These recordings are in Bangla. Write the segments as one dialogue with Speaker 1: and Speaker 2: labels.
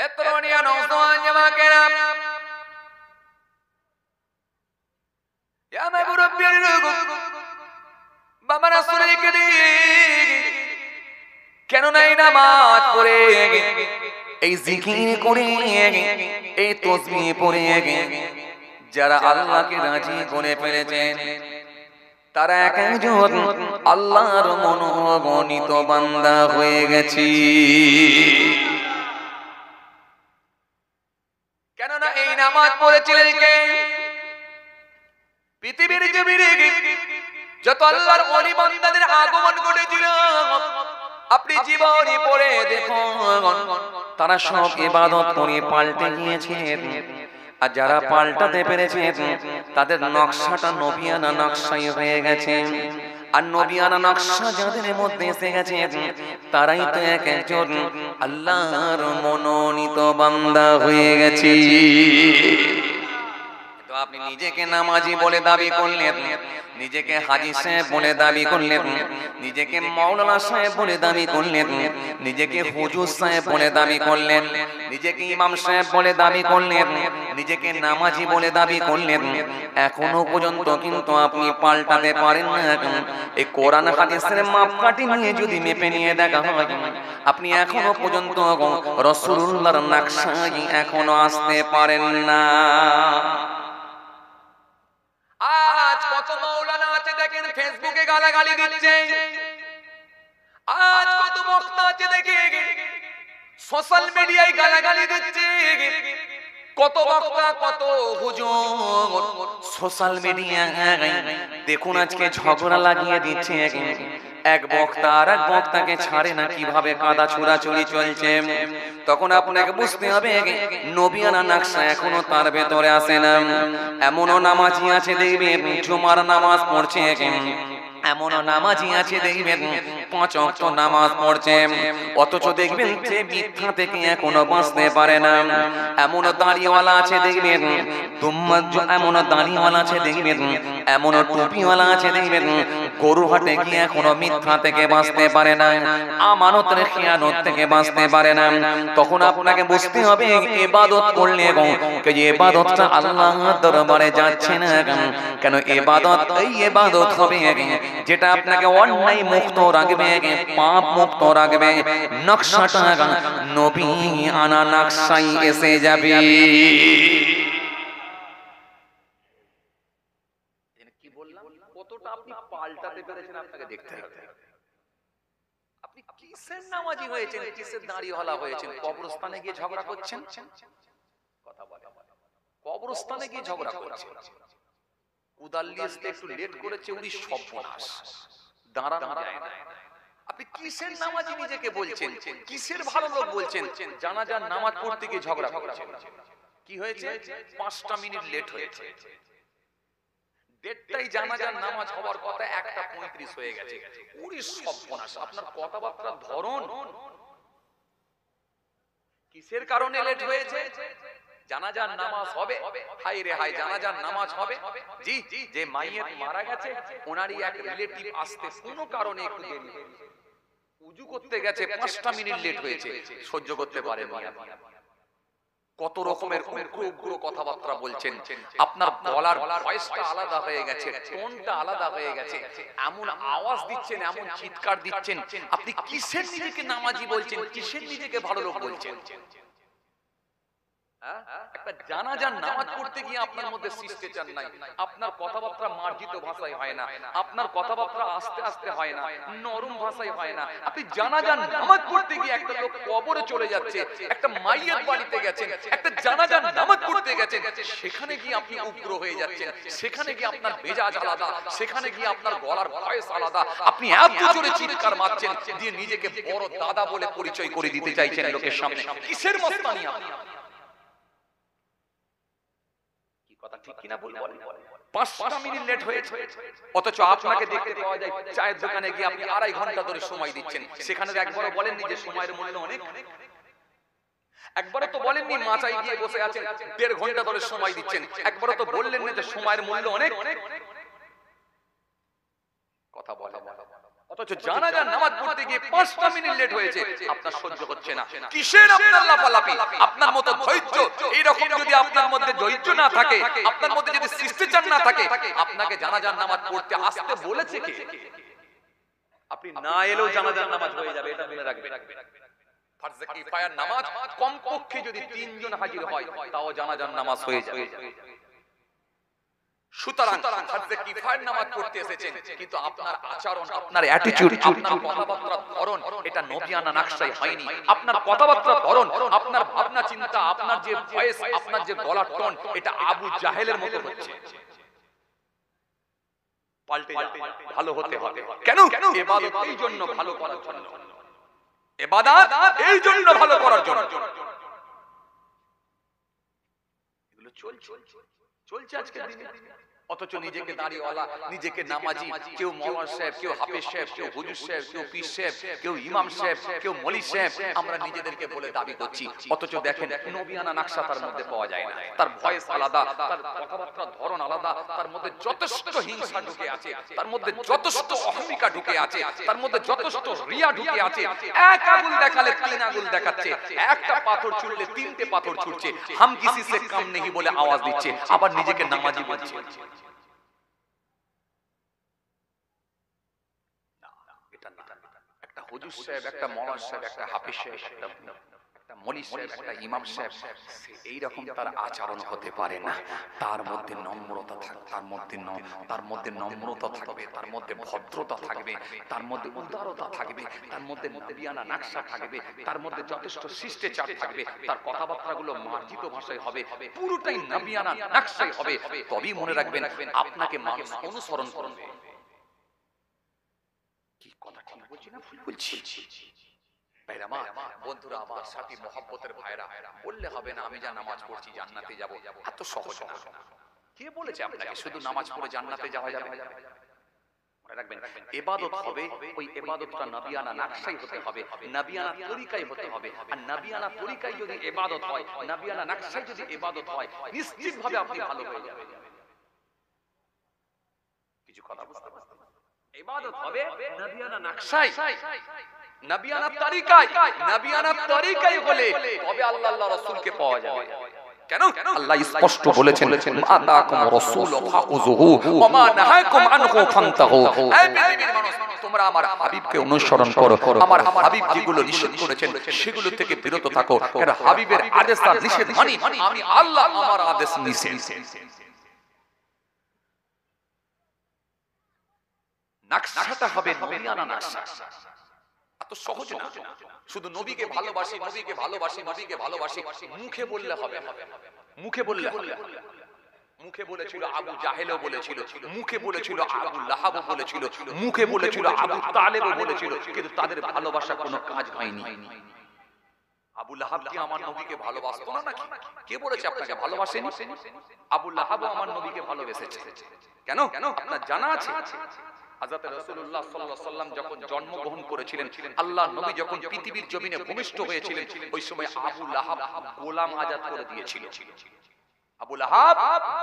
Speaker 1: এ তরুণিয়া নওজওয়ান জামাকেরা ইয়া মাবরুবির রুগু বাবা রাসূলের করিম কেন নাই নামাজ পড়ে এই জিকির করে এই তাসবিহ পড়ে যারা আল্লাহকে রাজি করে ফেলেছেন তারা একজন আল্লাহর মনোনীত বান্দা হয়ে গেছে। কেননা এই নামাজ পড়েছিলেন কে? পৃথিবীর জমিনে যত আল্লাহর ওলি বান্দাদের আগমন ঘটেছিল আপনি জীবনী পড়ে দেখুন তারা সব ইবাদত করে পাল্টে গিয়েছেন। আর যারা পাল্টাতে পেরেছে তাদের নকশাটা নবিয়ানা নকশাই হয়ে গেছে। আর নবিয়ানা নকশা যাদের মধ্যে এসে গেছে তারাই তো একজন আল্লাহর মনোনীত বান্দা হয়ে গেছে। তো আপনি নিজেকে নামাজি বলে দাবি করলেন, নিজেকে হাজী সাহেব বলে দাবি করলেন, নিজেকে মাওলানা সাহেব বলে দাবি করলেন, নিজেকে হুজুর সাহেব বলে দাবি করলেন, নিজেকে ইমাম সাহেব বলে দাবি করলেন, নিজেকে নামাজি বলে দাবি করলেন। এখনো পর্যন্ত কিন্তু আপনি পাল্টাতে পারেন না। এই কোরআন হাদিসের মাপকাঠি নিয়ে যদি মেপে নিয়ে দেখা হয় আপনি এখনো পর্যন্ত রাসূলুল্লাহর নকশায় এখনো আসতে পারেন না। আজ কত মাওলানা আছে দেখেন ফেসবুকে গালাগালি দিচ্ছে, আজ কত বক্তা আছে দেখেন সোশ্যাল মিডিয়ায় গালাগালি দিচ্ছে, কত বক্তা কত হুজুর সোশ্যাল মিডিয়ায় দেখুন আজকে ঝগড়া লাগিয়ে দিচ্ছে। এক বক্তা আর এক বক্তাকে ছাড়ে না, কিভাবে কাদা ছোড়াছুড়ি চলছে। তখন আপনাকে বুঝতে হবে নবিয়ানা নকশা এখনো তার ভেতরে আসে না। এমনও নামাজি আছে দেখবেন জুমার নামাজ পড়ছে, এমনও নামাজি আছে দেখবেন 5 ওয়াক্ত নামাজ পড়ছে, অথচ দেখবেন যে মিথ্যা থেকে এখনো বাঁচতে পারে না। এমনও দাড়িওয়ালা আছে দেখবেন এমনও দাড়িওয়ালা আছে দেখবেন, এমনও টুপিওয়ালা আছে দেখবেন গরু হাটে গিয়ে এখনো মিথ্যা থেকে বাঁচতে পারে না, আমানতের খেয়ানত থেকে বাঁচতে পারে না। তখন আপনাকে বুঝতে হবে ইবাদত করলে যে ইবাদতটা আল্লাহর দরবারে যাচ্ছে না। কেন ইবাদত এই ইবাদত হবে যেটা আপনাকে অন্যায় মুক্ত রাখবে, পাপ মুক্ত রাখবে। নকশাটা নবী আনা নকশাই এসে যাবে। কি বললাম? কতটা আপনি পাল্টাতে পেরেছেন আপনাকে দেখতে হবে। আপনি কিসের নামাজি হয়েছেন, কিসের দাঁড়িওয়ালা হয়েছেন? কবরস্থানে গিয়ে ঝগড়া করছেন, কথা বলে কবরস্থানে গিয়ে ঝগড়া করছেন। কুদাল্লি আসতে একটু লেট করেছে উনি সর্বনাশ, দাঁড়ানো যায় না। আপনি কিসের নামাজি নিজেকে বলছেন, কিসের ভালো লোক বলছেন? জানাজার নামাজ পড়তে গিয়ে ঝগড়া করছেন। কি হয়েছে? 5টা মিনিট লেট হয়েছে, দেড়টাই জানাজার নামাজ হওয়ার কথা 1:35 হয়ে গেছে। উনি সর্বনাশ। আপনার কথাবার্তার ধরন কিসের কারণে লেট হয়েছে? জানাজার নামাজ হবে, হায় রে হায় জানাজার নামাজ হবে। জি যে মাইয়েত মারা গেছে ওনারই এক রিলেটিভ আসতে কোনো কারণে একটু দেরি হয়েছে, উজু করতে গেছে 5টা মিনিট লেট হয়েছে, সহ্য করতে পারেন না। কত রকমের উগ্র কথাবার্তা বলছেন, আপনার গলার ভয়েসটা আলাদা হয়ে গেছে, টোনটা আলাদা হয়ে গেছে, এমন আওয়াজ দিচ্ছেন, এমন চিৎকার দিচ্ছেন। আপনি কিসের নিজেকে নামাজি বলছেন, কিসের নিজেকে ভালো লোক বলছেন? একটা জানাজার নামাজ পড়তে গিয়ে আপনার মধ্যে শিষ্টাচার নাই, আপনার কথাবার্তা মার্জিত ভাষায় হয় না, আপনার কথাবার্তা আস্তে আস্তে হয় না, নরম ভাষায় হয় না। আপনি জানাজার নামাজ পড়তে গিয়ে একটা লোক কবরে চলে যাচ্ছে, একটা মাইয়ের বাড়িতে গেছেন, একটা জানাজার নামাজ পড়তে গেছেন, সেখানে গিয়ে আপনি উগ্র হয়ে যাচ্ছেন, সেখানে গিয়ে আপনার মেজাজ আলাদা, সেখানে গিয়ে আপনার গলার ভয়েস আলাদা, আপনি এত জোরে চিৎকার মারছেন দিয়ে নিজেকে বড় দাদা বলে পরিচয় করে দিতে চাইছেন লোকের সামনে। কিসের মস্তানি আপনি? কথা ঠিক কিনা বলুন? 5টা মিনিট লেট হয়েছে, অথচ আপনাকে দেখতে পাওয়া যায় চায়ের দোকানে গিয়ে আপনি 2.5 ঘন্টা ধরে সময় দিচ্ছেন। সেখানে একবারও বলেননি যে সময়ের মূল্য অনেক, একবারও তো বলেননি মাচায় গিয়ে বসে আছেন 1.5 ঘন্টা ধরে সময় দিচ্ছেন, একবারও তো বললেন না যে সময়ের মূল্য অনেক। কথা বলে, অথচ অথচ জানাজার নামাজ পড়তে গিয়ে 5টা মিনিট লেট হয়েছে, আপনার সহ্য হচ্ছে না। কিসের আপনার লাপালাপি? আপনার মতো ধৈর্য, এইরকম যদি আপনার মধ্যে ধৈর্য না থাকে, আপনার মধ্যে যদি শিষ্টাচার না থাকে, আপনাকে জানাজার নামাজ পড়তে আসতে বলেছে কে? আপনি না এলেও জানাজার নামাজ হয়ে যাবে, এটা মনে রাখবেন। ফরজে কিফায়ার নামাজ কমপক্ষে যদি 3 জন হাজির হয় তাও জানাজার নামাজ হয়ে যাবে। সুতরাং ফরজে কিফায়ার নামাজ পড়তে এসেছেন, কিন্তু আপনার আচরণ, আপনার অ্যাটিটিউড, আপনার কথাবার্তার ধরন এটা নবিয়ানা নকশায় হয়নি। আপনার কথাবার্তার ধরন, আপনার ভাবনা চিন্তা, আপনার যে ভয়েস, আপনার যে গলার টোন, এটা আবু জাহেলের মতো হচ্ছে। পাল্টে ভালো হতে হবে। কেন? ইবাদত এই জন্য ভালো করার জন্য, ইবাদত এই জন্য ভালো করার জন্য। এগুলো চলছে আজকের দিনে। অথচ নিজেকে দাড়িওয়ালা, নিজেকে নামাজি, কেউ মাওলানা সাহেব, কেউ হাফেজ সাহেব, কেউ হুজুর সাহেব, কেউ পীর সাহেব, কেউ ইমাম সাহেব, কেউ মৌলভী সাহেব, আমরা নিজেদেরকে বলে দাবি করছি। অথচ দেখেন নবিয়ানা নকশা তার মধ্যে পাওয়া যায় না। তার ভয়েস আলাদা, তার কথাবার্তার ধরন আলাদা, তার মধ্যে যথেষ্ট হিংসা ঢুকে আছে, তার মধ্যে যথেষ্ট অহমিকা ঢুকে আছে, তার মধ্যে যথেষ্ট রিয়া ঢুকে আছে। এক আঙুল দেখালে 3 আঙুল দেখাচ্ছে, একটা পাথর ছুড়লে 3টে পাথর ছুটছে, হাম কিসি সে কম নেই বলে আওয়াজ দিচ্ছে, আবার নিজেকে নামাজি বলছে। একটা হুজুর সাহেব, একটা মাওলানা সাহেব, একটা হাফেজ সাহেব, একটা মৌলভী সাহেব, একটা ইমাম সাহেব, এইরকম তার আচরণ হতে পারে না। তার মধ্যে নম্রতা থাকবে, তার মধ্যে নম্রতা থাকবে, তার মধ্যে ভদ্রতা থাকবে, তার মধ্যে উদারতা থাকবে, তার মধ্যে নবিয়ানা নকশা থাকবে, তার মধ্যে যথেষ্ট শিষ্টাচার থাকবে, তার কথাবার্তাগুলো মার্জিত ভাষায় হবে, পুরোটাই নবিয়ানা নকশায় হবে। তবেই মনে রাখবেন আপনাকে মানুষ অনুসরণ করবে। কি কথা ঠিক বলছি না ভুল বলছি? ভাইরা আমার, বন্ধুরা আমার, সাথী মহব্বতের ভাইরা, বললে হবে না আমি যা নামাজ পড়ছি জান্নাতে যাব, এত সহজ না। কে বলেছে আপনাকে শুধু নামাজ পড়ে জান্নাতে যাওয়া যাবে? মনে রাখবেন ইবাদত হবে, ওই ইবাদতটা নবিয়ানা নকশাই হতে হবে, নবিয়ানা তরিকায় হতে হবে। আর নবিয়ানা তরিকায় যদি ইবাদত হয়, নবিয়ানা নকশায় যদি ইবাদত হয়, নিশ্চিতভাবে আপনি ভালো হয়ে যাবেন। কিছু কথা বুঝতে পারছেন? ইবাদত হবে নবিয়ানা নকশায়, নবিয়ানা তরিকায়, নবিয়ানা তরিকায় হলে তবে আল্লাহ রাসূলকে পাওয়া যাবে। কেন? আল্লাহ স্পষ্ট বলেছেন, আতাকুম রাসূল ফাখুযুহু ওয়া মা নাহাকুম আনহু ফান্তাহু। হে পৃথিবীর মানুষ, তোমরা আমার হাবিবকে অনুসরণ করো, আমার হাবিব যেগুলো নিষেধ করেছেন সেগুলো থেকে বিরত থাকো। কারণ হাবিবের আদেশ আর নিষেধ মানে আমি আল্লাহ আমার আদেশ নিষেধ। নকশাটা হবে নবিয়ানা নকশা। এত সহজ না। শুধু নবীকে ভালোবাসি, নবীকে ভালোবাসি, নবীকে ভালোবাসি মুখে বললে হবে না। মুখে বললে হবে। মুখে বলেছিল আবু জাহেলও বলেছিল, মুখে বলেছিল আবু লাহাবও বলেছিল, মুখে বলেছিল আবু তালেবও বলেছিল, কিন্তু তাদের ভালোবাসা কোনো কাজ হয়নি। আবু লাহাব কি আমার নবীকে ভালোবাসতো না নাকি? কে বলেছে আপনাকে ভালোবাসেনি? আবু লাহাবও আমার নবীকে ভালোবেসেছে। কেন? আপনার জানা আছে হযরত রাসূলুল্লাহ সাল্লাল্লাহু আলাইহি ওয়াসাল্লাম যখন জন্মগ্রহণ করেছিলেন, আল্লাহর নবী যখন পৃথিবীর জমিনে ভূমিষ্ঠ হয়েছিলেন, ওই সময় আবু লাহাব গোলাম আজাদ করে দিয়েছিল। আবু লাহাব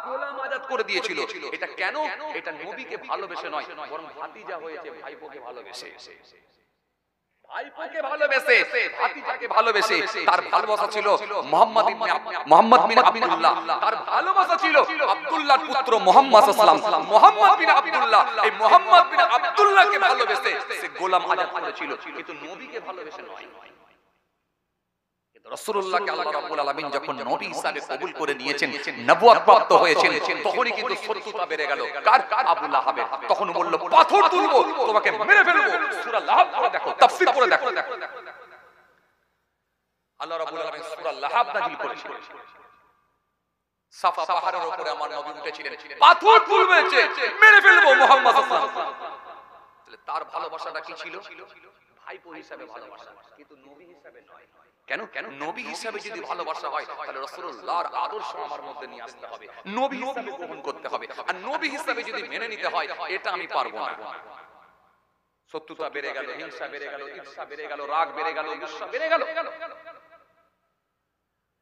Speaker 1: গোলাম আজাদ করে দিয়েছিল। এটা কেন? এটা নবীকে ভালোবেসে নয়, বরং ভাতিজা হয়েছে, ভাইপোকে ভালোবেসে। ভাইপোকে ভালোবেসে, ভাতিজাকে ভালোবেসে। তার ভালোবাসা ছিল মুহাম্মদ বিন আব্দুল্লাহ, তার ভালোবাসা ছিল আব্দুল্লাহর পুত্র মুহাম্মদ সাল্লাল্লাহু আলাইহি ওয়াসাল্লাম। মুহাম্মদ বিন আব্দুল্লাহ, এই মুহাম্মদ বিন আব্দুল্লাহকে ভালোবেসে সে গোলাম আজাদ করেছিল, কিন্তু নবীকে ভালোবেসে নয়। রাসূলুল্লাহকে আল্লাহ রাব্বুল আলামিন যখন নবী হিসেবে কবুল করে নিয়েছেন, নবুয়ত প্রাপ্ত হয়েছেন, তখনই কিন্তু শত্রুতা বেড়ে গেল। কার? আবু লাহাবের। তখন বলল পাথর তুলবো, তোমাকে মেরে ফেলবো। সূরা লাহাব পড়ে দেখো, তাফসীর পড়ে দেখো। আল্লাহ রাব্বুল আলামিন সূরা লাহাব নাযিল করেছিলেন। সাফা পাহাড়ের উপরে আমার নবী উঠেছিলেন, পাথর তুলবে, মেরে ফেলবো মুহাম্মদ সাল্লাল্লাহু আলাইহি ওয়াসাল্লাম। তাহলে তার ভালোবাসাটা কি ছিল? ভাইপো হিসেবে ভালোবাসা, কিন্তু নবী হিসেবে নয়। কেন? নবী হিসেবে যদি ভালোবাসা হয় তাহলে রাসূলুল্লাহর আদর্শ আমার মধ্যে নিয়ে আসতে হবে, নবী হিসেবে গ্রহণ করতে হবে। আর নবী হিসেবে যদি মেনে নিতে হয়, এটা আমি পারবো না। শত্রুতা বেড়ে গেল, হিংসা বেড়ে গেল, ঈর্ষা বেড়ে গেল, রাগ বেড়ে গেল, গুসা বেড়ে গেল।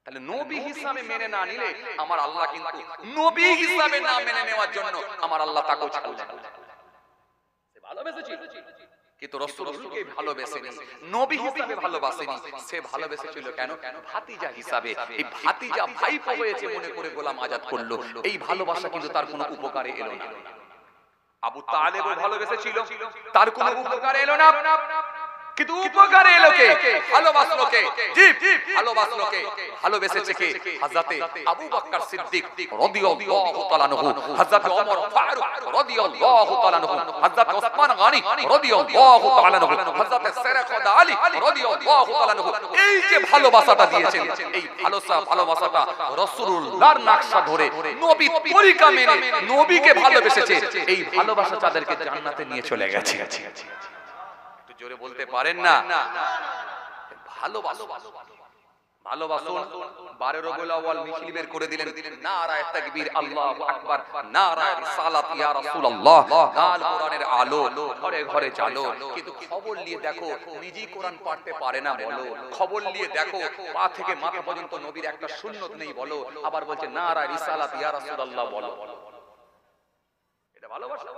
Speaker 1: তাহলে নবী হিসেবে মেনে না নিলে আমার আল্লাহ কিন্তু নবী হিসেবে না মেনে নেওয়ার জন্য আমার আল্লাহ তাকেও ছাড়লেন না। সে ভালোবেসেছিল, কিন্তু রাসূলকে ভালোবেসেনি, নবী হিসেবে ভালোবাসেনি। সে ভালোবেসেছিল কেন? ভাতিজা হিসাবে। এই ভাতিজা ভাইপো হয়েছে মনে করে গোলাম আজাদ করলো। এই ভালোবাসা কিন্তু তার কোনো উপকারে এলো না। আবু তালেবও ভালোবেসেছিল, তার কোনো উপকারে এলো না। কিন্তু উপকারে এলো কে? ভালোবাসলো কে? জি, ভালোবাসলো কে? ভালোবেসেছে কে? হযরতে আবু বকর সিদ্দিক রাদিয়াল্লাহু তাআলা আনহু, হযরতে ওমর ফারুক রাদিয়াল্লাহু তাআলা আনহু, হযরতে ওসমান গনি রাদিয়াল্লাহু তাআলা আনহু, হযরতে সেরাকদ আলী রাদিয়াল্লাহু তাআলা আনহু। এই যে ভালোবাসাটা দিয়েছেন, এই ভালোবাসাটা রাসূলুল্লাহর নকশা ধরে, নবী তরিকা মেনে নবীকে ভালোবেসেছে। এই ভালোবাসা তাদেরকে জান্নাতে নিয়ে চলে গেছে। জোরে বলতে পারেন না? ভালোবাসুন। 12 রবিউল আউয়াল মিছিল বের করে দিলেন, নারায়ে তাকবীর, আল্লাহু আকবার, নারায়ে রিসালাত ইয়া রাসূলুল্লাহ, আল কোরআনের আলো ঘরে ঘরে চালো। কিন্তু খবর নিয়ে দেখো নিজেই কোরআন পড়তে পারে না বলো, খবর নিয়ে দেখো পা থেকে মাথা পর্যন্ত নবীর একটা সুন্নত নেই বলো, আবার বলছে নারায়ে রিসালাত ইয়া রাসূলুল্লাহ বলো। এটা ভালোবাসা?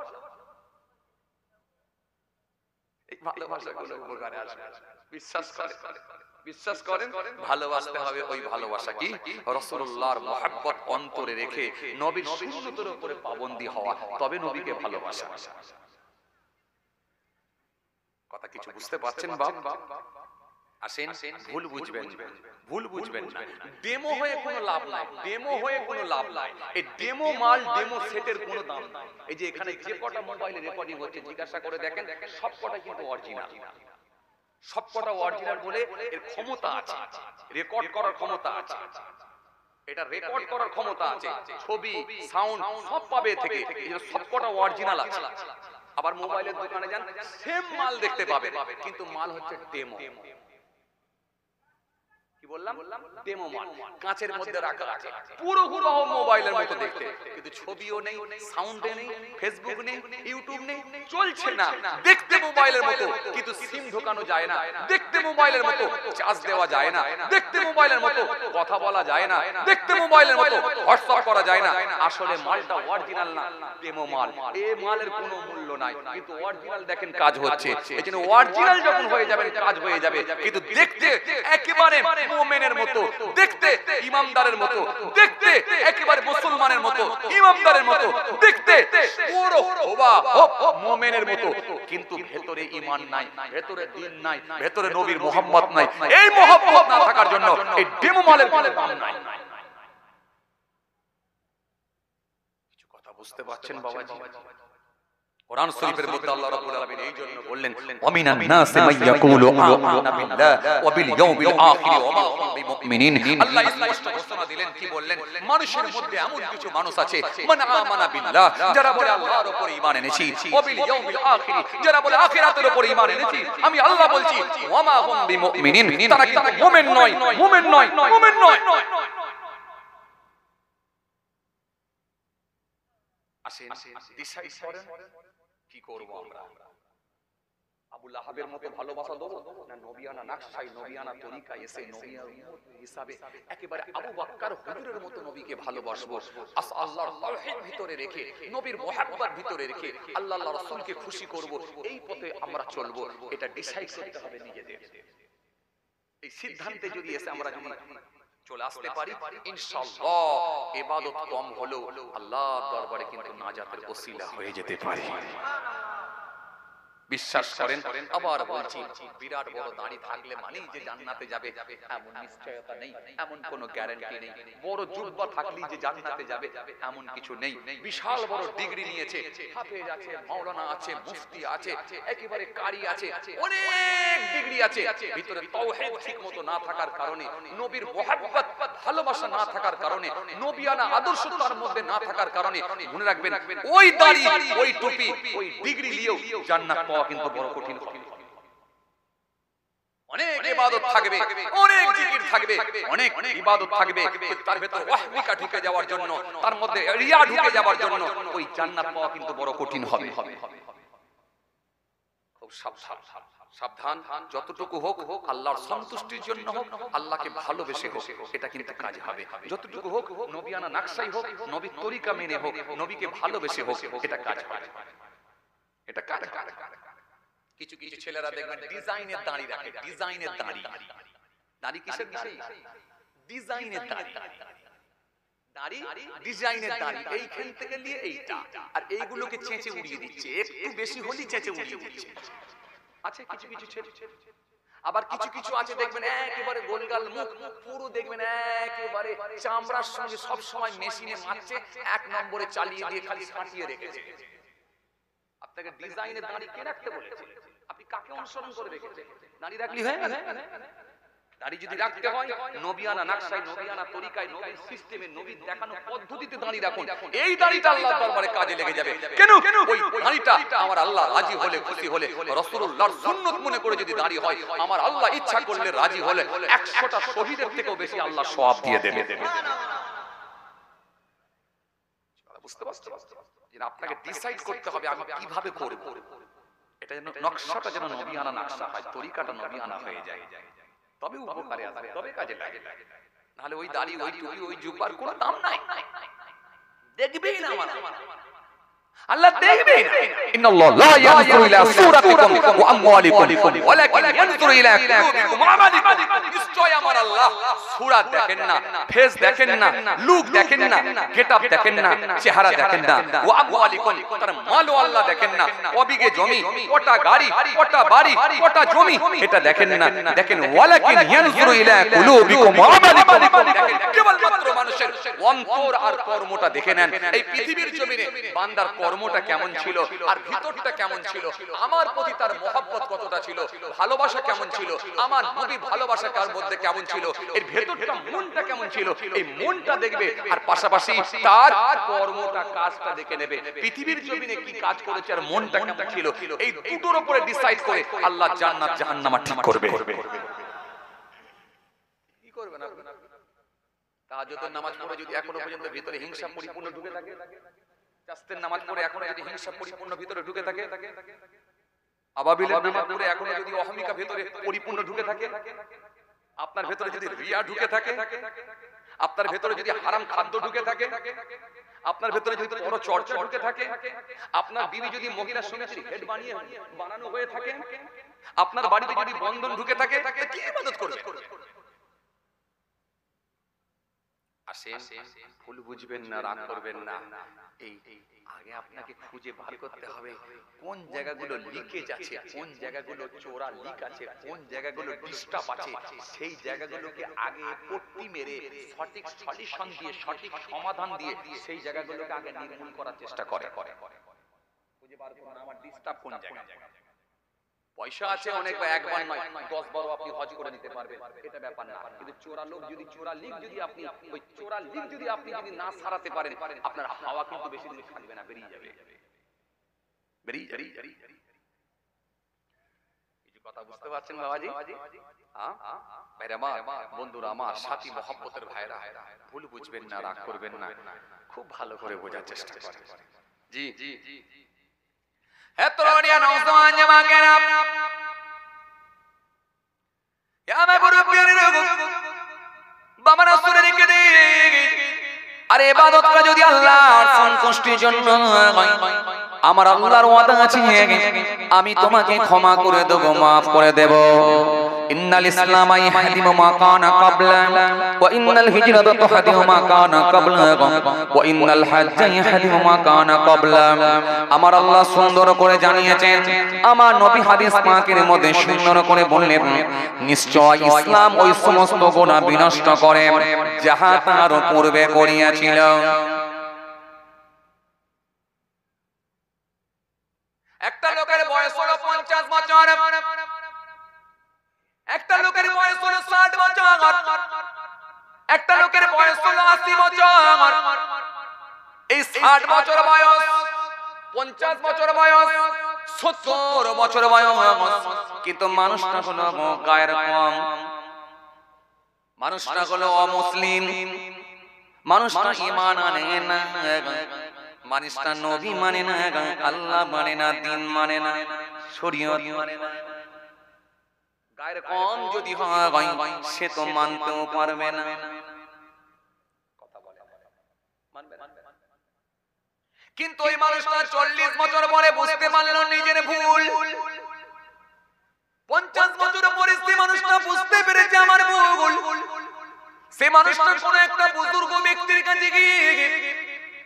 Speaker 1: এই ভালোবাসাগুলো উপকারে আসবে। বিশ্বাস করেন ভালোবাসতে হবে। ওই ভালোবাসা কি? রাসূলুল্লাহর মহব্বত অন্তরে রেখে নবীর সুন্নতের উপরে পাবন্দী হওয়া, তবে নবীকে ভালোবাসা। কথা কিছু বুঝতে পারছেন বাবা? আসেন, ভুল বুঝবেন না। ডেমো হয়ে কোনো লাভ নাই। এই ডেমো মাল, ডেমো সেটের কোনো দাম নাই। এই যে এখানে যে কটা মোবাইলে রেকর্ডিং হচ্ছে জিজ্ঞাসা করে দেখেন, সবকটা কিন্তু অরিজিনাল। সবকটা অরিজিনাল বলে এর ক্ষমতা আছে, রেকর্ড করার ক্ষমতা আছে। এটা রেকর্ড করার ক্ষমতা আছে, ছবি, সাউন্ড সব পাবে থেকে। এই সবকটা অরিজিনাল আছে। আবার মোবাইলের দোকানে যান, সেম মাল দেখতে পাবেন, কিন্তু মাল হচ্ছে ডেমো। কি বললাম? ডেমো মাল, কাঁচের মধ্যে রাখা আছে, পুরো হুবহু মোবাইলের মতো দেখতে, কিন্তু ছবিও নেই, সাউন্ডে নেই, ফেসবুক নেই, ইউটিউব নেই, চলছে না। দেখতে মোবাইলের মতো, কিন্তু সিম ঢোকানো যায় না। দেখতে মোবাইলের মতো, চার্জ দেওয়া যায় না। দেখতে মোবাইলের মতো, কথা বলা যায় না। দেখতে মোবাইলের মতো, হোয়াটসঅ্যাপ করা যায় না। আসলে মালটা অরিজিনাল না, ডেমো মাল। এই মালের কোনো মূল্য নাই, কিন্তু অরিজিনাল দেখেন কাজ হচ্ছে। এজন্য অরিজিনাল যখন হয়ে যাবে কাজ হয়ে যাবে, কিন্তু দেখতে একেবারে মুমিনের মতো, দেখতে ইমানদারের মতো, দেখতে একেবারে মুসলমানের মতো, ইমানদারের মতো, দেখতে পুরো মুমিনের মতো, কিন্তু ভেতরে ঈমান নাই, ভেতরে দ্বীন নাই, ভেতরে নবীর মুহাম্মদ নাই। এই মুহাম্মদ না থাকার জন্য এই ডেমো মালের কোনো দাম নাই। কিছু কথা বুঝতে পারছেন বাবাজি? কোরআন শরীফের মধ্যে আল্লাহ রাব্বুল আলামিন এই জন্য বললেন, ওয়ামিনান নাসি মাইয়াকুলু আমানা বিল্লাহ ওয়া বিল ইয়াউমিল আখির ওয়া মা হুম বিমুমিনিন। আল্লাহ স্পষ্ট ঘোষণা দিলেন, কি বললেন? মানুষের মধ্যে এমন কিছু মানুষ আছে, মান আমানা বিল্লাহ, যারা বলে আল্লাহর উপর ঈমান এনেছি, ওয়া বিল ইয়াউমিল আখির, যারা বলে আখিরাতের উপর ঈমান এনেছি। আমি আল্লাহ বলছি, ওয়া মা হুম বিমুমিনিন, তারা কিন্তু মুমিন নয়, মুমিন নয়, মুমিন নয়। আসেন ডিসাইড করেন কি করব আমরা। আবু লাহাবের মতো ভালোবাসা দেবো না নবিয়ানা নকশায়, নবিয়ানা তরিকায় এসে নবিয়ার হিসাবে একেবারে আবু বকর হুজুরের মতো নবীকে ভালোবাসবো, আল্লাহর তাওহীদ ভিতরে রেখে, নবীর মুহাব্বত ভিতরে রেখে আল্লাহ রাসূলকে খুশি করব, এই পথে আমরা চলবো। এটা ডিসাইড করতে হবে নিজেদের। এই সিদ্ধান্তে যদি এসে আমরা যদি চলে আসতে পারি, ইনশাআল্লাহ ইবাদত কম হলেও আল্লাহর দরবারে কিন্তু নাজাতের ওসিলা হয়ে যেতে পারে। বিশ্বাস করেন? আবার বলছি, বিরাট বড় দাড়ি থাকলে মানেই যে জান্নাতে যাবে এমন নিশ্চয়তা নেই, এমন কোনো গ্যারান্টি নেই। বড় জুব্বা থাকলেই যে জান্নাতে যাবে এমন কিছু নেই। বিশাল বড় ডিগ্রি নিয়েছে, হাফেজ আছে, মাওলানা আছে, মুফতি আছে, একেবারে কারি আছে, অনেক ডিগ্রি আছে, ভিতরে তাওহীদ ঠিকমতো না থাকার কারণে, নবীর মুহাব্বত ভালোবাসা না থাকার কারণে, নবিয়ানা আদর্শ তার মধ্যে না থাকার কারণে, মনে রাখবেন ওই দাড়ি, ওই টুপি, ওই ডিগ্রি নিয়েও জান্নাত পাওয়া কিন্তু বড় কঠিন হবে। অনেক ইবাদত থাকবে, অনেক জিকির থাকবে, অনেক ইবাদত থাকবে, তার ভিতর ওয়াহমিকা ঢুকে যাওয়ার জন্য, তার মধ্যে রিয়া ঢুকে যাওয়ার জন্য ওই জান্নাত পাওয়া কিন্তু বড় কঠিন হবে। খুব সাবধান, যতটুকু হোক আল্লাহর সন্তুষ্টির জন্য হোক, আল্লাহকে ভালোবেসে হোক, এটা কিন্তু কাজ হবে। যতটুকু হোক নবিয়ানা নকশাই হোক, নবীর তরিকা মেনে হোক, নবীকে ভালোবেসে হোক, এটা কাজ হবে। এটা কাজ। কিছু কিছু ছেলেরা দেখবেন ডিজাইনের দাড়ি রাখে, ডিজাইনের দাড়ি। দাড়ি কিসের দাড়ি? ডিজাইনের দাড়ি। দাড়ি ডিজাইনের দাড়ি, এইখান থেকে নিয়ে এইটা, আর এইগুলোকে চেঁচে উড়িয়ে দিচ্ছে, একটু বেশি হলেই চেঁচে উড়িয়ে দিচ্ছে। আছে কিছু কিছু ছেলে। আবার কিছু কিছু আছে দেখবেন একেবারে গোলগাল মুখ, পুরো দেখবেন একেবারে চামড়ার সঙ্গে সব সময় মেশিনে মারছে, এক নম্বরে চালিয়ে দিয়ে খালি সাঁটিয়ে রেখেছে। আপনাকে ডিজাইনের দাড়ি কে রাখতে বলেছে? আপনি কাকে অনুসরণ করে রেখেছেন? দাড়ি রাখলি হয় না? দাড়ি যদি রাখতে হয় নবিয়ানা নকশায়, নবিয়ানা তরিকায়, নবীর সিস্টেমে, নবীর দেখানো পদ্ধতিতে দাড়ি রাখুন। এই দাড়িটা আল্লাহর দরবারে কাজে লেগে যাবে। কেন? ওই দাড়িটা আমার আল্লাহ রাজি হলে, খুশি হলে, রাসূলুল্লাহর সুন্নাত মনে করে যদি দাড়ি হয়, আমার আল্লাহ ইচ্ছা করলে রাজি হলে 100টা শহীদের থেকেও বেশি আল্লাহ সওয়াব দিয়ে দেবে। বুঝতে পারছেন? যে আপনাকে ডিসাইড করতে হবে আমি কিভাবে করব। এটা যেন নকশাটা যেন নবিয়ানা নকশা হয়, তরিকাটা নবিয়ানা হয়ে যায়, তবে উপকারে আসবে, তবে কাজে লাগে। নাহলে ওই দাড়ি, ওই টুপি, ওই জুব্বার কোনো দাম নাই। দেখবেই না আমার আল্লাহ, দেখবেই না। ইন্নাল্লাহ লা ইয়ানজুরু ইলা সূরাতিকুম ওয়া আমওয়ালিকুম ওয়ালাকিন ইয়ানজুরু ইলা কুলুবিকুম ওয়া আমালিকুম। নিশ্চয় আমার আল্লাহ সূরা দেখেন না, ফেস দেখেন না, লুক দেখেন না, গেটআপ দেখেন না, চেহারা দেখেন না। ওয়া আমওয়ালিকুম, তার মালও আল্লাহ দেখেন না। কবিগে জমি, কটা গাড়ি, কটা বাড়ি, কটা জমি, এটা দেখেন না। দেখেন ওয়ালাকিন ইয়ানজুরু ইলা কুলুবিকুম ওয়া আমালিকুম। দেখেন কেবলমাত্র মানুষের অন্তর আর কর্মটা দেখে নেন। এই পৃথিবীর জমিনে বান্দার কর্মটা কেমন ছিল আর ভিতরটা কেমন ছিল, আমার প্রতি তার মহব্বত কতটা ছিল, ভালোবাসা কেমন ছিল, আমার নবী ভালোবাসা কার মধ্যে কেমন ছিল, এর ভেতরটা মনটা কেমন ছিল, এই মনটা দেখবে। আর পাশাপাশি তার কর্মটা, কাজটা দেখে নেবে। পৃথিবীর জমিনে কি কাজ করেছে আর মনটা কেমন ছিল, এই দুটোর উপরে ডিসাইড করে আল্লাহ জান্নাত জাহান্নাম ঠিক করবে। কি করবে না? তাহাজ্জুদের নামাজ পড়ে যদি এখনো পর্যন্ত ভিতরে হিংসা পরিপূর্ণ ঢুকে থাকে, চাস্তের নামাজ পড়ে এখনো যদি হিংসা পরিপূর্ণ ভিতরে ঢুকে থাকে, আবাবিলের নামাজ পড়ে এখনো যদি অহমিকা ভিতরে পরিপূর্ণ ঢুকে থাকে, আপনার ভিতরে যদি রিয়া ঢুকে থাকে, আপনার ভিতরে যদি হারাম খাদ্য ঢুকে থাকে, আপনার ভিতরে যদি বড় চর্চা ঢুকে থাকে, আপনার বিবি যদি মহিলা সমিতির হেড বানানো হয়ে থাকে, আপনার বাড়িতে যদি বন্ধন ঢুকে থাকে, কি ইবাদত করবে? আসেন, ভুল বুঝবেন না, রাগ করবেন না। এই আগে আপনাকে খুঁজে বার করতে হবে কোন জায়গাগুলো লিকেজ আছে, কোন জায়গাগুলো চোরা লিক আছে, কোন জায়গাগুলো ডিস্টার্ব আছে। সেই জায়গাগুলোকে আগে পট্টি মেরে সঠিক সলিউশন দিয়ে, সঠিক সমাধান দিয়ে সেই জায়গাগুলোকে আগে নির্মূল করার চেষ্টা করে। খুঁজে বার করুন আমার ডিস্টার্ব কোন জায়গায়। পয়সা আছে অনেক, একবার নয় 10 বারও আপনি হজ করে নিতে পারবেন, এটা ব্যাপার না। কিন্তু চোরা লোক যদি, চোরা লিক যদি আপনি, ওই চোরা লিক যদি আপনি যদি না সারাতে পারেন, আপনার হাওয়া কিন্তু বেশি দিন থাকবে না, বেরিয়ে যাবে, বেরিয়ে যাবে। কিছু কথা বুঝতে পারছেন বাবাজি? ভাইরা আমার, বন্ধুরা আমার, সাথী মহব্বতের ভাইরা, ভুল বুঝবেন না, রাগ করবেন না, খুব ভালো করে বোঝার চেষ্টা করেন। জি জি জি নওজওয়ান জামাকেরা, আমি বাবা রাসূলের রেখে দে। আরে ইবাদতটা যদি আল্লাহর সন্তুষ্টির জন্য হয়, আমার আল্লাহর ওয়াদা আছে আমি তোমাকে ক্ষমা করে দেব, maaf করে দেব। ইন্নাল ইসলামা ইয়াহদিমু মা কানা ক্বাবলা ওয়া ইন্নাল হিজরাতা তাহদিমু মা কানা ক্বাবলা ওয়া ইন্নাল হাজ্জা ইয়াহদিমু মা কানা ক্বাবলা। আমার আল্লাহ সুন্দর করে জানিয়েছেন, আমার নবী হাদিস পাকের মধ্যে সুন্দর করে বললেন, নিশ্চয় ইসলাম ওই সমস্ত গুনাহ বিনষ্ট করে যাহা তার পূর্বে করিয়াছিল। একটা লোকের বয়স হলো 50 বছর, একটা লোকের বয়স হলো 60 বছর, একটা লোকের বয়স হলো 80 বছর। এই 60 বছর বয়স, 50 বছর বয়স, 70 বছর বয়স, কিন্তু মানুষটা হলো গায়ের কম, মানুষটা হলো অমুসলিম, মানুষটা ঈমান আনে না, মানুষটা নবী মানে না, আল্লাহ মানে না, দ্বীন মানে না, শরীয়ত মানে না। গায়ের কম যদি হয় সে তো মানতেও পারবে না, কথা বলে মানবে না। কিন্তু ওই মানুষটা 40 বছর পরে বুঝতে পারলো নিজের ভুল, 50 বছর পরে সে মানুষটা বুঝতে পেরেছে আমার ভুল। সে মানুষটা কোন একটা বুজুর্গ ব্যক্তির কাছে গিয়ে,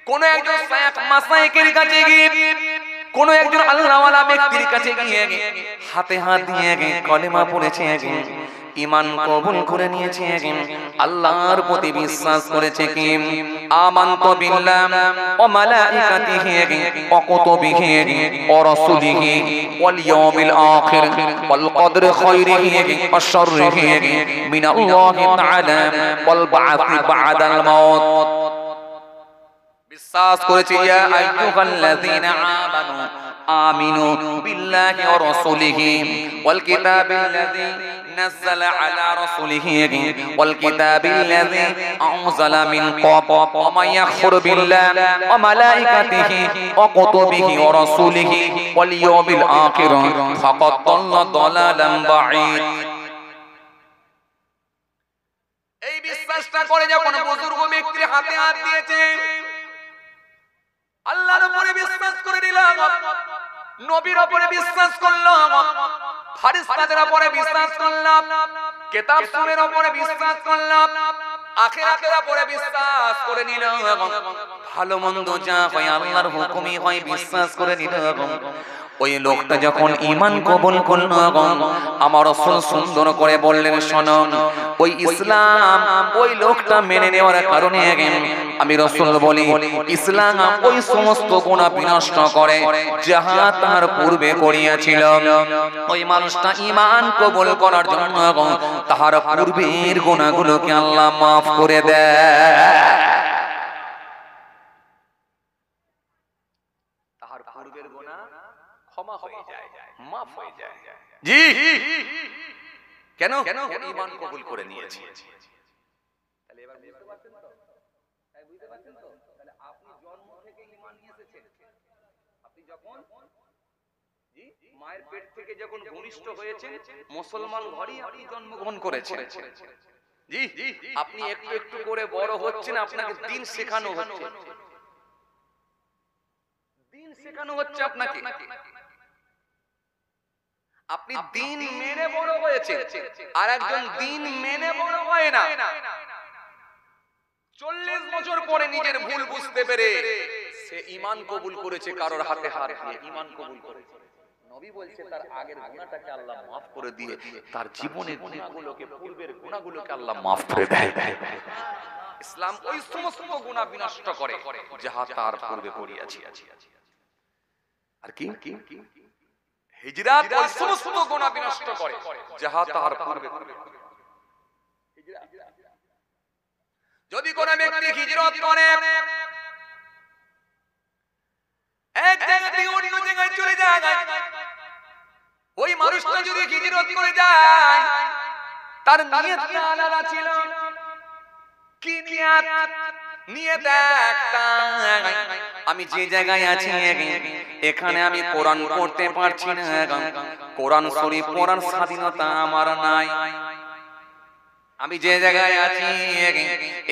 Speaker 1: কোন একজন শায়েখ মাশায়েখের কাছে গিয়ে, কোন একজন আল্লাহওয়ালা ব্যক্তির কাছে গিয়ে হাতে হাত দিয়ে কলেমা পড়েছে, ঈমান কবুল করে নিয়েছে, আল্লাহর প্রতি বিশ্বাস করেছে কি আমানতু বিল্লাহি ওয়া মালাইকাতিহি ওয়া কুতুবিহি ওয়া রাসূলিহি ওয়াল ইয়াউমিল আখির ওয়াল কদরি খায়রিহি ওয়া শাররিহি মিনাল্লাহি তাআলা ওয়াল বা'থি বা'দাল মাউত। বিশ্বাস করেছে ইয়া আইয়ুহাল্লাযীনা আমানু আমিনু বিল্লাহি ওয়া রাসূলিহি ওয়াল কিতাবিল্লাযী নাযালা আলা রাসূলিহি ওয়াল কিতাবিল্লাযী আনজালা মিন ক্বাব ওয়া মান ইয়াকফুর বিল্লাহি ওয়া মালাইকাতিহি ওয়া কুতুবিহি ওয়া রাসূলিহি ওয়াল ইয়াউমিল আখির ফাকাদ দাল্লা দালালান বাঈদ। এই বিশ্বাসটা করে যখন বুজুর্গ ব্যক্তির হাতে হাত দিয়েছে, আল্লাহর উপরে বিশ্বাস করে নিলাম, নবীর উপরে বিশ্বাস করলাম, ফেরেশতাদের উপরে বিশ্বাস করলাম, কিতাব সুরের উপরে বিশ্বাস করলাম, আখিরাতের উপরে বিশ্বাস করে নিলাম, ভালো মন্দ যা হয় আল্লাহর হুকুমই হয় বিশ্বাস করে নিলাম। ওই লোকটা যখন ঈমান কবুল করল, আমার রাসূল সুন্দর করে বললেন, শোনো, ওই ইসলাম ওই লোকটা মেনে নেওয়ার কারণে আমি রাসূল বলি, ইসলাম ওই সমস্ত গুনাহ বিনষ্ট করে যাহা তার পূর্বে করিয়াছিল। ওই মানুষটা ঈমান কবুল করার জন্য তার পূর্বের গুনাহগুলোকে আল্লাহ মাফ করে দেয়। তার পূর্বের গুনাহ ক্ষমা হয়ে যায়, মাফ হয়ে যায়। জি, কেন? ঈমান কবুল করে নিয়েছি। তাহলে এবার বুঝতে পারছেন তো? বুঝতে পারছেন তো? তাহলে আপনি জন্ম থেকে ঈমান নিয়ে এসেছেন। আপনি যখন মায়ের পেট থেকে যখন ভূমিষ্ঠ হয়েছেন, মুসলমান ঘরেই আপনি জন্মগ্রহণ করেছেন। জি, আপনি একটু একটু করে বড় হচ্ছেন, আপনাকে দ্বীন শেখানো হচ্ছে, দ্বীন শেখানো হচ্ছে আপনাকে। আপনি দ্বীন মেনে বড় হয়েছেন, আর একজন দ্বীন মেনে বড় হয় না। 40 বছর পরে নিজের ভুল বুঝতে পেরে সে ঈমান কবুল করেছে, কারোর হাতে হাত দিয়ে ঈমান কবুল করেছে। নবী বলছে তার আগের গুনাহটাকে আল্লাহ maaf করে দিয়ে তার জীবনের গুনাহগুলোকে, পূর্বের গুনাহগুলোকে আল্লাহ maaf করে দেয়। ইসলাম ওই সমস্ত গুনাহ বিনষ্ট করে যাহা তার পূর্বে করিয়াছি। আর কি হিজরাত ওই সমস্ত গুনাহ বিনষ্ট করে যাহা তার পূর্বে। যদি কোন ব্যক্তি হিজরত করে, এক জায়গা থেকে অন্য জায়গায় চলে যায়, ওই মানুষটা যদি হিজরত করে যায়, তার নিয়তটা আলাদা ছিল। কি নিয়ত? নিয়ত একটা, আমি যে জায়গায় আছি এখানে আমি কোরআন পড়তে পারছি না, কোরআন শরীফ পড়ার স্বাধীনতা আমার নাই। আমি যে জায়গায় আছি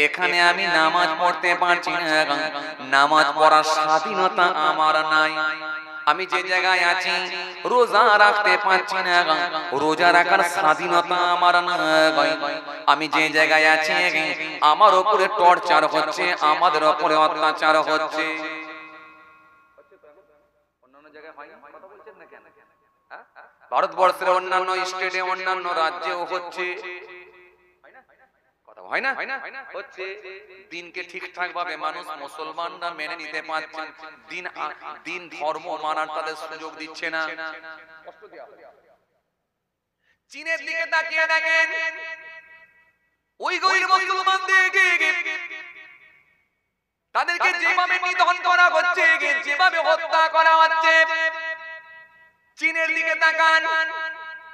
Speaker 1: এখানে আমি নামাজ পড়তে পারছি না, নামাজ পড়ার স্বাধীনতা আমার নাই। আমি যে জায়গায় আছি রোজা রাখতে পারছি না, রোজা রাখার স্বাধীনতা আমার নাই। আমি যে জায়গায় আছি আমার উপরে টর্চার হচ্ছে, আমাদের উপরে অত্যাচার হচ্ছে। অন্যান্য জায়গায় হয় না? কথা বলছেন না কেন? ভারতবর্ষের অন্যান্য স্টেটে, অন্যান্য রাজ্যেও হচ্ছে, হয় না? হচ্ছে। দিনকে ঠিকঠাক ভাবে মানুষ মুসলমানরা মেনে নিতে পারছে, দিন ধর্ম মানার তাদের সুযোগ দিচ্ছে না। চীনের দিকে তাকিয়ে দেখেন, উইগুর মুসলমানদেরকে তাদেরকে যেভাবে নিধন করা হচ্ছে, যেভাবে হত্যা করা হচ্ছে, চীনের দিকে তাকান,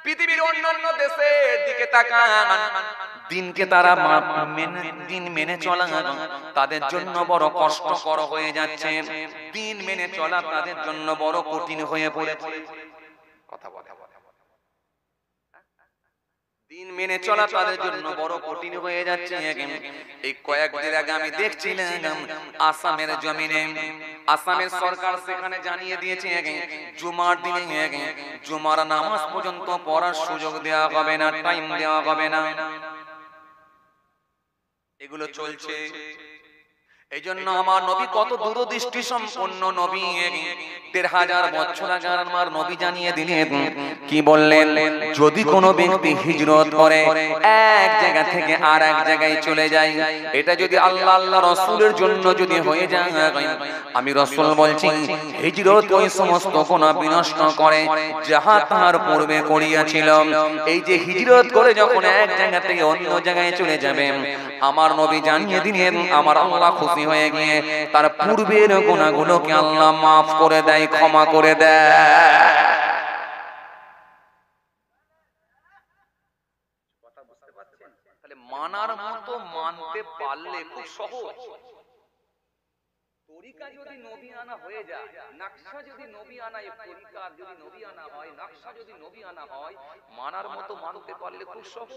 Speaker 1: পৃথিবীর অন্যান্য দেশের দিকে তাকান, দিনকে তারা দিন মেনে চলা তাদের জন্য বড় কষ্টকর হয়ে যাচ্ছে, দিন মেনে চলা তাদের জন্য বড় কঠিন হয়ে পড়েছে। কথা বলে, দিন মেনে চলা তাদের জন্য বড় কঠিন হয়ে যাচ্ছে। এই কয়েকদিন আগে আমি দেখছিলাম আসামের জমিনে আসামের সরকার সেখানে জানিয়ে দিয়েছে জুমার দিনে জুমার নামাজ পর্যন্ত পড়ার সুযোগ দেওয়া হবে না, টাইম দেওয়া হবে না। এগুলো চলছে। এই জন্য আমার নবী কত দূরদৃষ্টি সম্পন্ন নবী, ১৫০০ বছর আগে আমার নবী জানিয়ে দিলেন, কি বললেন? যদি কোনো ব্যক্তি হিজরত করে এক জায়গা থেকে আর এক জায়গায় চলে যায়, এটা যদি আল্লাহ আল্লাহ রাসূলের জন্য যদি হয়ে যায়, আমি রাসূল বলছি হিজরত ওই সমস্ত গুনাহ বিনষ্ট করে যাহা তার পূর্বে করিয়াছিল। এই যে হিজরত করে যখন এক জায়গা থেকে অন্য জায়গায় চলে যাবে, আমার নবী জানিয়ে দিলেন আমার আল্লাহ খুশি হয়ে গিয়ে তার পূর্বের গুনাহগুলোকে আল্লাহ মাফ করে দেয়, ক্ষমা করে দেয়। কথা বুঝতে পারছেন? তাহলে মানার মতো মানতে পারলে খুব সহজ। তরিকা যদি নবী আনা হয়ে যায়, নকশা যদি নবী আনা, এই তরিকা যদি নবী আনা হয়, নকশা যদি নবী আনা হয়, মানার মতো মানতে পারলে খুব সহজ।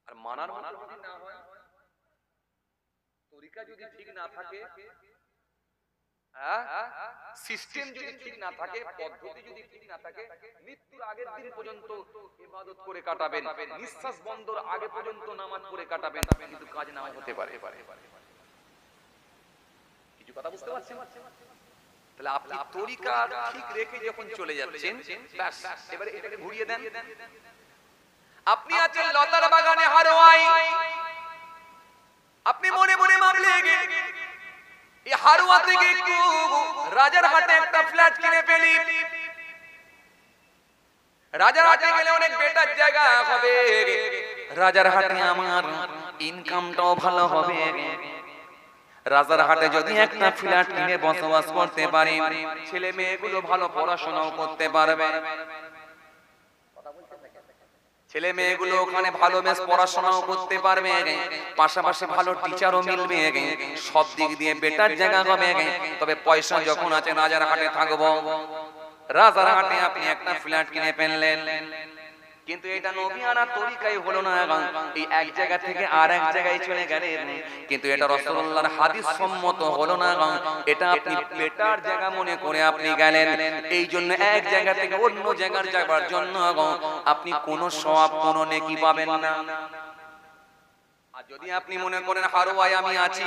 Speaker 1: আর মানার মতো যদি না হয়, তরিকা যদি ঠিক না থাকে, সিস্টেম যদি ঠিক না থাকে, পদ্ধতি যদি ঠিক না থাকে, মৃত্যুর আগের দিন পর্যন্ত ইবাদত করে কাটাবেন, নিঃশ্বাস বন্ধর আগে পর্যন্ত নামাজ পড়ে কাটাবেন, কিন্তু কাজ নাও হতে পারে। কিছু কথা বুঝতে পারছেন? তাহলে আপনি তরিকা ঠিক রেখে যখন চলে যাচ্ছেন, ব্যাস এবারে এটাকে ঘুরিয়ে দেন। আপনি আছেন লতার বাগানে হারোয়াই, আপনি মনে মনে ভাবলেন এই হারোয়া থেকে একটু রাজারহাটে একটা ফ্ল্যাট কিনে ফেলি, রাজারহাটে গেলে অনেক বেটার জায়গা হবে, রাজারহাটে আমার ইনকামটাও ভালো হবে, রাজারহাটে যদি একটা ফ্ল্যাট কিনে বসবাস করতে পারি, ছেলে মেয়েগুলো ভালো পড়াশোনাও করতে পারবে, ছেলে মেয়েগুলো ওখানে ভালো বেশ পড়াশোনাও করতে পারবে, পাশাপাশি ভালো টিচারও মিলবে, সব দিক দিয়ে বেটার জায়গা হবে। তবে পয়সা যখন আছে রাজারহাটে থাকবো, রাজারহাটে আপনি একটা ফ্ল্যাট কিনে ফেললেন, কিন্তু এটা নবী আনার তরিকাই হলো না, এই এক জায়গা থেকে আর এক জায়গায় চলে গেলেন, কিন্তু এটা রাসূলুল্লাহর হাদিস সম্মত হলো না, এটা আপনি বেটার জায়গা মনে করে আপনি গেলেন। এই জন্য এক জায়গা থেকে অন্য জায়গার যাবার জন্য আপনি কোনো সওয়াব কোনো নেকি পাবেন না। আর যদি আপনি মনে করেন হারোয়ায় আমি আছি,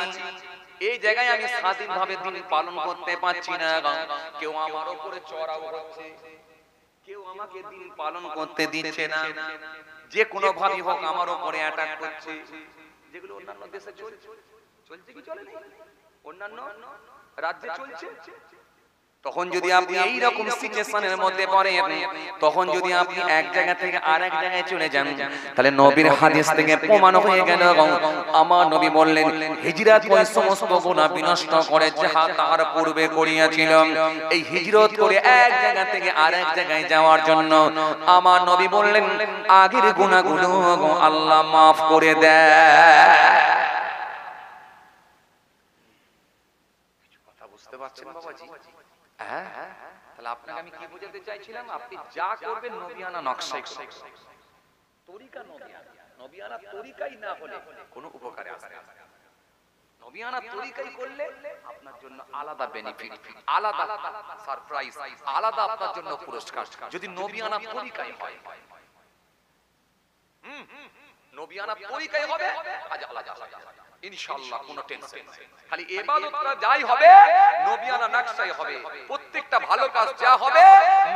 Speaker 1: এই জায়গায় আমি স্বাধীনভাবে দিন পালন করতে পারছি না, কেউ আমার উপরে চড়াও হচ্ছে, কেউ আমাকে দিন পালন করতে দিচ্ছে না, যে কোনো ভাবে হোক আমার উপরে অ্যাটাক করছে, যেগুলো অন্যান্য দেশে চলছে কি চলে না, অন্যান্য রাজ্যে চলছে, তখন যদি আপনি এই রকম সিচুয়েশনের মধ্যে পড়েন, তখন যদি আপনি এক জায়গা থেকে আরেক জায়গায় চলে যান, তাহলে নবীর হাদিস থেকে প্রমাণ হয়ে গেল, আমার নবী বললেন হিজরত ওই সমস্ত গুনাহ বিনষ্ট করে যাহা তার পূর্বে করিয়াছিল। এই হিজরত করে এক জায়গা থেকে আরেক জায়গায় যাওয়ার জন্য আমার নবী বললেন আগের গুনাহগুলো আল্লাহ মাফ করে দেয়। কিছু কথা বুঝতে পারছেন বাবাজি? হ্যাঁ, তাহলে আপনাকে আমি কি বোঝাতে চাইছিলাম, আপনি যা করবেন নবিয়ানা নকশায় করবেন, তরিকা নবিয়ানা তরিকাই না হলে কোনো উপকারে আসবে না। নবিয়ানা তরিকাই করলে আপনার জন্য আলাদা বেনিফিট, আলাদা সারপ্রাইজ, আলাদা আপনার জন্য পুরস্কার যদি নবিয়ানা তরিকাই হয়। নবিয়ানা তরিকাই হবে, কাজ আলাদা ইনশাআল্লাহ, কোনো টেনশন নাই। খালি ইবাদতটা যাই হবে নবিয়ানা নকশায় হবে, প্রত্যেকটা ভালো কাজ যা হবে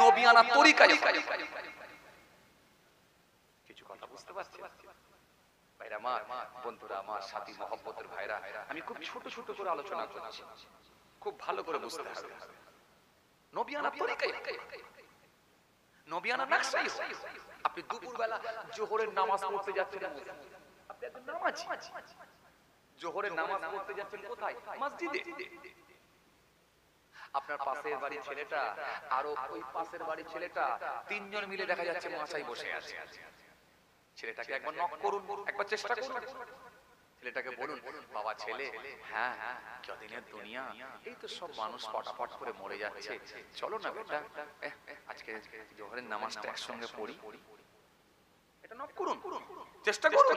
Speaker 1: নবিয়ানা তরিকায় হবে। কিছু কথা বুঝতে পারছেন ভাইরা আমার, বন্ধুরা আমার, সাথী মহব্বতের ভাইরা, আমি খুব ছোট ছোট করে আলোচনা করছি, খুব ভালো করে বুঝতে হবে। নবিয়ানা তরিকায় হবে, নবিয়ানা নকশায় হবে। আপনি দুপুরবেলা জোহরের নামাজ পড়তে যাচ্ছেন, আপনি একজন নামাজি, জোহরের নামাজ পড়তে যাচ্ছেন কোথায়? মসজিদে। আপনার পাশের বাড়ির ছেলেটা আর ওই পাশের বাড়ির ছেলেটা, তিনজন মিলে দেখা যাচ্ছে মাচায় বসে আছে। ছেলেটাকে একবার নক করুন, একবার চেষ্টা করুন, ছেলেটাকে বলুন বাবা ছেলে, হ্যাঁ কদিনের দুনিয়া, এই তো সব মানুষ পটাপট করে মরে যাচ্ছে, চলো না বেটা আজকে জোহরের নামাজটা একসঙ্গে পড়ি। এটা নক করুন, চেষ্টা করুন।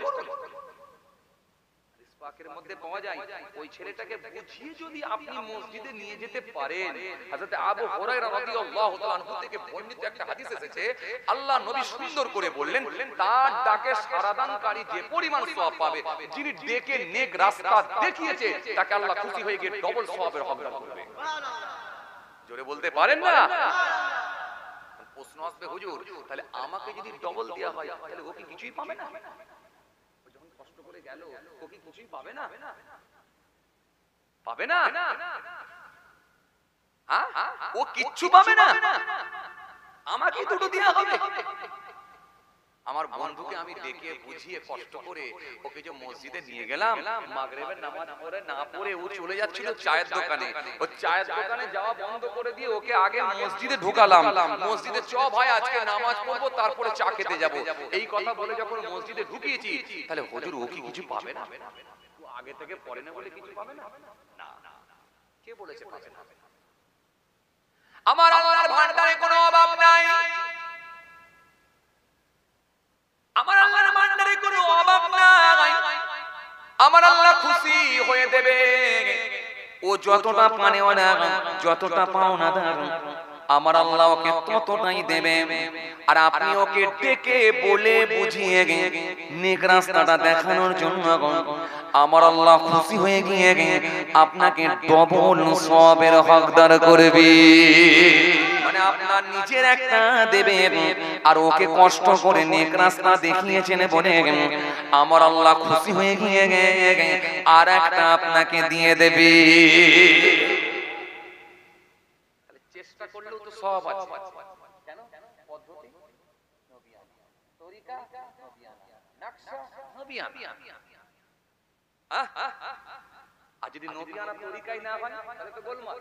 Speaker 1: বাক্যের মধ্যে পাওয়া যায়, ওই ছেলেটাকে বুঝিয়ে যদি আপনি মসজিদে নিয়ে যেতে পারেন। হযরত আবু হুরায়রা রাদিয়াল্লাহু তাআলা আনহু থেকে বর্ণিত একটা হাদিস এসেছে, আল্লাহ নবী সুন্দর করে বললেন, তার ডাকে সাড়াদানকারী যে পরিমাণ সওয়াব পাবে, যিনি ডেকে নেক রাস্তা দেখিয়েছে তাকে আল্লাহ খুশি হয়ে গিয়ে ডবল সওয়াবের হকদার করবে। জোরে বলতে পারেন না? প্রশ্ন আসবে, হুজুর তাহলে আমাকে যদি ডবল দেয়া হয় তাহলে ও কি কিছুই পাবে না? ও যখন কষ্ট করে গেল ও কি কিছুই পাবে না? পাবে না? হ্যাঁ, ও কিচ্ছু পাবে না, আমাকে দুটো দেয়া হবে। আমার বন্ধুকে আমি ডেকে বুঝিয়ে কষ্ট করে ওকে যে মসজিদে নিয়ে গেলাম, মাগরিবের নামাজ পড়ে না পড়ে ও চলে যাচ্ছিল চায়ের দোকানে, ও চায়ের দোকানে যাওয়া বন্ধ করে দিয়ে ওকে আগে মসজিদে ঢুকালাম। মসজিদে চ ভাই আজকে নামাজ পড়বো তারপরে চা খেতে যাব, এই কথা বলে যখন মসজিদে ঢুকিয়েছি, তাহলে হুজুর ও কি কিছু পাবে না? ও আগে থেকে পড়ে না বলে কিছু পাবে না? না, কে বলেছে পাবে না? আমার আল্লাহর ভান্ডারে কোনো অভাব নাই, আমার আল্লাহর ভান্ডারে কোনো অভাব নাই। আমার আল্লাহ খুশি হয়ে দেবে, ও যতটা পানেও না, যতটা পাও না, আমার আল্লাহ ওকে ততটাই দেবে। আর আপনি ওকে ডেকে বলে বুঝিয়ে নেক রাস্তাটা দেখানোর জন্য আমার আল্লাহ খুশি হয়ে গিয়ে আপনাকে ডবল সওয়াবের হকদার করবে। মানে আপনার নিজের একটা দেবে আর ওকে কষ্ট করে নেক রাস্তা দেখিয়েছেন বলে আমার আল্লাহ খুশি হয়ে গিয়ে আর একটা আপনাকে দিয়ে দেবে। চেষ্টা করলেও তো সওয়াব আছে। কেন? পদ্ধতি নবিয়ানা, তরিকা নবিয়ানা, নকশা নবিয়ানা। আর যদি নবিয়ানা তরিকাই না হয় তাহলে তো গোলমাল।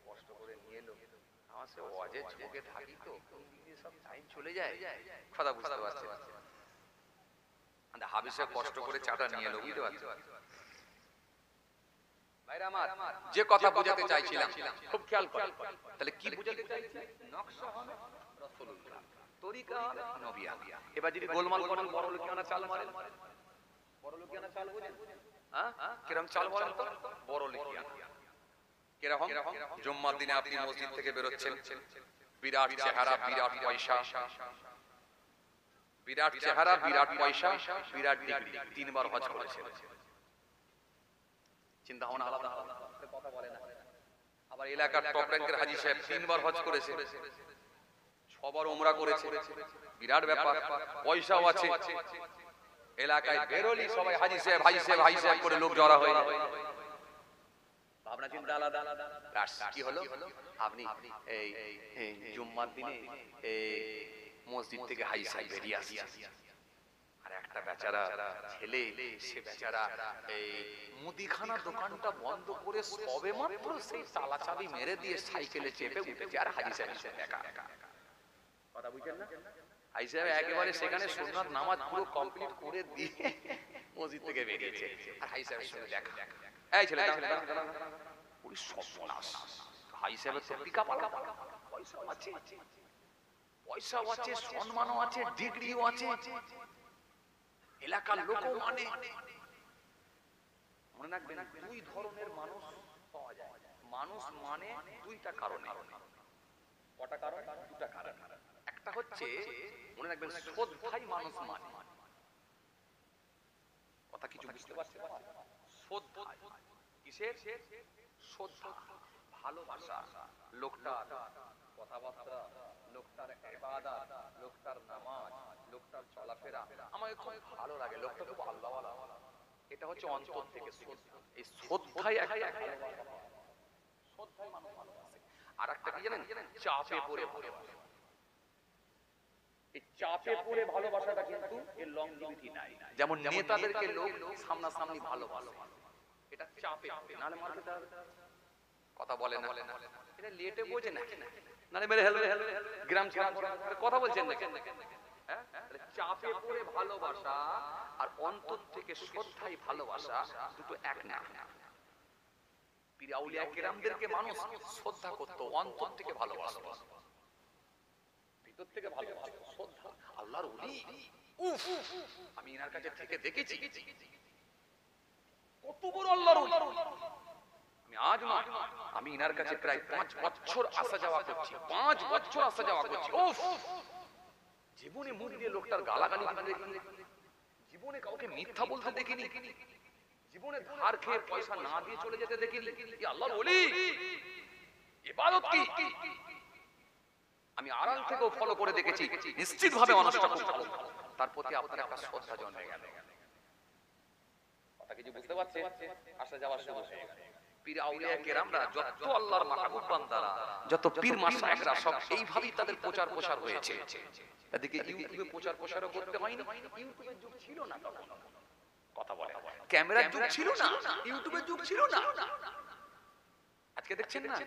Speaker 1: কষ্ট করে নিয়ে এলো, আমার সে ওয়াজে ঝুঁকে থাকি তো সব টাইম চলে যায়, কথা বুঝতে পারছি। হাবিসে কষ্ট করে চাটা নিয়ে এলো, বুঝতে পারছো? ভাইরা আমার, যে কথা বোঝাতে চাইছিলাম খুব খেয়াল করে, তাহলে কি বোঝাতে চাইছি? নকশা হবে রাসূলুল্লাহ, তরিকা হবে নবিয়ানা। এবার যদি গোলমাল করেন, বড় লোকিয়ানা চাল মারেন, বড় লোকিয়ানা চাল বুঝেন? হ্যাঁ, কিরকম চাল বলেন তো? বড় লোকিয়ানা কিরকম? জুম্মার দিনে আপনি মসজিদ থেকে বেরোচ্ছেন, বিরাট চেহারা, বিরাট পয়সা, বিরাট চেহারা, বিরাট পয়সা, বিরাট ডিগ্রি, তিনবার হজ করেছেন, চিন্তা ভাবনা আলাদা আলাদা, কথা বলে না। আবার এলাকার টপ র্যাঙ্কের হাজী সাহেব তিনবার হজ করেছে, 6 বার উমরা করেছে, বিরাট ব্যাপার, পয়সাও আছে, এলাকায় বেরোলি সবাই হাজী সাহেব হাজী সাহেব হাজী সাহেব করে লোক জড়া হয়ে যায়, ভাবনা চিন্তা আলাদা। কি হলো? আপনি এই জুম্মার দিনে মসজিদ থেকে হাজী সাহেব বেরিয়ে আসছে, আর একটা বেচারা ছেলে, সে বেচারা এই মুদিখানা দোকানটা বন্ধ করে সবে মাত্র সেই তালা চাবি মেরে দিয়ে সাইকেলে চেপে উঠেছে, আর হাজী সাহেব একা একা। কথা বুঝছেন না? হাজী সাহেব একেবারে সেখানে সুন্নাত নামাজ পুরো কমপ্লিট করে দিয়ে মসজিদ থেকে বেরিয়েছে, আর হাজী সাহেবের সঙ্গে দেখা। এই ছেলে পুরো সর্বনাশ, হাজী সাহেবের তো পিকা পালা, পয়সা আছে, পয়সাও আছে, সম্মানও আছে, ডিগ্রিও আছে, এলাকার লোকও মানে। মনে রাখবেন, দুই ধরনের মানুষ পাওয়া যায়। মানুষ মানে দুইটা কারণে। কটা কারণ? দুটা কারণ। একটা হচ্ছে, মনে রাখবেন, শ্রদ্ধাই মানুষ মানে। কথা কিছু বুঝতে পারছেন? শ্রদ্ধা কিসের? শ্রদ্ধা, ভালোবাসা, লোকটার কথাবার্তা, লোকটার ইবাদত, লোকটার নামাজ, লোকটার চলাফেরা আমাকে খুব ভালো লাগে, লোকটা খুব আল্লাহওয়ালা, এটা হচ্ছে অন্তর থেকে শ্রদ্ধা। এই শ্রদ্ধাই একটা ভালোবাসা, শ্রদ্ধাই মানুষ ভালোবাসে। আর একটা কি জানেন? চাপে পড়ে ভালোবাসা। এই চাপে পড়ে ভালোবাসাটা কিন্তু এর লংজিভিটি নাই। যেমন নেতাদেরকে লোক সামনাসামনি ভালোবাসে, এটা চাপে পড়ে, নাহলে মারতে হবে। কথা বলে না, এটা লেটে বোঝে না, নালে মেরে হেলো হেলো গ্রাম ছাড়া কথা বলছেন না কেন? হ্যাঁ, চাপে পড়ে ভালোবাসা আর অন্তর থেকে শ্রদ্ধাই ভালোবাসা দুটো এক না। পীর আউলিয়া কেরামদেরকে মানুষ শ্রদ্ধা করত, অন্তর থেকে ভালোবাসত। থেকে ভালো শ্রদ্ধা আল্লাহর ওলি। উফ, আমি এনার কাছে থেকে দেখেছি কত বড় আল্লাহর ওলি। আমি আজ না, আমি এনার কাছে প্রায় 5 বছর আসা যাওয়া করছি, 5 বছর আসা যাওয়া করছি। উফ, জীবনে মুখ দিয়ে লোকটার গালাগালি দিতে দেখিনি, জীবনে কাউকে মিথ্যা বলতে দেখিনি, জীবনে ধার খেয়ে পয়সা না দিয়ে চলে যেতে দেখিনি। এই আল্লাহর ওলি, ইবাদত কি আমি আড়াল থেকেও ফলো করে দেখেছি, নিশ্চিতভাবে মানুষটা খুব ভালো, তার প্রতি আপনার একটা শ্রদ্ধা জন্মে গেল। কথা কিছু বুঝতে পারছে? আসা যাওয়া শুরু হয়ে গেল। পীর আউলিয়া কেরামরা, যত আল্লাহর মাহবুব বান্দারা, যত পীর মাশায়েখরা, সব এইভাবেই তাদের প্রচার প্রসার হয়েছে। এদিকে ইউটিউবে প্রচার প্রসারও করতে হয়নি, ইউটিউবের যুগ ছিল না তখন। কথা বলে, ক্যামেরার যুগ ছিল না, ইউটিউবের যুগ ছিল না। আজকে দেখছেন না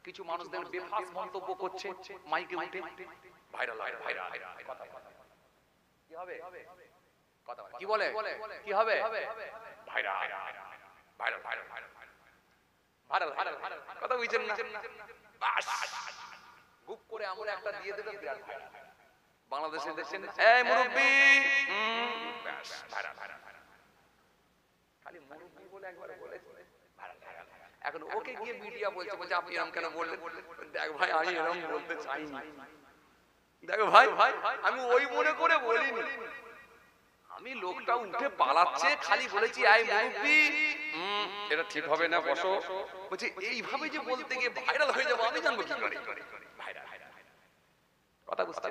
Speaker 1: কিছু মানুষদের বেফাস মন্তব্য করছে মাইকে উঠে, ভাইরাল ভাইরাল কথা কি হবে, কথা কি বলে, কি হবে, viral viral viral viral viral কথা বুঝছেন না? বাস গুপ করে আমরা একটা দিয়ে দিল, বিরাট ভাইরাল। বাংলাদেশে দেখছেন এই মুরব্বি, বাস ভাইরাল ভাইরাল খালি মুরব্বি বলে একবার বলেছে ভাইরাল ভাইরাল। এখন ওকে গিয়ে মিডিয়া বলছে, বলছে আপনি এরকম কেন বললেন? দেখ ভাই, আমি এরকম বলতে চাইনি। দেখো ভাই, আমি ওই মনে করে বলিনি, আমি লোকটা উঠে পালাচ্ছে খালি বলেছি আই মুরব্বি, এটা ঠিক হবে না, বসো। বলছি এইভাবে যে বলতে গিয়ে ভাইরাল হয়ে যাবো, আমি জানবো কি করে ভাইরাল। কথা বুঝতে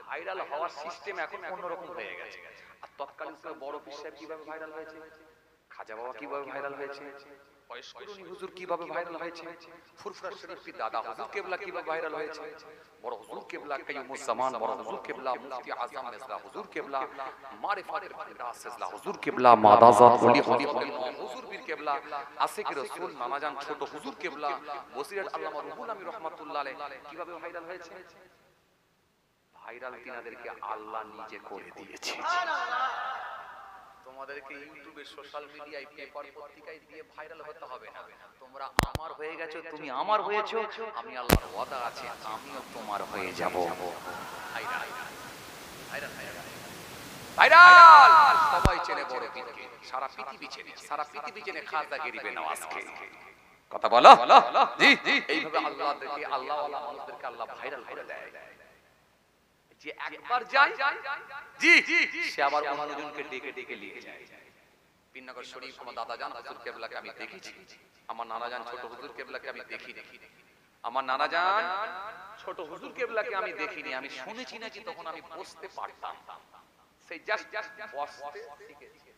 Speaker 1: ভাইরাল হওয়ার সিস্টেম এখন অন্যরকম হয়ে গেছে। আর তৎকালীন বড় পীর সাহেব কিভাবে ভাইরাল হয়েছে, খাজা বাবা কিভাবে ভাইরাল হয়েছে, বয়স্করুনি হুজুর কিভাবে ভাইরাল হয়েছে, ফুরফুরা শরীফের দাদা হুজুর কেবলা কিভাবে ভাইরাল হয়েছে, বড় হুজুর কেবলা কাইয়ুমুজ জামান, বড় হুজুর কেবলা মুফতি আজম মির্জা হুজুর কেবলা, মারিফাতের ভান্ডার সিলসিলা হুজুর কেবলা, মাদাজাত ওলি হুজুর পীর কেবলা, আশিক রাসূল নানাজান ছোট হুজুর কেবলা, বসিরহাট আল্লামা রুহুল আমিন রাহমাতুল্লাহ আলাইহি কিভাবে ভাইরাল হয়েছে? ভাইরাল তিনাদেরকে আল্লাহ নিজে করে দিয়েছে। তোমাদেরকে ইউটিউবে, সোশ্যাল মিডিয়ায়, পেপার পত্রিকায় দিয়ে ভাইরাল হতে হবে না। তোমরা আমার হয়ে গেছো, তুমি আমার হয়েছো, আমি আল্লাহর ওয়াদা আছে আমিও তোমার হয়ে যাব। ভাইরাল ভাইরাল ভাইরাল সবাই চেনে বড় পীরকে, সারা পৃথিবী চেনে, সারা পৃথিবী চেনে খাজা গরিবে নওয়াজকে। কথা বলো জি জি। এইভাবে আল্লাহদেরকে, আল্লাহ ওয়ালা মানুষদেরকে আল্লাহ ভাইরাল করে দেয়। যে একবার যায় জি সে আবার অন্যজনকে ডেকে ডেকে নিয়ে যায়। পীরনগর শরীফ আমার দাদা জান হুজুর কেবলাকে আমি দেখেছি, আমার নানা জান ছোট হুজুর কেবলাকে আমি দেখিনি, আমার নানা জান ছোট হুজুর কেবলাকে আমি দেখিনি, আমি শুনেছি নাকি তখন আমি বসতে পারতাম, সেই জাস্ট বসতে শিখেছি।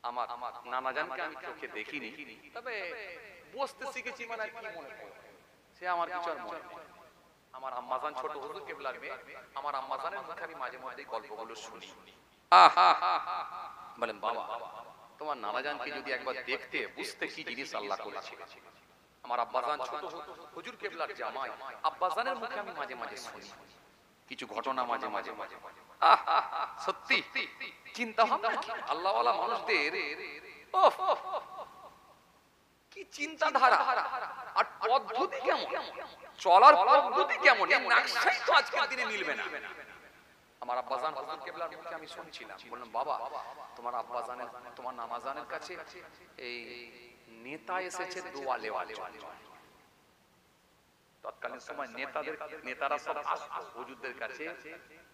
Speaker 1: আমার নানা জানকে আমি চোখে দেখিনি, তবে বসতে শিখেছি, মানে কি মনে হয় সে আমার কিছু আর মনে হয়। আমার আম্মাজান ছোট হুজুর কেবলার মেয়ে, আমার আম্মাজানের মুখে আমি মাঝে মাঝে গল্পগুলো শুনি। বলেন বাবা, তোমার নানাজানকে যদি একবার দেখতে বুঝতে কি জিনিস আল্লাহ করেছে। আমার আব্বাজান ছোট হুজুর কেবলার জামাই, আব্বাজানের মুখে আমি মাঝে মাঝে শুনি কিছু ঘটনা, মাঝে মাঝে সত্যি চিন্তা ভাবনা আল্লাহ ওয়ালা মানুষদের কি চিন্তাধারা আর পদ্ধতি কেমন, চলার পদ্ধতি কেমন, এই নকশাই তো আজকের দিনে মিলবে না। আমার আব্বাজান হুজুর কেবলার মুখে আমি শুনছিলাম, বললাম বাবা তোমার আব্বাজানের, তোমার নানাজানের কাছে এই নেতা এসেছে দোয়া লেওয়ার জন্য। তৎকালীন সময় নেতারা সব আসতো হুজুরদের কাছে,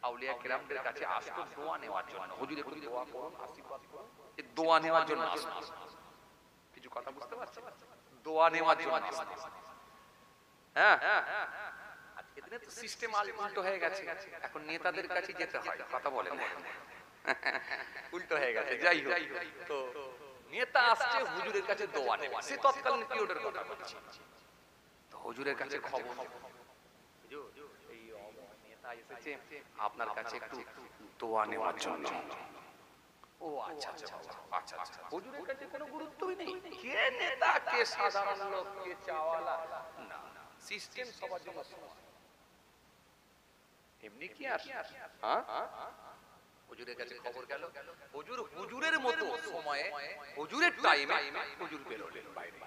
Speaker 1: আউলিয়া কেরামদের কাছে আসতো দোয়া নেওয়ার জন্য। হুজুর একটু দোয়া করুন, আশীর্বাদ করুন, এই দোয়া নেওয়ার জন্য আসতো। কিছু কথা বুঝতে পারছেন? দোয়া নেওয়ার জন্য আসতো। হ্যাঁ, আজকে দিনে তো সিস্টেম উল্টো হয়ে গেছে, এখন নেতাদের কাছে যেতে হয়। কথা বলেন উল্টো হয়ে গেছে। যাই হোক, তো নেতা আসছে হুজুরের কাছে দোয়া নেওয়া, সে তৎকালীন পিরিয়ডের কথা বলছি। তো হুজুরের কাছে খবর, হুজুর এই নেতা এসেছে আপনার কাছে একটু দোয়া নেওয়ার জন্য। ও আচ্ছা আচ্ছা আচ্ছা আচ্ছা। হুজুরের কাছে কোনো গুরুত্বই নেই, কে নেতা কে সাধারণ লোক কে চাওয়ালা, না সিস্টেম সবার জন্য এমনি কি আর। হ্যাঁ, হুজুরের কাছে খবর গেল, হুজুর হুজুরের মতো সময়ে, হুজুরের টাইমে হুজুর বেরোলেন বাইরে।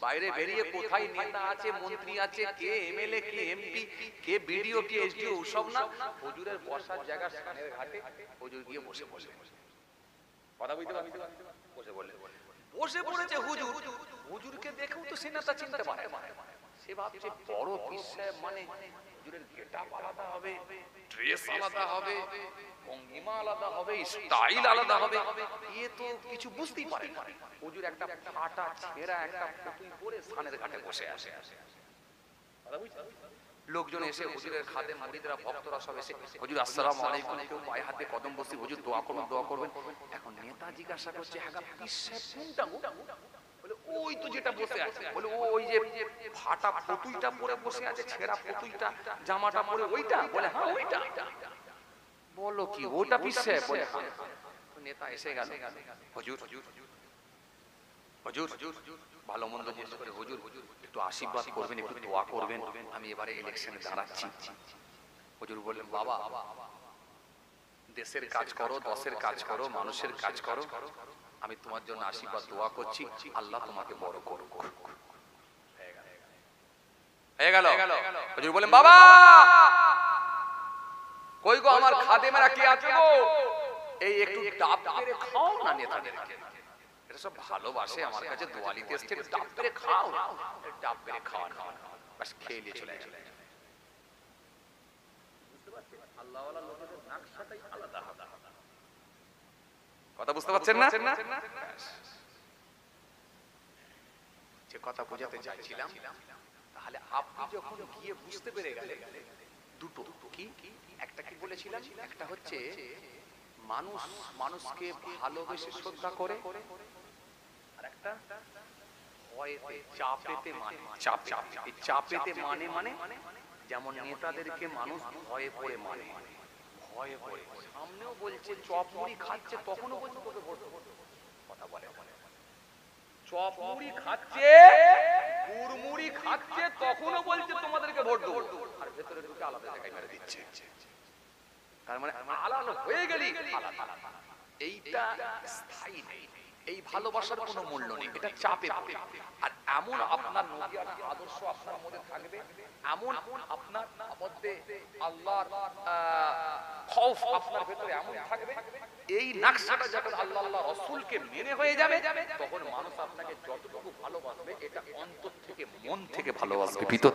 Speaker 1: বাইরে বেরিয়ে কোথায় নেতা আছে, মন্ত্রী আছে, কে এমএলএ, কে এমপি, কে বিডিও, কে এসডিও, সব না হুজুরের বসার জায়গা সানের ঘাটে হুজুর গিয়ে বসে বসে কথা বুঝতে পারছেন? বসে বলে বসে পড়েছে হুজুর। হুজুরকে দেখেও তো সে নেতা চিনতে পারে, সে ভাবছে বড় পীর সাহেব মানে হুজুরের গেটআপ আলাদা হবে, ড্রেস আলাদা হবে, ভঙ্গিমা আলাদা হবে, স্টাইল আলাদা হবে, এ তো কিছু বুঝতেই পারে না। হুজুর একটা ফাটা ছেঁড়া একটা টুপি পরে সানের ঘাটে বসে আসে। লোকজন এসে হুজুরের খাদেম মুরিদরা ভক্তরা সব এসে হুজুর আসসালামু আলাইকুম, কেউ পায়ে হাতে কদম বসি, হুজুর দোয়া করুন, দোয়া করবেন। এখন নেতা জিজ্ঞাসা করছে, হ্যাঁ পীর সাহেব কোনটা? বলে ওই তো যেটা বসে আছে। বলে ওই যে ফাটা ফতুইটা পরে বসে আছে, ছেঁড়া ফতুইটা জামাটা পরে ওইটা? বলে হ্যাঁ ওইটা। বলো কি ওটা পীর সাহেব? বলে হ্যাঁ। নেতা এসে গেল, হুজুর হুজুর ভালো মন্দ জিজ্ঞেস করে, হুজুর একটু আশীর্বাদ করবেন, একটু দোয়া করবেন, আমি এবারে ইলেকশনে দাঁড়াচ্ছি। হুজুর বললেন, বাবা দেশের কাজ করো, দশের কাজ করো, মানুষের কাজ করো, আমি তোমার জন্য আশীর্বাদ দোয়া করছি, আল্লাহ তোমাকে বড় করুক। হয়ে গেল। হুজুর বলেন, বাবা কই গো আমার খাদেমেরা কে আছে গো? এই একটু ডাব পেরে খাও না নেতাদেরকে, এটা সব ভালোবাসে, আমার কাছে দোয়ালিতে এসছে, ডাব পেরে খাও, ডাব পেরে খাওয়া না, বাস খেয়ে নিয়ে চলে গেল। আল্লাহওয়ালা লোকেদের নকশাটাই আলাদা। কথা বুঝতে পারছেন না? যে কথা বোঝাতে চাইছিলাম, তাহলে আপনি যখন গিয়ে বুঝতে পেরে গেলেন দুটো কি, একটা কি বলেছিলাম, একটা হচ্ছে মানুষ মানুষকে ভালোবেসে শ্রদ্ধা করে, আর একটা ভয়েতে চাপেতে মানে, চাপেতে মানে যেমন নেতাদেরকে মানুষ ভয়ে পড়ে মানে, ভয়ে পড়ে সামনেও বলছে চপ মুড়ি খাচ্ছে, তখনও বলছে তোকে ভোট দেব। কথা বলে চপ মুড়ি খাচ্ছে, গুড় মুড়ি খাচ্ছে, তখনও বলছে তোমাদেরকে ভোট দেব, আর ভেতরে ঢুকে আলাদা জায়গায় মেরে দিচ্ছে। তার মানে আলাদা হয়ে গেলি আলাদা। এইটা স্থায়ী নেই, এই ভালোবাসার কোনো মূল্য নেই, এটা চাপে পড়ে। আর এমন আপনার নবীর আদর্শ আপনার মধ্যে থাকবে, এমন আপনার মধ্যে আল্লাহর খৌফ আপনার ভেতরে এমন থাকবে, এই নকশাটা যখন আল্লাহ আল্লাহ রাসূলকে মেনে হয়ে যাবে, তখন মানুষ আপনাকে যতটুকু ভালোবাসবে, এটা অন্তর থেকে মন থেকে ভালোবাসবে, ভিতর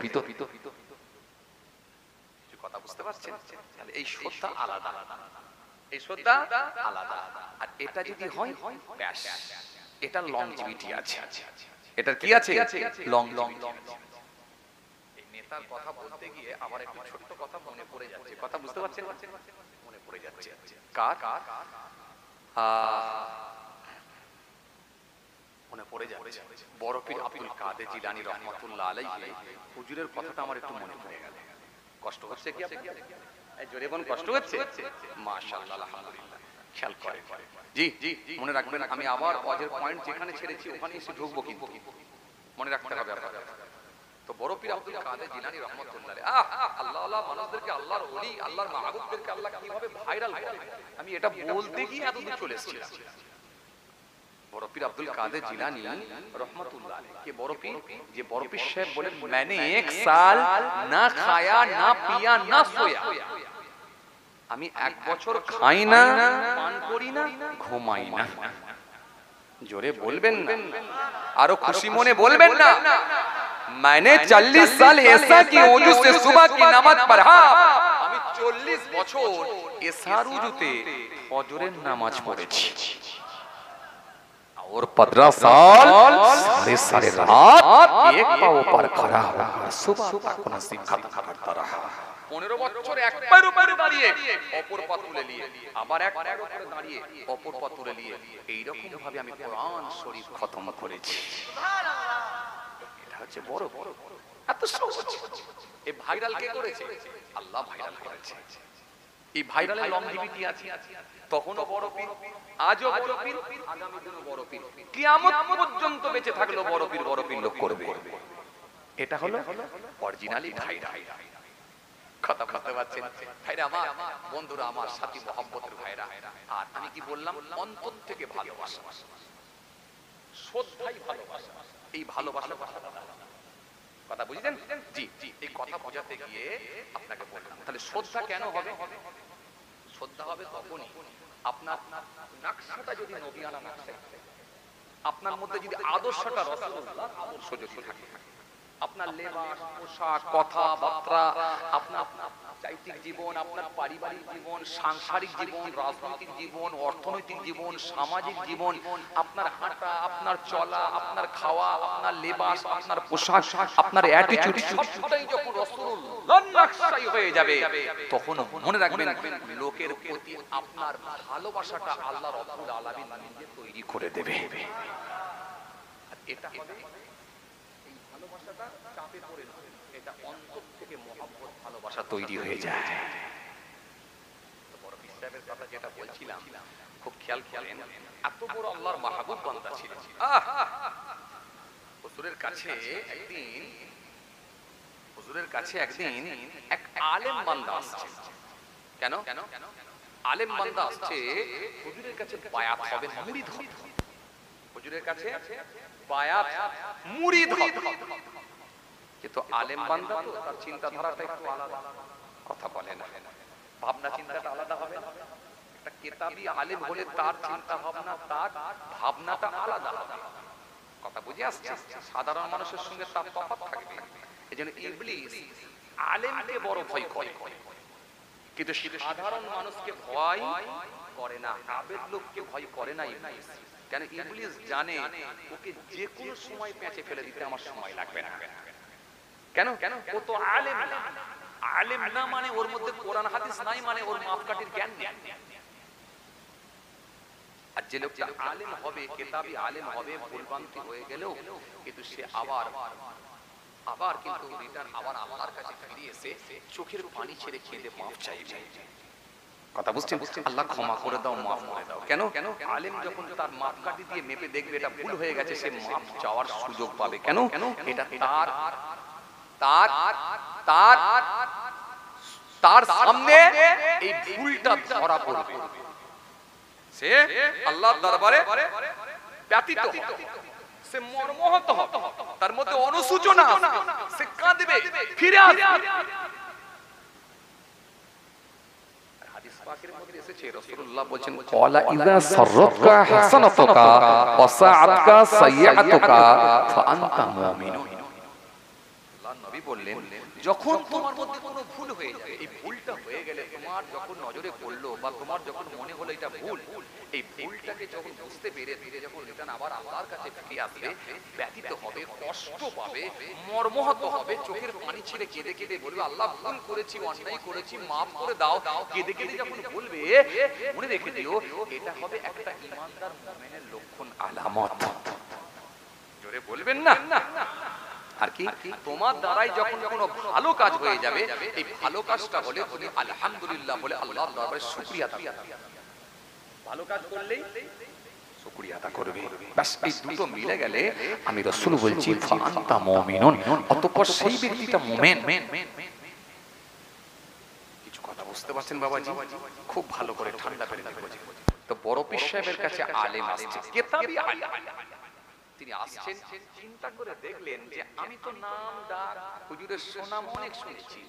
Speaker 1: কথা বুঝতে পারছেন? তাহলে এই শ্রদ্ধা আলাদা, এই শ্রদ্ধা আলাদা। আর এটা যদি হয় ব্যাস, এটা লংজিভিটি আছে, এটার কি আছে? লং। এই নেতার কথা বলতে গিয়ে আমার একটু ছোট্ট কথা মনে পড়ে যাচ্ছে, কথা বুঝতে পারছেন? মনে পড়ে যাচ্ছে কার মনে পড়ে যাচ্ছে বড় পীর আব্দুল কাদের জিলানী রহমাতুল্লাহ আলাইহি, হুজুরের কথাটা আমার একটু মনে পড়ে গেল। কষ্ট হচ্ছে কি আপনাদের? এই জোরে বলুন, কষ্ট হচ্ছে? মাশাআল্লাহ, আলহামদুলিল্লাহ। খেয়াল করে জি মনে রাখবেন, আমি আবার ওয়াজের পয়েন্ট যেখানে ছেড়েছি ওখানে এসে ঢুকবো, কিন্তু মনে রাখতে হবে আপনাদের। তো বড় পীর আব্দুল কাদের জিলানী রহমাতুল্লাহ আলাইহি, আল্লাহ আল্লাহ মানুষদেরকে, আল্লাহর ওলি, আল্লাহর মাহবুবদেরকে আল্লাহ কিভাবে ভাইরাল করে, আমি এটা বলতে গিয়ে এতদূর চলে এসেছিলাম। বড় পীর আব্দুল কাদের জিলানী রহমাতুল্লাহ আলাইহি কে বড় পীর, যে বড় পীর সাহেব বলেন, मैंने एक साल ना खाया ना पिया ना सोया, আমি এক বছর খাই না, পান করি না, ঘুমাই না। জোরে বলবেন না, আরো খুশি মনে বলবেন না। मैंने 40 साल ऐसा कि ওযু से सुबह की नमाज पढ़ा, আমি 40 বছর এশার ওযুতে ফজরের নামাজ পড়েছি। और 15 साल सारे रात एक पांव पर खड़ा रहा, सुबह तक नसीहत करता रहा। 15 বছর এক পায়ের উপরে দাঁড়িয়ে অপর পা তুলে নিয়ে, আবার এক পায়ের উপরে দাঁড়িয়ে অপর পা তুলে নিয়ে, এই রকম ভাবে আমি কোরআন শরীফ খতম করেছি। সুবহানাল্লাহ। এটা হচ্ছে বড় এত সহজ। এই ভাইরাল কে করেছে? আল্লাহ ভাইরাল করেছে। এই ভাইরালের লংজিভিটি আছে, তখনও বড় পীর, আজও বড় পীর, আগামী দিনও বড় পীর, কিয়ামত পর্যন্ত বেঁচে থাকলেও বড় পীর লোক করবে। এটা হলো অরিজিনালি ভাইরা। কথা বুঝতে পারছেন ভাইরা আমার, বন্ধুরা আমার, সাথী মহব্বতের ভাইরা। আর আমি কি বললাম? অন্তর থেকে ভালোবাসা। শ্রদ্ধাই ভালোবাসা। এই ভালোবাসা কথা বুঝলেন? জি জি, এই কথা বোঝাতে গিয়ে আপনাকে বললাম। তাহলে শ্রদ্ধা কেন হবে? শ্রদ্ধা হবে তখনই আপনার নকশাটা যদি নবিয়ানা নকশা, আপনার মধ্যে যদি আদর্শটা রাসূলুল্লাহ আদর্শ যদি থাকে, আপনার লেবাস, পোশাক, কথাবার্তা, আপনার চারিত্রিক জীবন, আপনার পারিবারিক জীবন, সাংসারিক জীবন, রাজনৈতিক জীবন, অর্থনৈতিক জীবন, সামাজিক জীবন, আপনার হাঁটা, আপনার চলা, আপনার খাওয়া, আপনার লেবাস, আপনার পোশাক, আপনার অ্যাটিটিউড সবটাই যখন রাসূলুল্লাহর নকশায় হয়ে যাবে, তখন মনে রাখবেন লোকের প্রতি আপনার ভালোবাসাটা আল্লাহ রাব্বুল আলামিন নিজে তৈরি করে দেবে। আর এটা হবে এই ভালোবাসাটা চাপে পড়ে না, এটা অন্তর থেকে মহব্বত ভালোবাসা তৈরি হয়ে যায়। তো বড় পীর সাহেবের কথা যেটা বলছিলাম, খুব খেয়াল করেন, এত বড় আল্লাহর মাহবুব বান্দা ছিলেন। হুজুরের কাছে একদিন এক আলেম বান্দা আসছে। কেন? আলেম বান্দা আসছে হুজুরের কাছে বায়াত হবে, মুরিদ হবে। হুজুরের কাছে বায়াত মুরিদ হবে। কিন্তু আলেম বান্দা তো তার চিন্তাধারাটা একটু আলাদা, কথা বলে না, ভাবনা চিন্তাটা আলাদা হবে না। একটা কিতাবী আলেম হলে তার চিন্তা ভাবনা, তার ভাবনাটা আলাদা হবে। কথা বুঝে আসছে? সাধারণ মানুষের সঙ্গে তার তফাৎ থাকবে। এজন্য ইবলিস আলেমকে বড় ভয় করে, কিন্তু সাধারণ মানুষকে ভয় করে না, আবেদ লোককে ভয় করে না ইবলিস। কেন? ইবলিস জানে ওকে যে কোনো সময় পেঁচে ফেলে দিতে আমার সময় লাগবে না। কেন? ও তো আলেম না। আলেম না মানে ওর মধ্যে কোরআন হাদিস নাই, মানে ওর মাপকাঠির জ্ঞান নেই। আর যে লোকটা আলেম হবে, কিতাবী আলেম হবে, ভুলভ্রান্তি হয়ে গেলেও কিন্তু সে আবার কিন্তু রিটার্ন আবার আল্লাহর কাছে ফিরে এসে চোখের পানি ছেড়ে কেঁদে মাফ চাইবে। কথা বুঝছেন? আল্লাহ ক্ষমা করে দাও, মাফ করে দাও। কেন? আলেম যখন তার মাপকাঠি দিয়ে মেপে দেখবে এটা ভুল হয়ে গেছে, সে মাফ চাওয়ার সুযোগ পাবে। কেন? এটা তার সামনে এই ভুলটা ধরা পড়বে, সে আল্লাহর দরবারে ব্যতীত হবে, সে মর্মাহত হবে, তার মধ্যে অনুশোচনা আসবে, সে কাঁদবে, ফিরে আসবে। হাদিস পাকের মধ্যে এসেছে রাসূলুল্লাহ বলেন, ক্বালা ইযা সাররাতকা হাসানাতুকা ওয়া সাআতকা সাইয়্যাতুকা ফাআনতা মুমিনুন। আল্লাহর নবী বললেন, যখন তোমার মধ্যে কোনো ভুল হয়ে যায়, এই ভুলটা হয়ে গেলে তোমার যখন নজরে পড়লো বা তোমার যখন মনে হলো এটা ভুল, এই ভুলটাকে যখন বুঝতে পেরে ধীরে যখন রিটার্ন আবার আল্লাহর কাছে ফিরে আসবে, ব্যথিত হবে, কষ্ট পাবে, মর্মাহত হবে, চোখের পানি ছেড়ে কেঁদে কেঁদে বলবে আল্লাহ ভুল করেছি, অন্যায় করেছি, মাফ করে দাও, কেঁদে কেঁদে যখন বলবে, মনে রেখে দিও এটা হবে একটা ঈমানদার মুমিনের লক্ষণ, আলামত। জোরে বলবেন না? আর কি তোমার দ্বারাই যখন কোনো ভালো কাজ হয়ে যাবে, এই ভালো কাজটা হলে তুমি আলহামদুলিল্লাহ বলে আল্লাহর দরবারে শুকরিয়া আদায় করবে। ভালো কাজ করলেই শুকরিয়া আদায় করবে। বাস এই দুটো মিলে গেলে আমি রাসূল বলছি ফাআনতা মুমিনুন, অতঃপর সেই ব্যক্তিটা মুমিন। কিছু কথা বুঝতে পারছেন বাবাজি? খুব ভালো করে ঠান্ডা করে দেখো। তো বড় পীর সাহেবের কাছে আলেম আসছে, কিতাবী আলেম। তিনি আসছেন, চিন্তা করে দেখলেন যে আমি তো নাম ডাক হুজুরের সুনাম অনেক শুনেছি,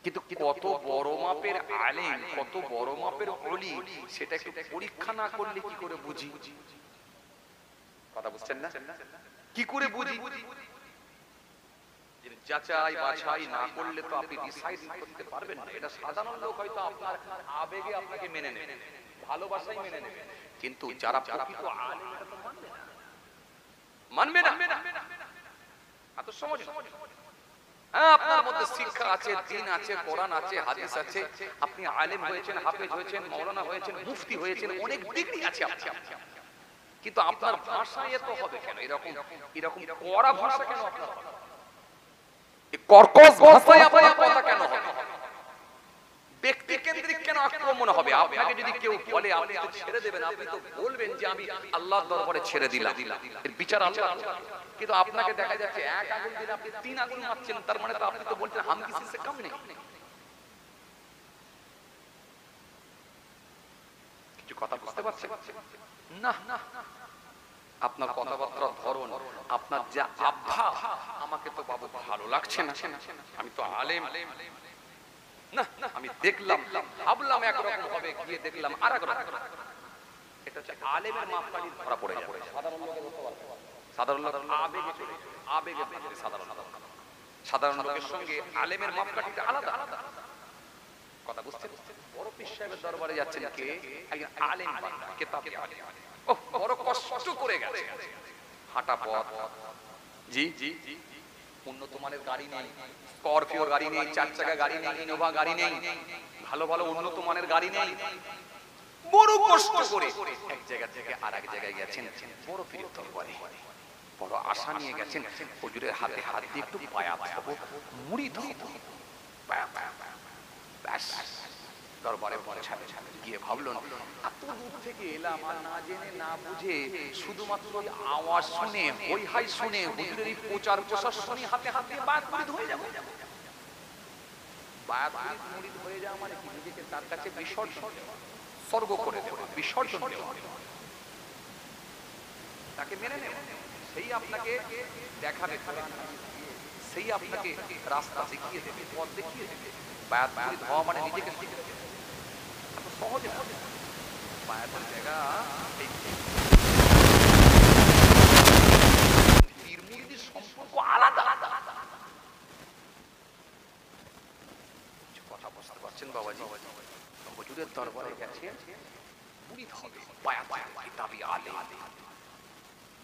Speaker 1: কিন্তু কত বড় মাপের আলেম, কত বড় মাপের ওলি, সেটা একটু পরীক্ষা না করলে কি করে বুঝি? কথা বুঝছেন না? কি করে বুঝি? যাচাই বাছাই না করলে তো আপনি ডিসাইড করতে পারবেন না। এটা সাধারণ লোক হয়তো আপনার আবেগে আপনাকে মেনে নেবে, ভালোবাসাই মেনে নেবে, কিন্তু যারা প্রকৃত আলেম এটা তো মানবে না। এত সহজ না। হ্যাঁ, আপনার মধ্যে শিক্ষা আছে, দ্বীন আছে, কোরআন আছে, হাদিস আছে, আপনি আলেম হয়েছেন, হাফেজ হয়েছেন, মাওলানা হয়েছেন, মুফতি হয়েছেন, অনেক ডিগ্রি আছে আপনার, কিন্তু আপনার ভাষা এত হবে কেন? এরকম কড়া ভাষা কেন আপনার হবে? এই কর্কশ ভাষায় আপনার কথা কেন হবে? ব্যক্তি কেন্দ্রিক কেন আক্রমণ হবে? আপনাকে যদি কেউ বলে আপনি তো ছেড়ে দেবেন, আপনি তো বলবেন যে আমি আল্লাহর দরবারে ছেড়ে দিলাম, এর বিচার আল্লাহ। কিন্তু আপনাকে দেখা যাচ্ছে এক আগুন দিলে আপনি 3 আগুন মারছেন, তার মানে তো আপনি তো বলছেন হাম কিসি সে কম নেই। কিছু কথা বুঝতে পারছেন না? আপনার কথাবার্তার ধরন, আপনার যা আভা, আমাকে তো বাবু ভালো লাগছে না। আমি তো আলেম না, আমি দেখলাম, ভাবলাম একরকম হবে, গিয়ে দেখলাম আরেক রকম। এটা হচ্ছে আলেমের মাপকাঠি ধরা পড়ে যাবে। সাধারণ লোকের ধরতে পারবে না। সাধারণ লোক আবেগে চলে যাবে, আবেগে বাঁচবে সাধারণ লোকের সঙ্গে আলেমের মাপকাঠিটা আলাদা। কথা বুঝছেন? বড় পীর সাহেবের দরবারে যাচ্ছেন কে? একজন আলেম বান্দা, কিতাবি আলেম। ওহ, বড় কষ্ট করে গেছে, হাঁটা পথ। জি, উন্নত মানের গাড়ি নেই, স্করপিও গাড়ি নেই, 4 চাকা গাড়ি নেই, ইনোভা গাড়ি নেই, ভালো ভালো উন্নত মানের গাড়ি নেই। বড় কষ্ট করে এক জায়গা থেকে আরেক জায়গায় গেছেন, বড় পীরের দরবারে বড় আশা নিয়ে গেছেন, হুজুরের হাতে হাত দিয়ে একটু বায়াত হব, মুরিদ হব। ব্যাস, দরবারে পৌঁছালেন, গিয়ে ভাবলেন এত দূর থেকে এলাম আর না জেনে না বুঝে শুধুমাত্র ওই আওয়াজ শুনে, হই হাই শুনে, হুজুরের এই প্রচার প্রসার শুনে হাতে হাত দিয়ে বায়াত মুরিদ হয়ে যাব। বায়াত মুরিদ হয়ে যাওয়া মানে কি? নিজেকে তার কাছে বিসর্জন দেওয়া, স্বর্গ করে দেওয়া, বিসর্জন দেওয়া, তাকে মেনে নেওয়া। সেই আপনাকে দেখাবে, সেই আপনাকে রাস্তা দেখিয়ে দেবে, পথ দেখিয়ে দেবে। বায়াত মুরিদ হওয়া মানে নিজেকে এত সহজে না। বায়াতের জায়গা এই পীর মুরিদের সম্পর্ক আলাদা। কথা বুঝতে পারছেন বাবাজি? হুজুরের দরবারে গেছে, মুরিদ হবে, বায়াত কিতাবি আলেম।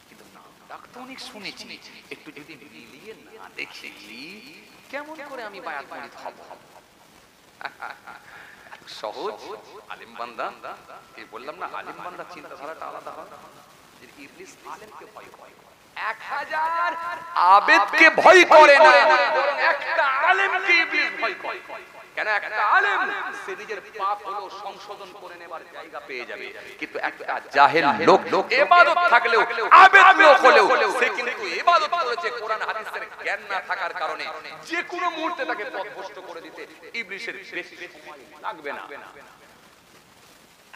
Speaker 1: কিন্তু নাম ডাকতে অনেক শুনেছি, একটু যদি মিলিয়ে না দেখি কেমন করে আমি বায়াত মুরিদ হব? সহজ আলেম বান্দা, এই বললাম না, আলেম বান্দা চিন্তাধারাটা আলাদা হয়। যে ইবলিস আলেমকে ভয় করে, 1000 আবেদকে ভয় করে না, বরং একটা আলেমকে ইবলিস ভয় করে। কেন? একটা আলেম সে নিজের পাপ হলো সংশোধন করে নেবার জায়গা পেয়ে যাবে, কিন্তু একটা জাহেল লোক ইবাদত থাকলেও, আবেদ লোক হলেও, সে কিন্তু ইবাদত করেছে কোরআন হাদিসের জ্ঞান না থাকার কারণে, যে কোনো মুহূর্তে তাকে পথভ্রষ্ট করে দিতে ইবলিসের বেশি সময় লাগবে না।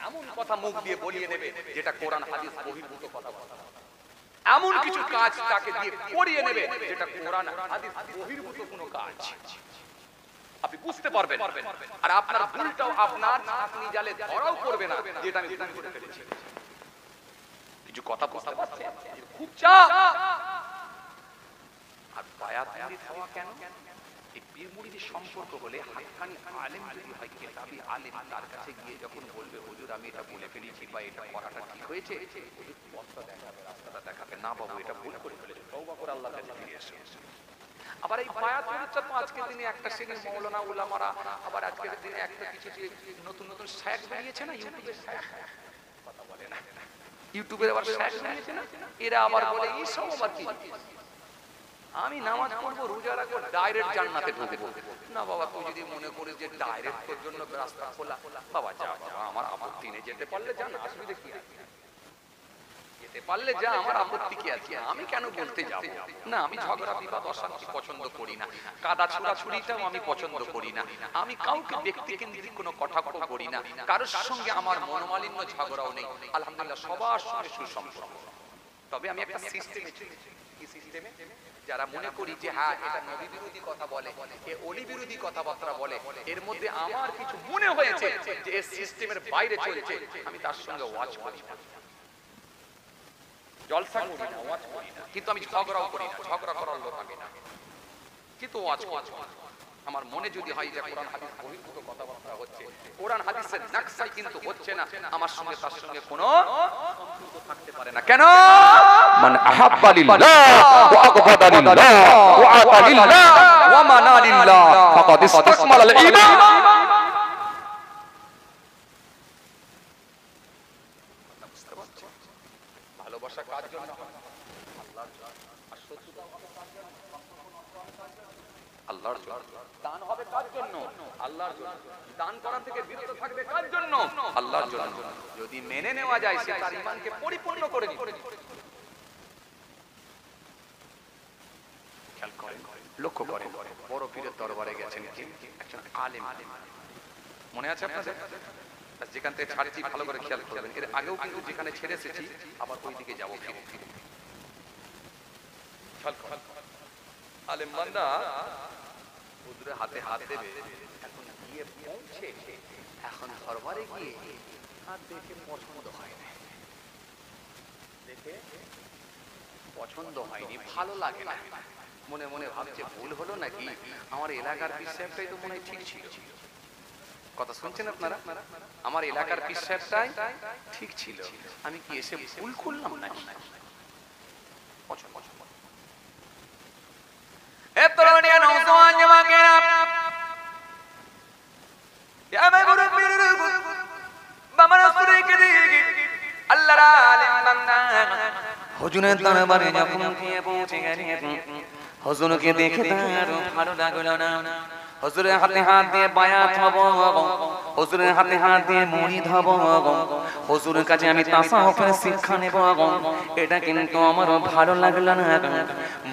Speaker 1: এমন কথা মুখ দিয়ে বলিয়ে দেবে যেটা কোরআন হাদিস বহির্ভূত কথা বলা, এমন কিছু কাজ তাকে দিয়ে করিয়ে নেবে যেটা কোরআন হাদিস বহির্ভূত কোনো কাজ। আপনি বুঝতে পারবেন, আর আপনার ভুলটাও আপনার ছাঁকনি জালে ধরাও করবে না, যেটা আমি ভুল করে ফেলেছি। কিছু কথা বুঝতে পারছেন? খুব চাপ। আর বায়াত মুরিদ হওয়া কেন? এই পীর মুরিদের সম্পর্ক হলে হাক্কানি আলেম যদি হয়, কিতাবি আলেম, তার কাছে গিয়ে যখন বলবে হুজুর আমি এটা বলে ফেলেছি বা এটা করাটা ঠিক হয়েছে, হুজুর পথটা দেখাবে, রাস্তাটা দেখাবে, না বাবু এটা ভুল করে ফেলেছে, তওবা করে আল্লাহর কাছে ফিরে এসো। আবার এই বায়াত মুরিদটা তো আজকের দিনে একটা শ্রেণীর মাওলানা উলামারা, আবার আজকের দিনে একটা কিছু যে নতুন নতুন শায়েখ বেরিয়েছে না, ইউটিউবে শায়েখ কথা বলে না, ইউটিউবের আবার শায়েখ বেরিয়েছে না, এরা আবার বলে এই সব আবার কি, আমি নামাজ পড়বো, রোজা রাখবো, ডাইরেক্ট জান্নাতে ঢুকবো। না বাবা, তুই যদি মনে করিস যে ডাইরেক্ট তোর জন্য রাস্তা খোলা, বাবা যা, আমার আপত্তি নেই, যেতে পারলে যা, অসুবিধা কি আছে? যেতে পারলে যা, আমার আপত্তি কি আছে? আমি কেন বলতে যাব না? আমি ঝগড়া বিবাদ অশান্তি পছন্দ করি না, কাদা ছোড়াছুড়িটাও আমি পছন্দ করি না, আমি কাউকে ব্যক্তি কেন্দ্রিক কোনো কথা করি না, কারোর সঙ্গে আমার মনোমালিন্য ঝগড়াও নেই, আলহামদুলিল্লাহ সবার সঙ্গে সুসম্পর্ক। তবে আমি একটা সিস্টেমে চলছি, কি সিস্টেমে? যারা মনে করি যে হ্যাঁ এটা নবী বিরোধী কথা বলে, এ ওলি বিরোধী কথাবার্তা বলে, এর মধ্যে আমার কিছু মনে হয়েছে যে এই সিস্টেমের বাইরে চলছে, আমি তার সঙ্গে ওয়াচ করি না, জলসা করি না, ওয়াচ করি না, কিন্তু আমি ঝগড়াও করি না, ঝগড়া করার লোক আমি না, কিন্তু ওয়াচ করি। আমার মনে যদি হয় যে কোরআন হাদিস বহির্ভূত কথাবার্তা হচ্ছে, কোরআন হাদিসের নকশাই কিন্তু হচ্ছে না, আমার সঙ্গে তার সঙ্গে কোনো সম্পর্ক থাকতে পারে না। কেন? মান আহাব্বা লিল্লাহ ওয়া আগবাদা লিল্লাহ ওয়া আতা লিল্লাহ ওয়া মানা লিল্লাহ ফাকাদ ইসতাকমাল আল ঈমান। ভালোবাসা কার জন্য? আল্লাহর জন্য। আর শত্রুতা আল্লাহর জন্য। দান হবে কার জন্য? আল্লাহর জন্য। দান করা থেকে বিরত থাকবে কার জন্য? আল্লাহর জন্য। যদি মেনে নেওয়া যায়, সে তার ঈমানকে পরিপূর্ণ করে দিবে। খেয়াল করেন, লক্ষ্য করেন, বড় পীরের দরবারে গেছেন কি একজন আলেম, মনে আছে আপনাদের? যেখান থেকে ছাড়ছি ভালো করে খেয়াল করবেন, এর আগেও কিন্তু যেখানে ছেড়ে এসেছি আবার ওই দিকে যাবো ফিরে ফিরে। আলেম বান্দা হুজুরের হাতে হাত দেবে, এখন গিয়ে পৌঁছে এখন দরবারে গিয়ে হাত দেখে পছন্দ হয় না, দেখে পছন্দ হয়নি, ভালো লাগে না, মনে মনে ভাবছে ভুল হলো নাকি, আমার এলাকার পীর সাহেবটাই তো মনে হয় ঠিক ছিল। কথা শুনছেন আপনারা? আমার এলাকার পীর সাহেবটাই ঠিক ছিল, আমি কি এসে ভুল করলাম নাকি? পছন্দ এ তরুণী নওজোয়ান জওয়ানেরা, ইয়া মাগরুবির বাবার সুরিকে দিকে আল্লাহর আলেম বান্দা হুজুরের দরবারে যখন গিয়ে পৌঁছে গেলেন, হুজুরকে দেখে তার ভালো লাগলো না। হুজুরের হাতে হাত দিয়ে বায়াত হব, হুজুরের হাতে হাত দিয়ে মুরিদ হব, হুজুরের কাছে আমি তাসাউফের শিক্ষা নেব, এটা কিন্তু আমার ভালো লাগলো না।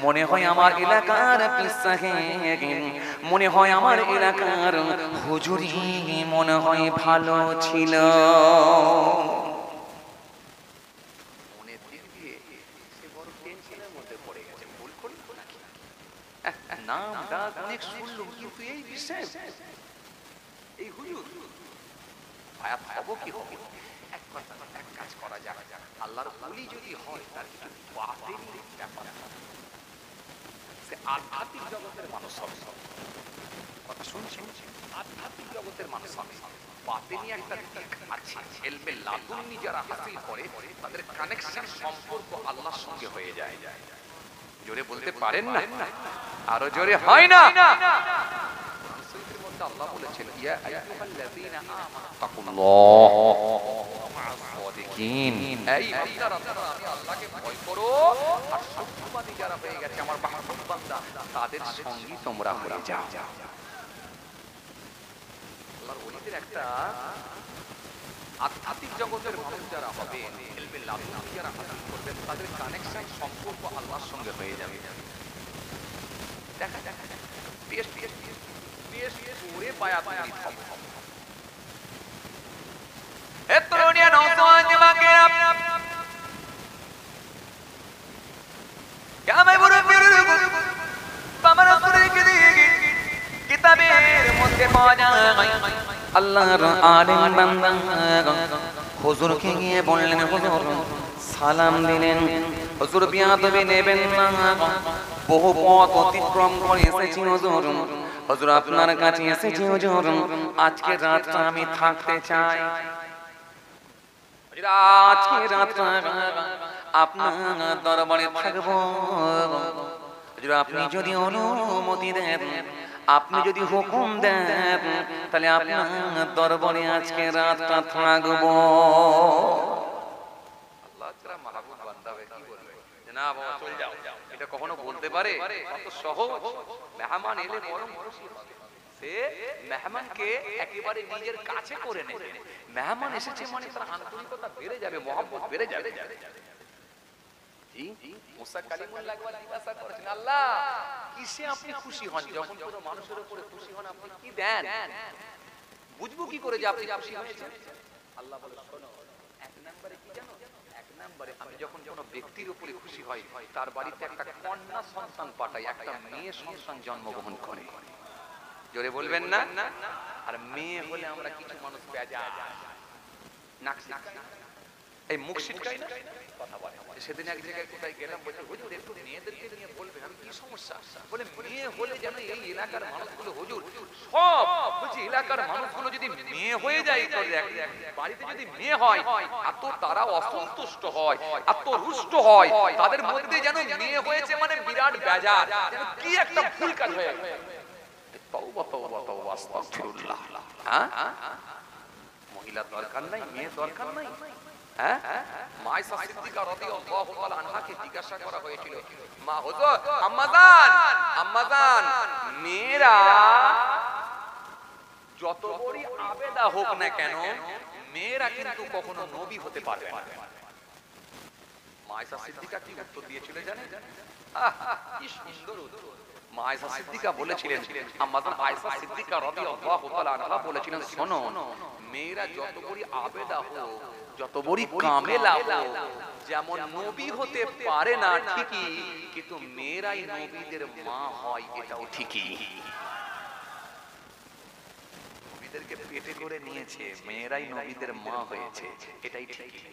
Speaker 1: মনে হয় আমার এলাকার পীর সাহেব, মনে হয় আমার এলাকার হুজুরই মনে হয় ভালো ছিল। মনের দিক দিয়ে সে বড় টেনশনের মধ্যে পড়ে গেছে, ভুল করলো নাকি? নাম ডাক অনেক শুনলো, কিন্তু এই বিষয় এই হুজুর আয়াত হব কি হবে? এক কথা, এক কাজ করা যাক, আল্লাহর ওলি যদি হয় তার কিছু বাতিল ব্যাপার, সে আধ্যাত্মিক জগতের মানুষ হবে। কথা শুনছেন? আধ্যাত্মিক জগতের মানুষ হবে, বাতিনি একটা দিক আছে। এলমে লাদুন্নি যারা হাসিল করে তাদের কানেকশন, সম্পর্ক আল্লাহর সঙ্গে হয়ে যায়। জোরে বলতে পারেন না? আরো জোরে হয় না? রাসূলের মধ্যে আল্লাহ বলেছেন, ইয়া আইয়ুহাল্লাযীনা আমানু তাকুল্লাহ মা'আস সাদিকিন, এই বান্দারা তোমরা আমি আল্লাহকে ভয় করো, আর সত্যবাদী যারা হয়ে গেছে আমার মাহবুব বান্দা তাদের সঙ্গী তোমরা হয়ে যাও। আল্লাহর ওলিদের একটা আধ্যাত্মিক জগতের মানুষ যারা হবে, ইলমে লাদুন্নি যারা হাসিল করবেন, তাদের কানেকশন, সম্পর্ক আল্লাহর সঙ্গে হয়ে যাবে। দেখা দেখা পেশ পেশ পেশ করে বায়াত মুরিদ হবে। এ তরুণী নওজোয়ান জওয়ানেরা, ইয়া মাগরুবির বাবার সুরিকে দিকে কিতাবের মধ্যে পাওয়া যায়, আল্লাহর আলেম বান্দা হুজুরকে গিয়ে বললেন, হুজুর সালাম দিলেন, হুজুর বিয়াদবি নেবেন না, বহু পথ অতিক্রম করে এসেছি হুজুর, হুজুর আপনার কাছে এসেছি হুজুর, আজকে রাতটা আমি থাকতে চাই, আজকে রাতটা আপনার দরবারে থাকবো, হুজুর আপনি যদি অনুমতি দেন, আপনি যদি হুকুম দেন, তাহলে আপনার দরবারে আজকে রাতটা থাকবো। আল্লাহ যারা মাহবুব বান্দা হবে কি বলবে, না বাবা চল যাও, এটা কখনো বলতে পারে? কত সহজ। মেহমান এলে বরং খুশি হবে, সে মেহমানকে একেবারে নিজের কাছে করে নেবে। মেহমান এসেছে মানে তার আন্তরিকতা বেড়ে যাবে, মহব্বত বেড়ে যাবে। মুসা কালিমুল্লাহ একবার জিজ্ঞাসা করেছেন, আল্লাহ কিসে আপনি খুশি হন? যখন কোনো মানুষের উপরে খুশি হন আপনি কি দেন? বুঝবো কি করে যে আপনি খুশি হয়েছেন? আল্লাহ বলে, শোনো, এক নম্বরে কি জানো? এক নম্বরে আমি যখন কোনো ব্যক্তির উপরে খুশি হই, তার বাড়িতে একটা কন্যা সন্তান পাঠাই, একটা মেয়ে সন্তান জন্মগ্রহণ করে। জোরে বলবেন না? আর মেয়ে হলে আমরা কিছু মানুষ বেজা নাক এই মুখ সিটকাই না, কথা বলে। সেদিন এক জায়গায় কোথায় গেলাম, বলছে হুজুর একটু মেয়েদেরকে নিয়ে বলবেন। আমি কি সমস্যা? বলে মেয়ে হলে যেন এই এলাকার মানুষগুলো, হুজুর সব বলছি এলাকার মানুষগুলো যদি মেয়ে হয়ে যায়, বাড়িতে যদি মেয়ে হয়, এত তারা অসন্তুষ্ট হয়, এত রুষ্ট হয়, তাদের মধ্যে যেন মেয়ে হয়েছে মানে বিরাট বেজার, যেন কি একটা ভুল কাজ হয়ে গেছে। তওবা তওবা তওবা আস্তাগফিরুল্লাহ। হ্যাঁ, মহিলা দরকার নাই, মেয়ে দরকার নাই। হ্যাঁ, মায়েশা সিদ্দিকা রাদিয়াল্লাহু তাআলা আনহাকে জিজ্ঞাসা করা হয়েছিল, মা হুজুর আম্মাজান মেয়েরা যত বড় আবেদা হোক না কেন, মেয়েরা কিন্তু কখনো নবী হতে পারবে না। মায়েশা সিদ্দিকা কি উত্তর দিয়েছিল জানেন? কি সুন্দর উত্তর। মা আয়েশা সিদ্দিকা বলেছিলেন, আম্মাজান আয়েশা সিদ্দিকা রাদিয়াল্লাহু তাআলা আনহা বলেছিলেন, শোনো, মেয়েরা যত বড় আবেদা হোক, যত বড় কামেলা হোক, যেমন নবী হতে পারে না ঠিকই, কিন্তু মেয়েরাই নবীদের মা হয় এটাও ঠিকই। নবীদেরকে পেটে করে নিয়েছে, মেয়েরাই নবীদের মা হয়েছে, এটাই ঠিকই।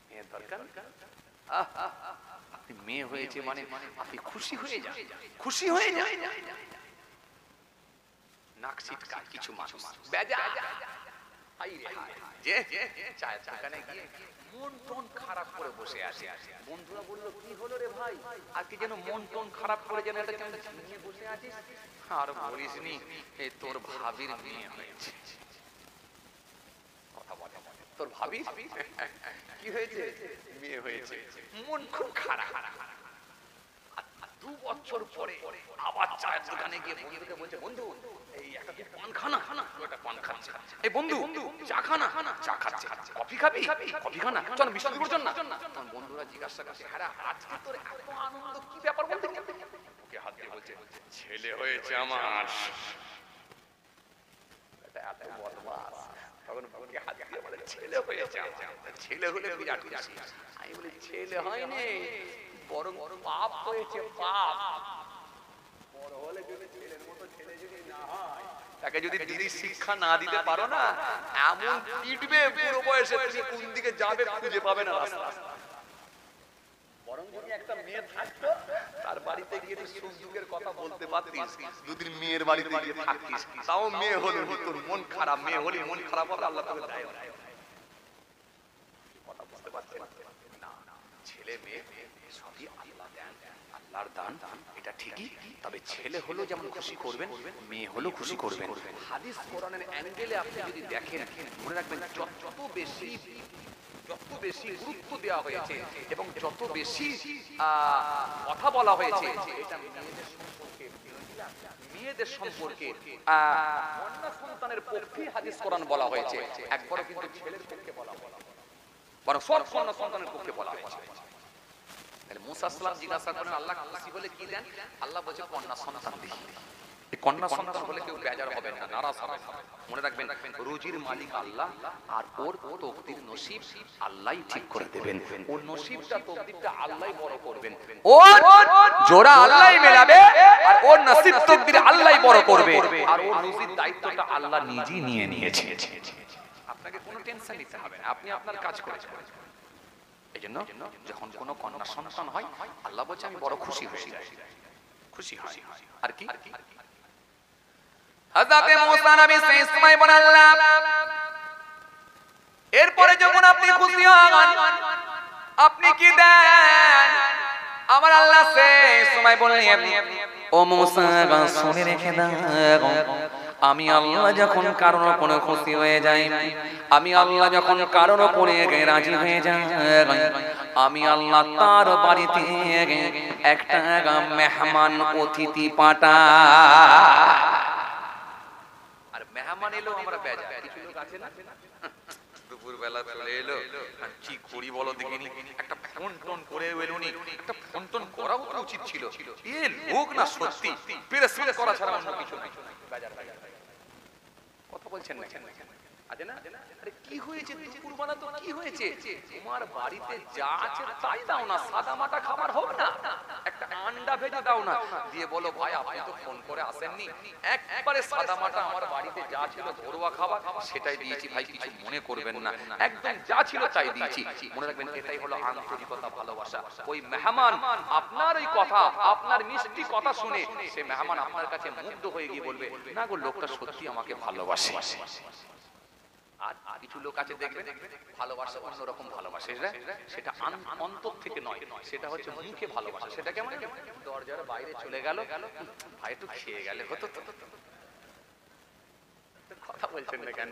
Speaker 1: মেয়ের দরকার, আপনি মেয়ে হয়েছে মানে আপনি খুশি হয়ে যান, খুশি হয়ে যান। নাক ছিটকায় কিছু মানুষ, বেজা যে চায়ের দোকানে গিয়ে মন টন খারাপ করে বসে আসে। বন্ধুরা বললো, কি হলো রে ভাই, আজকে যেন মন টন খারাপ করে যেন এটা কেমন ঝিমিয়ে বসে আছিস? আর বলিস নি, এই তোর ভাবির মেয়ে হয়েছে। কথা বলে, তোর ভাবি কি হয়েছে? মেয়ে হয়েছে, মন খুব খারাপ। 2 বছর পরে আবার চায়ের দোকানে গিয়ে বন্ধুকে বলছে, বন্ধু এই একটা পান খানা, একটা পান খাচ্ছে। এই বন্ধু চা খানা, চা খাচ্ছে। কফি খাবি, কফি খানা, চল বিস্কুট করছ না। তখন বন্ধুরা জিজ্ঞাসা করছে, হ্যাঁ আজকে তোর এত আনন্দ, কি ব্যাপার বলতে? ওকে হাত দিয়ে বলছে, ছেলে হয়েছে আমার। এটা এত বদমাস। তখন ওকে হাত দিয়ে বলে, ছেলে হয়েছে আমার। ছেলে হলে বিরাট খুশি। আমি বলি, ছেলে হয়নি, বরং পাপ হয়েছে, পাপ। বড় হলে যদি ছেলের মতো ছেলে যদি না হয়, তাকে যদি দিদি শিক্ষা না দিতে পারো না, এমন পিটবে পুরো বয়সে, তুমি কোন দিকে যাবে খুঁজে পাবে না রাস্তা। বরং যদি একটা মেয়ে থাকতো, তার বাড়িতে গিয়ে তুই সুখ দুঃখের কথা বলতে পারতিস। দুদিন মেয়ের বাড়িতে গিয়ে থাকতিস, তাও মেয়ে হলে তোর মন খারাপ, মেয়ে হলে মন খারাপ হবে, আল্লাহ তোকে দেয় না। কথা বুঝতে পারছেন না? ছেলে মেয়ে সবই আল্লাহ দেন, আল্লাহর দান, এটা ঠিকই। তবে ছেলে হলো যেমন খুশি করবেন, মেয়ে হলো খুশি করবেন। হাদিস কোরআনের অ্যাঙ্গেলে আপনি যদি দেখেন, মনে রাখবেন, যত বেশি গুরুত্ব দেওয়া হয়েছে এবং যত বেশি কথা বলা হয়েছে, এটা মেয়েদের সম্পর্কে কন্যা সন্তানের পক্ষে হাদিস কোরআন বলা হয়েছে, একবারও কিন্তু ছেলের পক্ষে বলা হয়নি, বরং সব কন্যা সন্তানের পক্ষে বলা হয়েছে। মুসা সালাম জিজ্ঞাসা করেন, আল্লাহ খুশি হলে কি দেন? আল্লাহ বলছে, কন্যা সন্তান দিই। কন্যা সন্তান হলে কেউ বেজার হবে না, নারাজ হবে না। মনে রাখবেন, রুজির মালিক আল্লাহ, আর ওর তকদির নসিব আল্লাহই ঠিক করে দেবেন। ওর নসিবটা, তকদিরটা আল্লাহই বড় করবেন। ওর জোড়া আল্লাহই মেলাবে, আর ওর নসিব তকদির আল্লাহই বড় করবে, আর ওর রুজির দায়িত্বটা আল্লাহ নিজেই নিয়ে নিয়েছে। আপনাকে কোনো টেনশন নিতে হবে না, আপনি আপনার কাজ করেছেন। এইজন্য যখন কোনো কন্যা সন্তান হয়, আল্লাহ বলছে, আমি বড় খুশি হই, খুশি হই। আর কি? হযরতে মুসা নবী সেই সময় বলেন, আল্লাহ, এরপরে যখন আপনি খুশি হন, আপনি কি দেন? আমার আল্লাহ সেই সময় বললেন, ও মুসা, শুনে রেখে দাও, আমি আল্লাহ যখন কারোর উপরে খুশি হয়ে যাই, আমি আল্লাহ যখন কারোর উপরে রাজি হয়ে যাই, আমি আল্লাহ তার বাড়িতে একটা মেহমান অতিথি পাঠাই। আর মেহমান এলো আমরা বেজা, কিছু লোক আছে না, দুপুর বেলা চলে এলো, কি করি বলো দেখিনি, একটা ফোন টোন করে এলোনি, একটা ফোন টোন করা উচিত ছিল। এ লোক না সত্যি পেরেশান করা ছাড়া অন্য কিছু নাই। কথা বলছেন না কেন? আছে না? আরে কি হয়েছে দুপুরবেলা, তো কি হয়েছে? তোমার বাড়িতে যা আছে তাই দাও না, সাদা মাটা খাবার হোক না, একটা আন্ডা ভেজে দাও না, দিয়ে বলো, ভাই আপনি তো ফোন করে আসেননি, একবারে সাদা মাটা আমার বাড়িতে যা ছিল ঘরোয়া খাবার সেটাই দিয়েছি, ভাই কিছু মনে করবেন না, একদম যা ছিল তাই দিয়েছি। মনে রাখবেন, এটাই হলো আন্তরিকতা, ভালোবাসা। ওই মেহমান আপনার ওই কথা, আপনার মিষ্টি কথা শুনে সে মেহমান আপনার কাছে মুগ্ধ হয়ে গিয়ে বলবে, না গো, লোকটা সত্যি আমাকে ভালোবাসে। আর কিছু লোক আছে দেখবেন, ভালোবাসা অন্যরকম ভালোবাসে, সেটা অন্তর থেকে নয়, সেটা হচ্ছে মুখে ভালোবাসা। সেটা কেমন? দরজার বাইরে চলে গেল, ভাই একটু খেয়ে গেলে হতো তো। কথা বলছেন না কেন?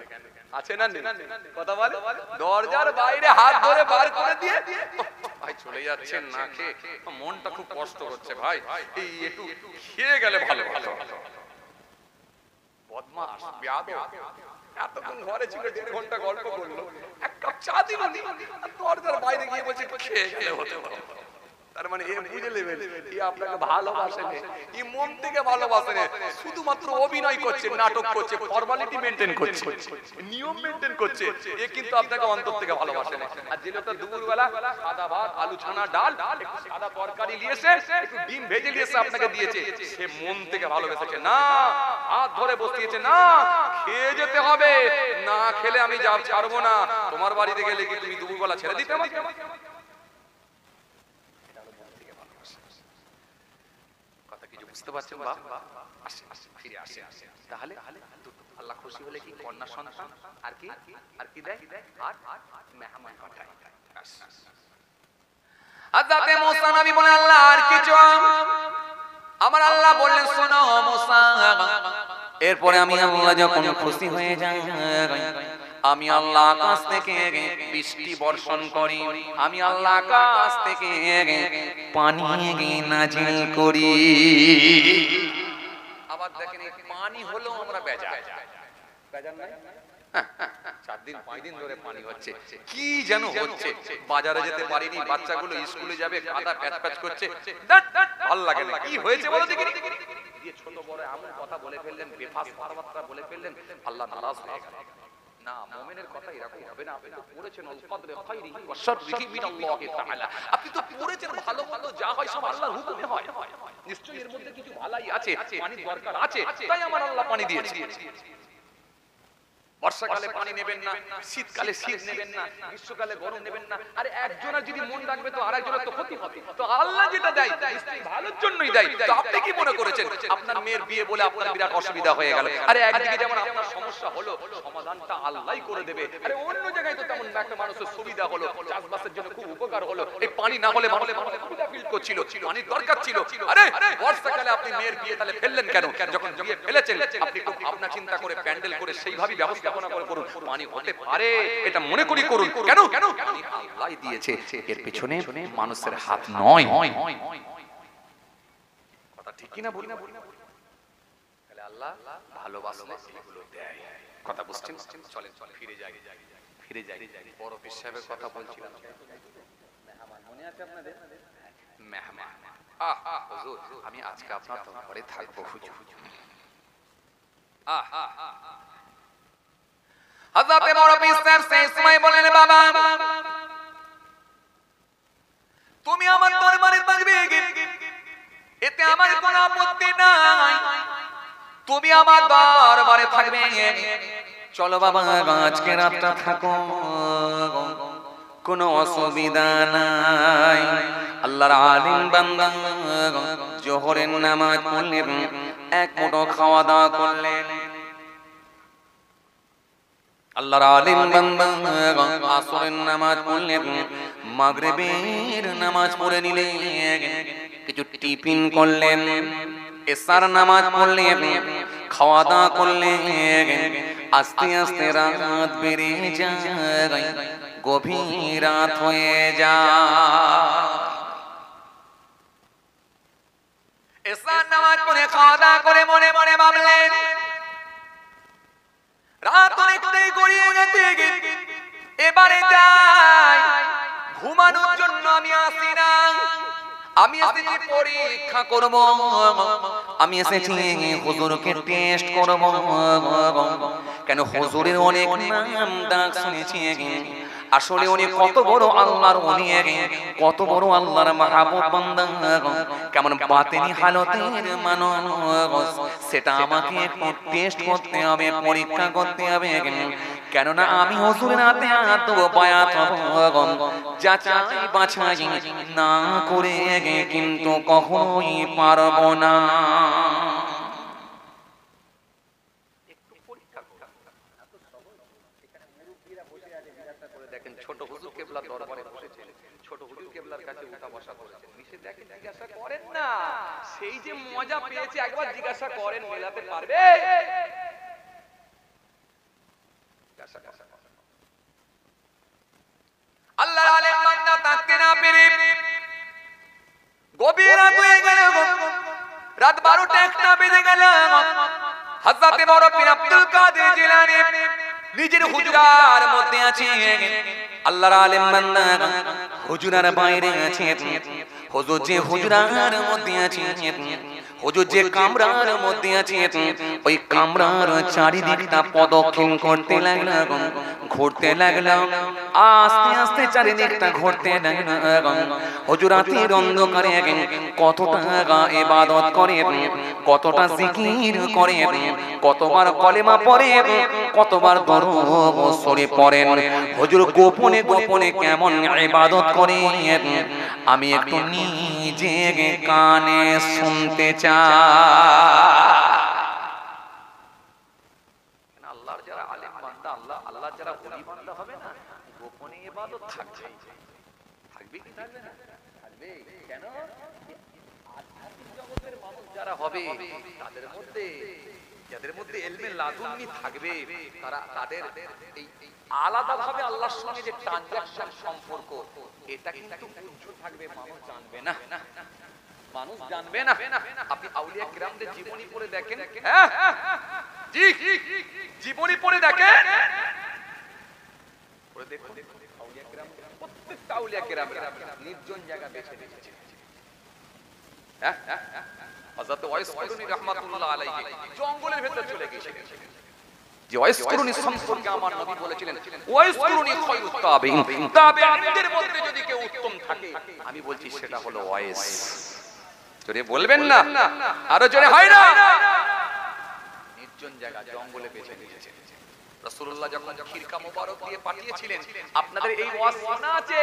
Speaker 1: আছে না কথা বলে, দরজার বাইরে হাত ধরে বার করে দিয়ে, ভাই চলে যাচ্ছেন না খেয়ে, মনটা খুব কষ্ট হচ্ছে, ভাই এই একটু খেয়ে গেলে ভালো হতো। বদমাশ, বেয়াদব, এতক্ষণ ঘরে ছিল, 1.5 ঘন্টা গল্প করলো, এক কাপ চা দিল, দরজার বাইরে গিয়ে বলছে খেয়ে গেলে হতো। তার মানে এ বুঝে নেবেন এ আপনাকে ভালোবাসে না, এ মন থেকে ভালোবাসে না, শুধুমাত্র অভিনয় করছে, নাটক করছে, ফর্মালিটি মেইনটেইন করছে, নিয়ম মেইনটেইন করছে, এ কিন্তু আপনাকে অন্তর থেকে ভালোবাসে না। আর যে লোকটা দুপুরবেলা সাদা ভাত, আলু ছানা, ডাল, একটু সাদা তরকারি নিয়েছে, একটু ডিম ভেজে নিয়েছে আপনাকে দিয়েছে, সে মন থেকে ভালোবেসেছে না, হাত ধরে বসিয়েছে, না খেয়ে যেতে হবে, না খেলে আমি ছাড়বো না, তোমার বাড়িতে গেলে কি তুমি দুপুরবেলা ছেড়ে দিতে আমাকে? বুঝতে পারছেন বাপ? আসে আসে ফিরে আসে আসে। তাহলে আল্লাহ খুশি হলে কি কন্যা সন্তান আর কি আর কি দেয়? আর মেহমান পাঠায়। হযরতে মুসা নবী বলেন আল্লাহ আর কিছু? আমার আল্লাহ বললেন শোনো মুসা, এরপরে আমি আল্লাহ যখন খুশি হয়ে যাই, আমি আল্লাহ আকাশ থেকে বৃষ্টি বর্ষণ করি, আমি আল্লাহ আকাশ থেকে পানি নাজিল করি। আবার দেখেন পানি হলো আমরা বেজার নাই, 4 দিন 5 দিন ধরে পানি হচ্ছে, কি যেন হচ্ছে, বাজারে যেতে পারিনি, বাচ্চাগুলো স্কুলে যাবে, কাদা প্যাচ প্যাচ করছে, ভালো লাগে না, কি হয়েছে বলো দেখি? দিয়ে ছোট বড় এমন কথা বলে ফেললেন, বেফাস কথাবার্তা বলে ফেললেন, আল্লাহ নারাজ হয়ে গেলেন। না, মুমিনের কথা এরকম হবে না। আপনি তো পড়েছেন আল ফাদরে খাইরিহি ওয়া শাররিহি মিনাল্লাহি তাআলা, আপনি তো পড়েছেন ভালো ভালো যা হয় সব আল্লাহর হুকুমে হয়, নিশ্চয়ই এর মধ্যে কিছু ভালাই আছে, পানি দরকার আছে, তাই আমার আল্লাহ পানি দিয়েছে। বর্ষাকালে পানি নেবেন না, শীতকালে শীত নেবেন না, গ্রীষ্মকালে গরম নেবেন না। আরে একজনের যদি মন রাখবে তো আরেকজনের তো ক্ষতি হবে। তো আল্লাহ যেটা দেয় নিশ্চয়ই ভালোর জন্যই দেয়। তো আপনি কি মনে করেছেন আপনার মেয়ের বিয়ে বলে আপনার বিরাট অসুবিধা হয়ে গেল? আরে একদিকে যেমন আপনার সমস্যা হলো, সমাধানটা আল্লাহই করে দেবে। আরে অন্য জায়গায় তো তেমন একটা মানুষের সুবিধা হলো, চাষবাসের জন্য খুব উপকার হলো, এই পানি না হলে মানুষ সুবিধা ফিল করছিল, পানির দরকার ছিল। আরে বর্ষাকালে আপনি মেয়ের বিয়ে তাহলে ফেললেন কেন? যখন বিয়ে ফেলেছেন আপনি খুব ভাবনা চিন্তা করে প্যান্ডেল করে সেইভাবে ব্যবস্থা করুন, পানি হতে পারে এটা মনে করি করুন। কেন? পানি আল্লাহই দিয়েছে, এর পেছনে মানুষের হাত নয়। কথা ঠিক কি না বলি? তাহলে আল্লাহ ভালোবাসলে এগুলো দেয়। কথা বুঝছেন? চলেন ফিরে যাই। বড় পীর সাহেবের কথা বলছিলাম, মেহমান মনে আছে আপনাদের? মেহমান, হুজুর আমি আজকে আপনার ঘরে থাকবো হুজুর। হযরতে বড় পীর সাহেব সেই সময় বললেন বাবা তুমি আমার দরবারে থাকবে, এতে আমার কোনো আপত্তি নাই, তুমি আমার দরবারে থাকবে, চলো বাবা আজকে রাতটা থাকো, কোনো অসুবিধা নাই। আল্লাহর আলিম বান্দা জোহরের নামাজ পড়লেন, এক মুঠো খাওয়া দাওয়া করলেন, আল্লাহর আলিম বান্দা আসরের নামাজ পড়লেন, মাগরিবের নামাজ পড়ে নিলেন, কিছু টিফিন করলেন, এশার নামাজ পড়লেন, খাওয়া দাওয়া করলেন, আস্তে আস্তে রাত বেড়ে যায়, গভীর রাত হয়ে যায়। এশার নামাজ পড়ে খাওয়া দাওয়া করে মনে মনে ভাবলেন রাত অনেকটাই গড়িয়ে গেছে, এবারে যাই, ঘুমানোর জন্য আমি আসি না, আমি এসেছি পরীক্ষা করব, আমি এসেছি হুজুরকে টেস্ট করব। কেন হুজুরের অনেক নাম ডাক শুনেছি, আসলে উনি কত বড় আল্লাহর ওলি, কত বড় আল্লাহর মাহবুব বান্দা, কেমন বাতিনি হালতের মানুষ সেটা আমাকে একটু টেস্ট করতে হবে, পরীক্ষা করতে হবে। কেননা আমি হুজুরের হাতে হাত দেব, বায়াত হব, যাচাই বাছাই না করে কিন্তু কখনোই পারব না। দেখেন ছোট হুজুর কেবলা দরবারে বসেছেন, ছোট হুজুর কেবলার কাছে উঠা বসা করেছেন, নিচে দেখেন জিজ্ঞাসা করেন না, সেই যে মজা পেয়েছে একবার জিজ্ঞাসা করেন মেলাতে পারবে? আল্লাহর আলেম বান্দা থাকতে না পেরে গভীর রাত হয়ে গেল, রাত 12টা 1টা বেজে গেল। হযরতে বড় পীর আব্দুল কাদের জিলানী নিজের হুজরার মধ্যে আছে, আল্লাহর আলেম বান্দা হুজরার বাইরে আছে, হুজুর যে হুজরার মধ্যে আছে, হুজুর যে কামরার মধ্যে আছে, ওই কামরার চারিদিকটা প্রদক্ষিণ করতে লাগলাম, ঘুরতে লাগলাম, আস্তে আস্তে চারিদিকটা ঘুরতে লাগলাম। হুজুর রাতের অন্ধকারে কতটা ইবাদত করে, কতটা জিকির করে, কতবার কলেমা পড়ে, কতবার দরুদ শরীফ পড়েন, হুজুর গোপনে গোপনে কেমন ইবাদত করে আমি একটু নিজে কানে শুনতে চাই। আল্লাহর যারা আলেম বান্দা, আল্লাহর যারা ওলি বান্দা হবে না, গোপনে ইবাদত থাকবে, থাকবে কি থাকবে না? থাকবে। কেন? আধ্যাত্মিক জগতের মানুষ যারা হবে, তাদের মধ্যে যাদের মধ্যে ইলমে লাদুন্নি থাকবে, তারা তাদের এই আলাদাভাবে আল্লাহর সঙ্গে যে ট্রানজাকশন সম্পর্ক, এটা কিন্তু উঁচু থাকবে, মানুষ জানবে না, মানুষ জানবে না। আপনি আউলিয়া কিরামদের জীবনী পড়ে দেখেন, হ্যাঁ জি, জীবনী পড়ে দেখেন, পড়ে দেখুন আউলিয়া কিরাম, প্রত্যেকটা আউলিয়া কিরাম নির্জন জায়গা বেছে নিয়েছে। হ্যাঁ, হযরত ওয়াইস করুনি রাহমাতুল্লাহ আলাইহি জঙ্গলের ভেতর চলে গিয়েছিলেন। যে ওয়াইস করুনি সম্পর্কে আমার নবী বলেছিলেন, ওয়াইস করুনি খায়রুত তাবিঈন, তাবিঈনদের মধ্যে যদি কেউ উত্তম থাকে, আমি বলছি সেটা হলো ওয়াইস। জোরে বলবেন না, আরো জোরে হয় না। নির্জন জায়গা জঙ্গলে বেছে নিয়েছেন। রাসূলুল্লাহ যখন খিরকা মোবারক দিয়ে পাঠিয়েছিলেন, আপনাদের এই ওয়াজ শোনা আছে,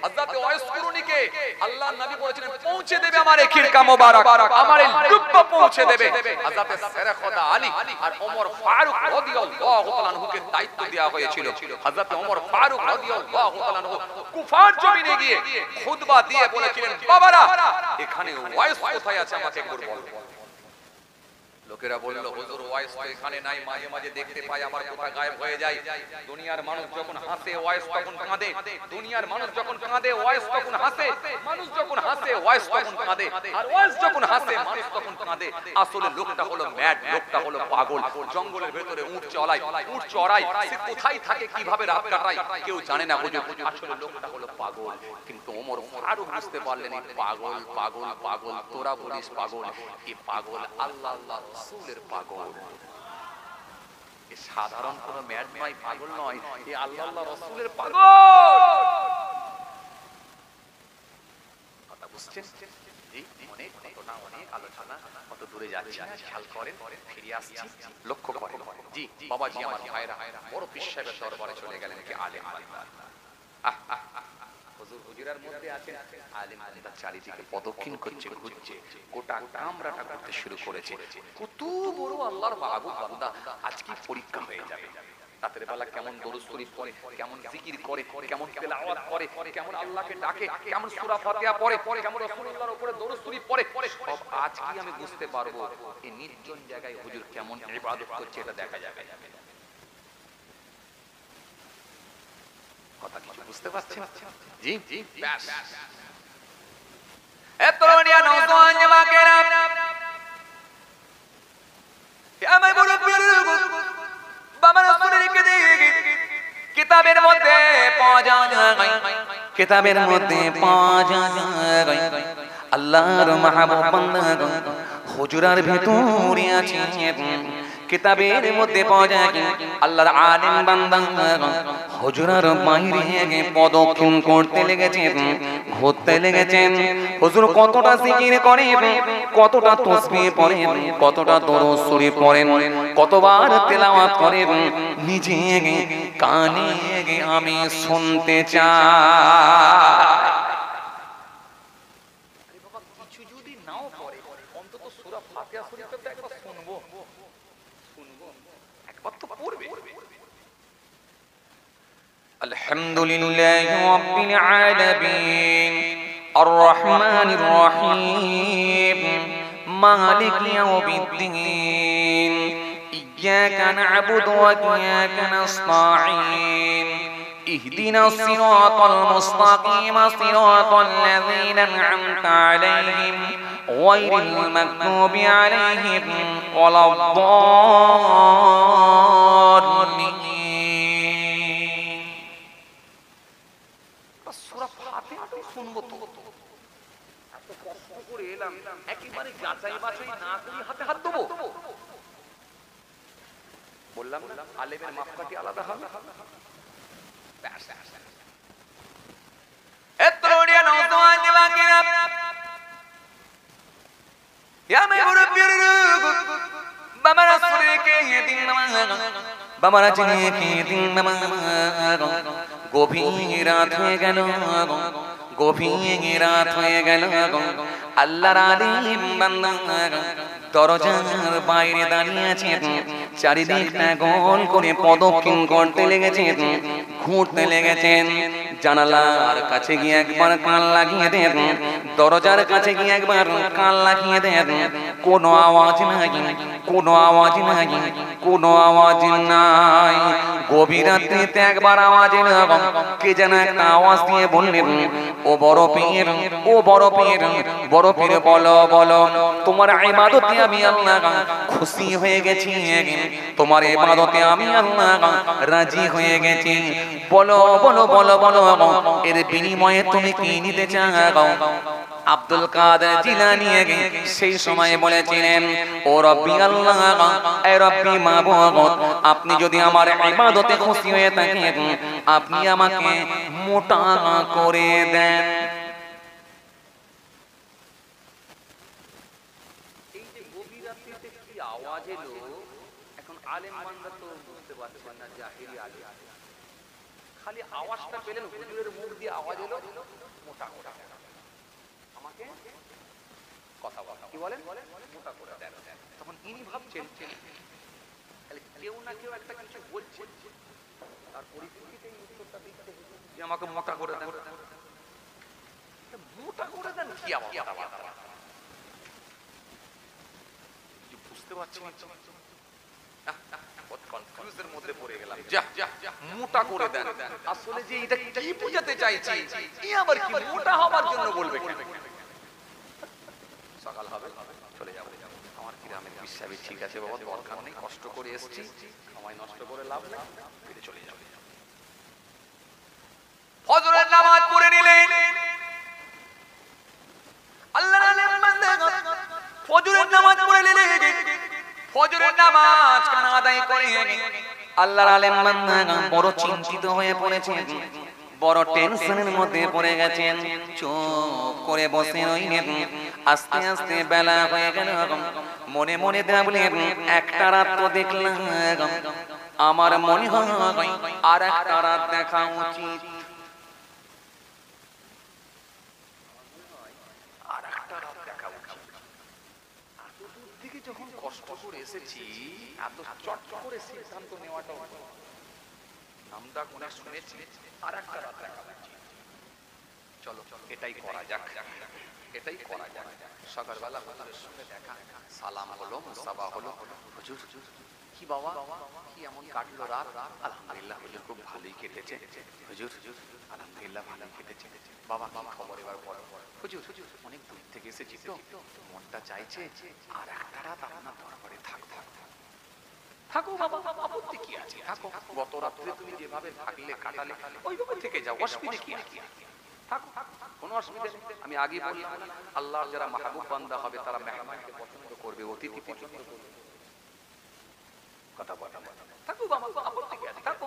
Speaker 1: হযরত ওয়াইস করুনিকে আল্লাহর নবী বলেছিলেন পৌঁছে দেবে আমার এই খিরকা মোবারক, আমার এই জুব্বা পৌঁছে দেবে। হযরত সেরখদা আলী আর ওমর ফারুক রাদিয়াল্লাহু তাআলা আনহুকে দায়িত্ব দেওয়া হয়েছিল। হযরত ওমর ফারুক রাদিয়াল্লাহু তাআলা আনহু কুফার জমিনে গিয়ে খুতবা দিয়ে বলেছিলেন, বাবারা এখানে ওয়াইস কোথায় আছে আমাকে একবার বলুন। লোকেরা বলল, হুজুর ওয়াইস তো এখানে নাই, মাঝে মাঝে দেখতে পাই আবার কোথায় গায়েব হয়ে যায়। দুনিয়ার মানুষ যখন হাসে ওয়াইস তখন কাঁদে, দুনিয়ার মানুষ যখন কাঁদে ওয়াইস তখন হাসে, মানুষ যখন হাসে ওয়াইস তখন কাঁদে, আর ওয়াইস যখন হাসে মানুষ তখন কাঁদে। আসলে লোকটা হলো ম্যাড, লোকটা হলো পাগল, জঙ্গলের ভেতরে উট চড়ায়, সে কোথায় থাকে, কিভাবে রাত কাটায় কেউ জানে না হুজুর। আসলে লোকটা হলো পাগল। কিন্তু ওমর ফারুক বুঝতে পারলেন এই পাগল পাগল পাগল, তোরা বলিস পাগল, এই পাগল আল্লাহ রাসূলের পাগল, এ সাধারণ কোন ম্যাড নয়, পাগল নয়, এ আল্লাহ রাসূলের পাগল। কথা বুঝছেন? জি, অনেক ঘটনা, অনেক আলোচনা, কত দূরে যাচ্ছে খেয়াল করেন, ফিরে আসছি, লক্ষ্য করেন। জি বাবাজি আমার ভাইরা, বড় পীর সাহেবের দরবারে চলে গেলেন কি আলেম বান্দা। হুজুর হুজুরার মধ্যে আছেন, আলেম বান্দা চারিদিকে প্রদক্ষিণ করছে, ঘুরছে, গোটা কামরাটা করতে শুরু করেছে। কত বড় আল্লাহর মাহবুব বান্দা, আজকে পরীক্ষা হয়ে যাবে। রাতের বেলা কেমন দরুদ শরীফ পড়ে, কেমন জিকির করে, কেমন তেলাওয়াত করে, কেমন আল্লাহকে ডাকে, কেমন সূরা ফাতিহা পড়ে, কেমন রাসূলুল্লাহর উপরে দরুদ শরীফ পড়ে, সব আজকে আমি বুঝতে পারবো। এই নির্জন জায়গায় হুজুর কেমন ইবাদত করছে এটা দেখা যাবে। কথা কিছু বুঝতে পারছেন? জি জি, ব্যাস। এ তরুণিয়া নওজোয়ান জামাকেরা, হে আমার মুরব্বিরা, বাবা রাসূলের কিতাবের মধ্যে পাওয়া যায়, কিতাবের মধ্যে পাওয়া যায় আল্লাহর মাহবুব বান্দা হুজুরার ভিতরে আছে। কিতাবের মধ্যে পাওয়া যায় আল্লাহর আলেম বান্দা হুজুরার বাইরে প্রদক্ষিণ করতে লেগেছেন, ঘুরতে লেগেছেন। হুজুর কতটা জিকির করে, কতটা তাসবিহ পড়েন, কতটা দরুদ শরীফ পড়েন, কতবার তেলাওয়াত করেন, নিজে কানে আমি শুনতে চাই। কিছু যদি নাও পড়ে, অন্তত সূরা ফাতিহা শরীফটা তো একবার শুনবো, একবার তো পড়বে। আলহামদুলিল্লাহি রাব্বিল আলামিন আর রহমানির রহিম মালিক ইয়াউমিদ্দিন ইয়্যাকা না'বুদু ওয়া ইয়্যাকা নাস্তাঈন اهدنا الصراط المستقيم صراط الذين أنعمت عليهم غير المغضوب عليهم ولا الضالين। সূরা ফাতিহা বললাম না আলেমের মাপকাঠি আলাদা হবে। এত্রোনিয়া নওজওয়ান জওয়াকিনা ইয়া মে মুরব্বির বাবারা সুরে কে দিন নামাজ বাবারা চিনে কে দিন নামাজ গভীর রাত হয়ে গেল, গভীর রাত হয়ে গেল। আল্লাহর আলিম বান্দা দরজার বাইরে দাঁড়িয়ে আছেন, চারিদিকটা গোল করে প্রদক্ষিণ করতে লেগেছেন, ঘুরতে লেগেছেন। জানালার কাছে গিয়ে একবার কান লাগিয়ে দেন, দরজার কাছে গিয়ে একবার কান লাগিয়ে দেন। কোনো আওয়াজ নাই, কোনো আওয়াজ নাই, কোনো আওয়াজ নাই। গভীর রাত্রিতে একবার আওয়াজ এলো, কে যেন একটা আওয়াজ দিয়ে বললেন, ও বড় পীর, ও বড় পীর, বড় পীর বলো বলো, তোমার ইবাদতে আমি আল্লাহ খুশি হয়ে গেছি, তোমার ইবাদতে আমি আল্লাহ রাজি হয়ে গেছি। বলো বলো বলো বলো, এর বিনিময়ে তুমি কি নিতে চাও? আব্দুল কাদের জিলানী সেই সময় বলেছিলেন, ও রব্বি আল্লাহ, এ রব্বি মাবুদ, আপনি যদি আমার ইবাদতে খুশি হয়ে থাকেন, আপনি আমাকে মোটা করে দেন। এই যে গভীর রাত্রিতে কি আওয়াজ এলো, এখন আলেম বান্দা তো বুঝতে পারছেন না, জাহিরি আলেম খালি আওয়াজটা পেলেন, হুজুরের মুখ দিয়ে আওয়াজ এলো, মোটা করে আমাকে কথা কথা কি বলেন, মোটা করে দেন। তখন ইনি ভাবছেন কেউ না কেউ একটা কিছু বলছে, তার পরিস্থিতিতে এই উত্তরটা দিতে যে আমাকে মোটা করে দেন। মোটা করে দেন কি আবার বুঝতে পারছি না, কনফিউজের মধ্যে পড়ে গেলাম। মোটা করে দেন, আসলে যে এটা কি বোঝাতে চাইছি, এই আবার কি মোটা হওয়ার জন্য বলবে? সকাল হবে চলে যাবো, আমার গ্রামের বিশ্বাবি ঠিক আছে বাবা, দরকার নেই, কষ্ট করে এসেছি, সময় নষ্ট করে লাভ নেই, ফিরে চলে যাবে। ফজরের নামাজ পড়ে নিলেন, আল্লাহর আলেম বান্দা ফজরের নামাজ পড়ে নিলেন। ফজরের নামাজ কানা আদায় করে আল্লাহর আলেম বান্দা বড় চিন্তিত হয়ে পড়েছেন, বড় টেনশনের মধ্যে পড়ে গেছেন। চুপ করে বসে রইলেন। আস্তে আস্তে বেলা হয়ে গেল, মনে মনে ভাবলেন, একটা রাত তো দেখলাম, আমার মনে হয় আর একটা রাত দেখা উচিত, আর একটা রাত দেখা উচিত। এত দূর থেকে যখন কষ্ট করে এসেছি, এত চট করে সিদ্ধান্ত নেওয়াটা নামটা কোনে শুনেছি, আর একটা রাত দেখা উচিত। চলো এটাই করা যাক, এটাই করা যাক। সকালবেলা হুজুরের সঙ্গে দেখা, সালাম হলো, মুসাফা হলো। হুজুর কি বাবা, কি এমন কাটলো রাত? আলহামদুলিল্লাহ হুজুর, খুব ভালোই কেটেছে। হুজুর আলহামদুলিল্লাহ ভালোই কেটেছে। বাবা কি খবর এবার বলো? হুজুর অনেক দূর থেকে এসেছি তো, মনটা চাইছে আর একটা রাত আপনার দরবারে থাকবো। থাকো বাবা, আপত্তি কি আছে, থাকো। গত রাত্রে তুমি যেভাবে থাকলে কাটালে, ওইভাবে থেকে যাও, অসুবিধা কি আছে, থাকো, কোনো অসুবিধা নেই। আমি আগে বললাম, আল্লাহর যারা মাহবুব বান্দা হবে তারা মেহমানকে পছন্দ করবে, অতিথি পছন্দ করবে। কথা বলা, থাকো বাবা, আপত্তি কি আছে, থাকো।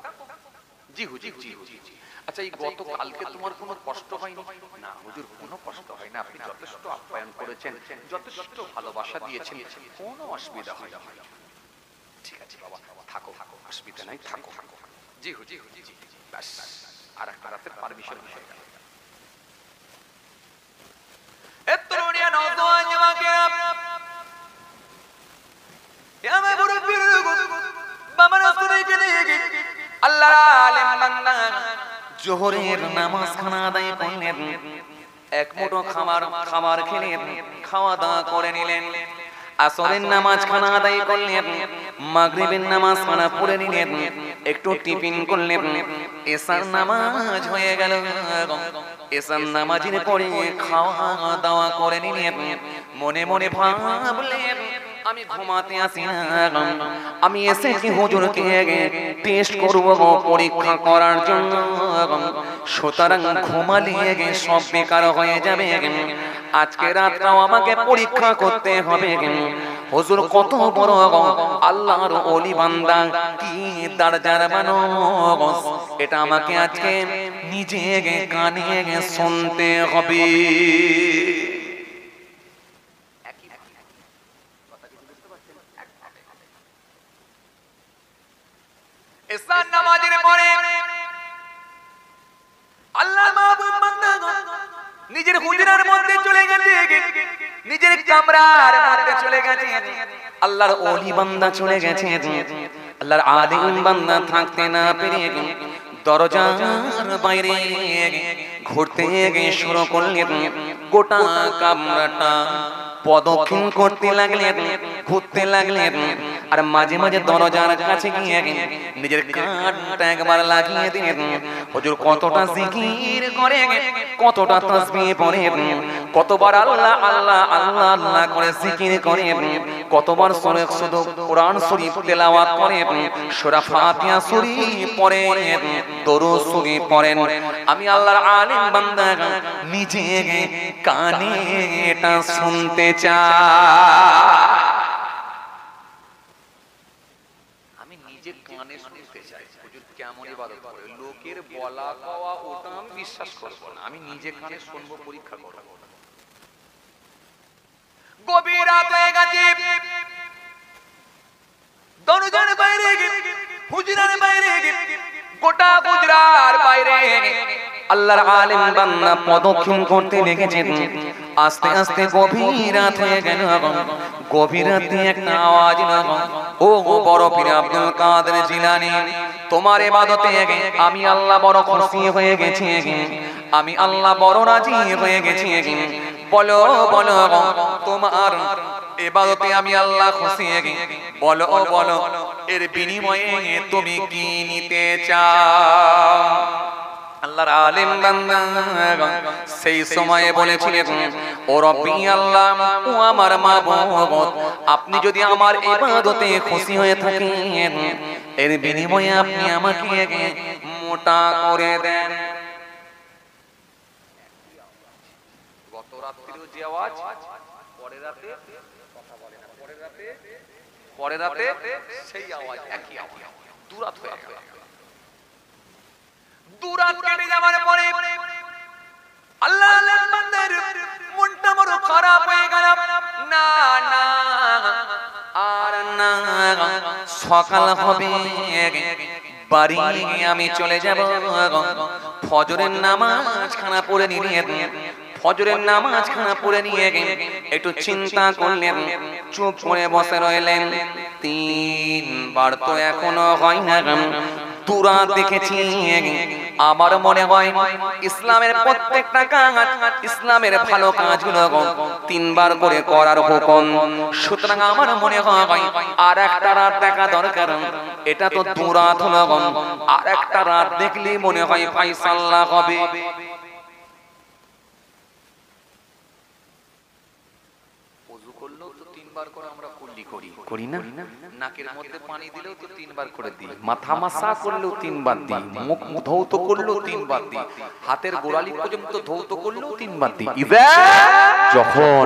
Speaker 1: জি হুজুর, জি হুজুর। আচ্ছা এই গত কালকে তোমার কোনো কষ্ট হয়নি? না হুজুর, কোনো কষ্ট হয় না, আপনি যথেষ্ট আপ্যায়ন করেছেন, যথেষ্ট ভালোবাসা দিয়েছেন, কোনো অসুবিধা হয় না। ঠিক আছে বাবা, থাকো, অসুবিধা নাই, থাকো। জি হুজুর, জি জি, ব্যাস আর একটা রাতের পারমিশন হয়ে গেল। এত্তরুনিয়া নওজওয়ান জওয়াকিরা ইয়া মে মুরব্বির বাবারা সুরে গেলে আল্লাহর আলেম বান্দা জোহরের নামাজ খানা আদায় করলেন, এক মুঠো খাবার খেলেন, খাওয়া দাওয়া করে নিলেন। আসরের নামাজ খানা আদায় করলেন, মাগরিবের নামাজ খানা পড়ে নিলেন, একটু টিফিন করলেন। এশার নামাজ হয়ে গেল, এশার নামাজের পরে খাওয়া দাওয়া করে নিলেন। মনে মনে ভাবলেন, আমি ঘুমাতে আসি না, আমি এসেছি হুজুরকে টেস্ট করব, পরীক্ষা করার জন্য। সুতরাং ঘুমালে সব বেকার হয়ে যাবে, আজকে রাতটাও আমাকে পরীক্ষা করতে হবে। হুজুর কত বড় আল্লাহর ওলি বান্দা, কি দরজার মানুষ, এটা আমাকে আজকে নিজে কানে শুনতে হবে। ইসলাম নামাজের পরে আল্লাহর মাহবুব বান্দা নিজের হুজরার মধ্যে চলে গেছে, নিজের কামরার মধ্যে চলে গেছে। আল্লাহর ওলি বান্দা চলে গেছে, আল্লাহর আলিম বান্দা থাকতে না পেরে দরজার বাইরে ঘুরতে শুরু করলেন। গোটা কামরাটা প্রদক্ষিণ করতে লাগলেন, ঘুরতে লাগলেন, আর মাঝে মাঝে দরজার কাছে গিয়ে নিজের কানটা একবার লাগিয়ে দিলেন। হুজুর কতটা জিকির করে, কতটা তাসবিহ পড়ে, কতবার আল্লাহ আল্লাহ আল্লাহ আল্লাহ করে জিকির করে, কতবার সূরা শুধু কোরআন শরীফ তেলাওয়াত করে, সূরা ফাতিহা শরীফ পড়ে, দরুদ শরীফ পড়েন। আমি আল্লাহর আলিম বান্দা নিজে কানে এটা শুনতে চাই, আমি নিজে কানে শুনতে চাই। হুজুর কেমন ইবাদত করে, লোকের বলা কওয়া ওটা আমি বিশ্বাস করব না, আমি নিজে কানে শুনবো, পরীক্ষা করব। গভীর রাত হয়ে গেছে, দরজার বাইরে হুজরার বাইরে গোটা হুজরার বাইরে আল্লাহর আলিম বান্দা প্রদক্ষিণ করতে লেগেছেন। আস্তে আস্তে গভীর রাত হয়ে গেল, গভীর রাতে একটা আওয়াজ এলো, ও বড় পীর আব্দুল কাদের জিলানী, তোমার ইবাদতে আমি আল্লাহ বড় খুশি হয়ে গেছি, আমি আল্লাহ বড় রাজি হয়ে গেছি। বলো বলো তোমার ইবাদতে আমি আল্লাহ খুশি, বলো বলো এর বিনিময়ে তুমি কি নিতে চাও? আল্লাহর আলিম বান্দা সেই সময়ে বলেছিলেন, ও রব্বি আল্লাহ, ও আমার মাবুদ, আপনি যদি আমার ইবাদতে খুশি হয়ে থাকেন, এর বিনিময়ে আপনি আমাকে মোটা করে দেন। গত রাত্রিও যে আওয়াজ, পরের রাতে কথা বলে না, পরের রাতে সেই আওয়াজ, একই আওয়াজ, দুরাত হয়ে গেল। দুরাত কেটে যাওয়ার পরে আল্লাহর বান্দার মনটা বড় খারাপ হয়ে গেল। না না আর না, সকাল হবে, বাড়ি আমি চলে যাব। ফজরের নামাজ খানা পড়ে নিয়ে, ফজরের নামাজ খানা পড়ে নিয়ে একটু চিন্তা করলেন, চুপ করে বসে রইলেন। 3 বার তো এখনো হয় না, দুরাত দেখেছি। আমার মনে হয় ইসলামের প্রত্যেকটা কাজ, ইসলামের ভালো কাজগুলো 3 বার করে করার হুকুম। সুতরাং আমার মনে হয় আর একটা রাত দেখা দরকার। এটা তো দুরাত হলো, আর একটা রাত দেখলে মনে হয় ফায়সালা হবে। ওযু করলেও তো 3 বার করে আমরা করি না? নাকের মধ্যে পানি দিলেও তো 3 বার করে দিই, মাথা মাসা করলেও 3 বার দিই, মুখ ধৌত করলেও 3 বার দিই, হাতের গোড়ালি পর্যন্ত ধৌত করলেও 3 বার দিই। ইযা যখন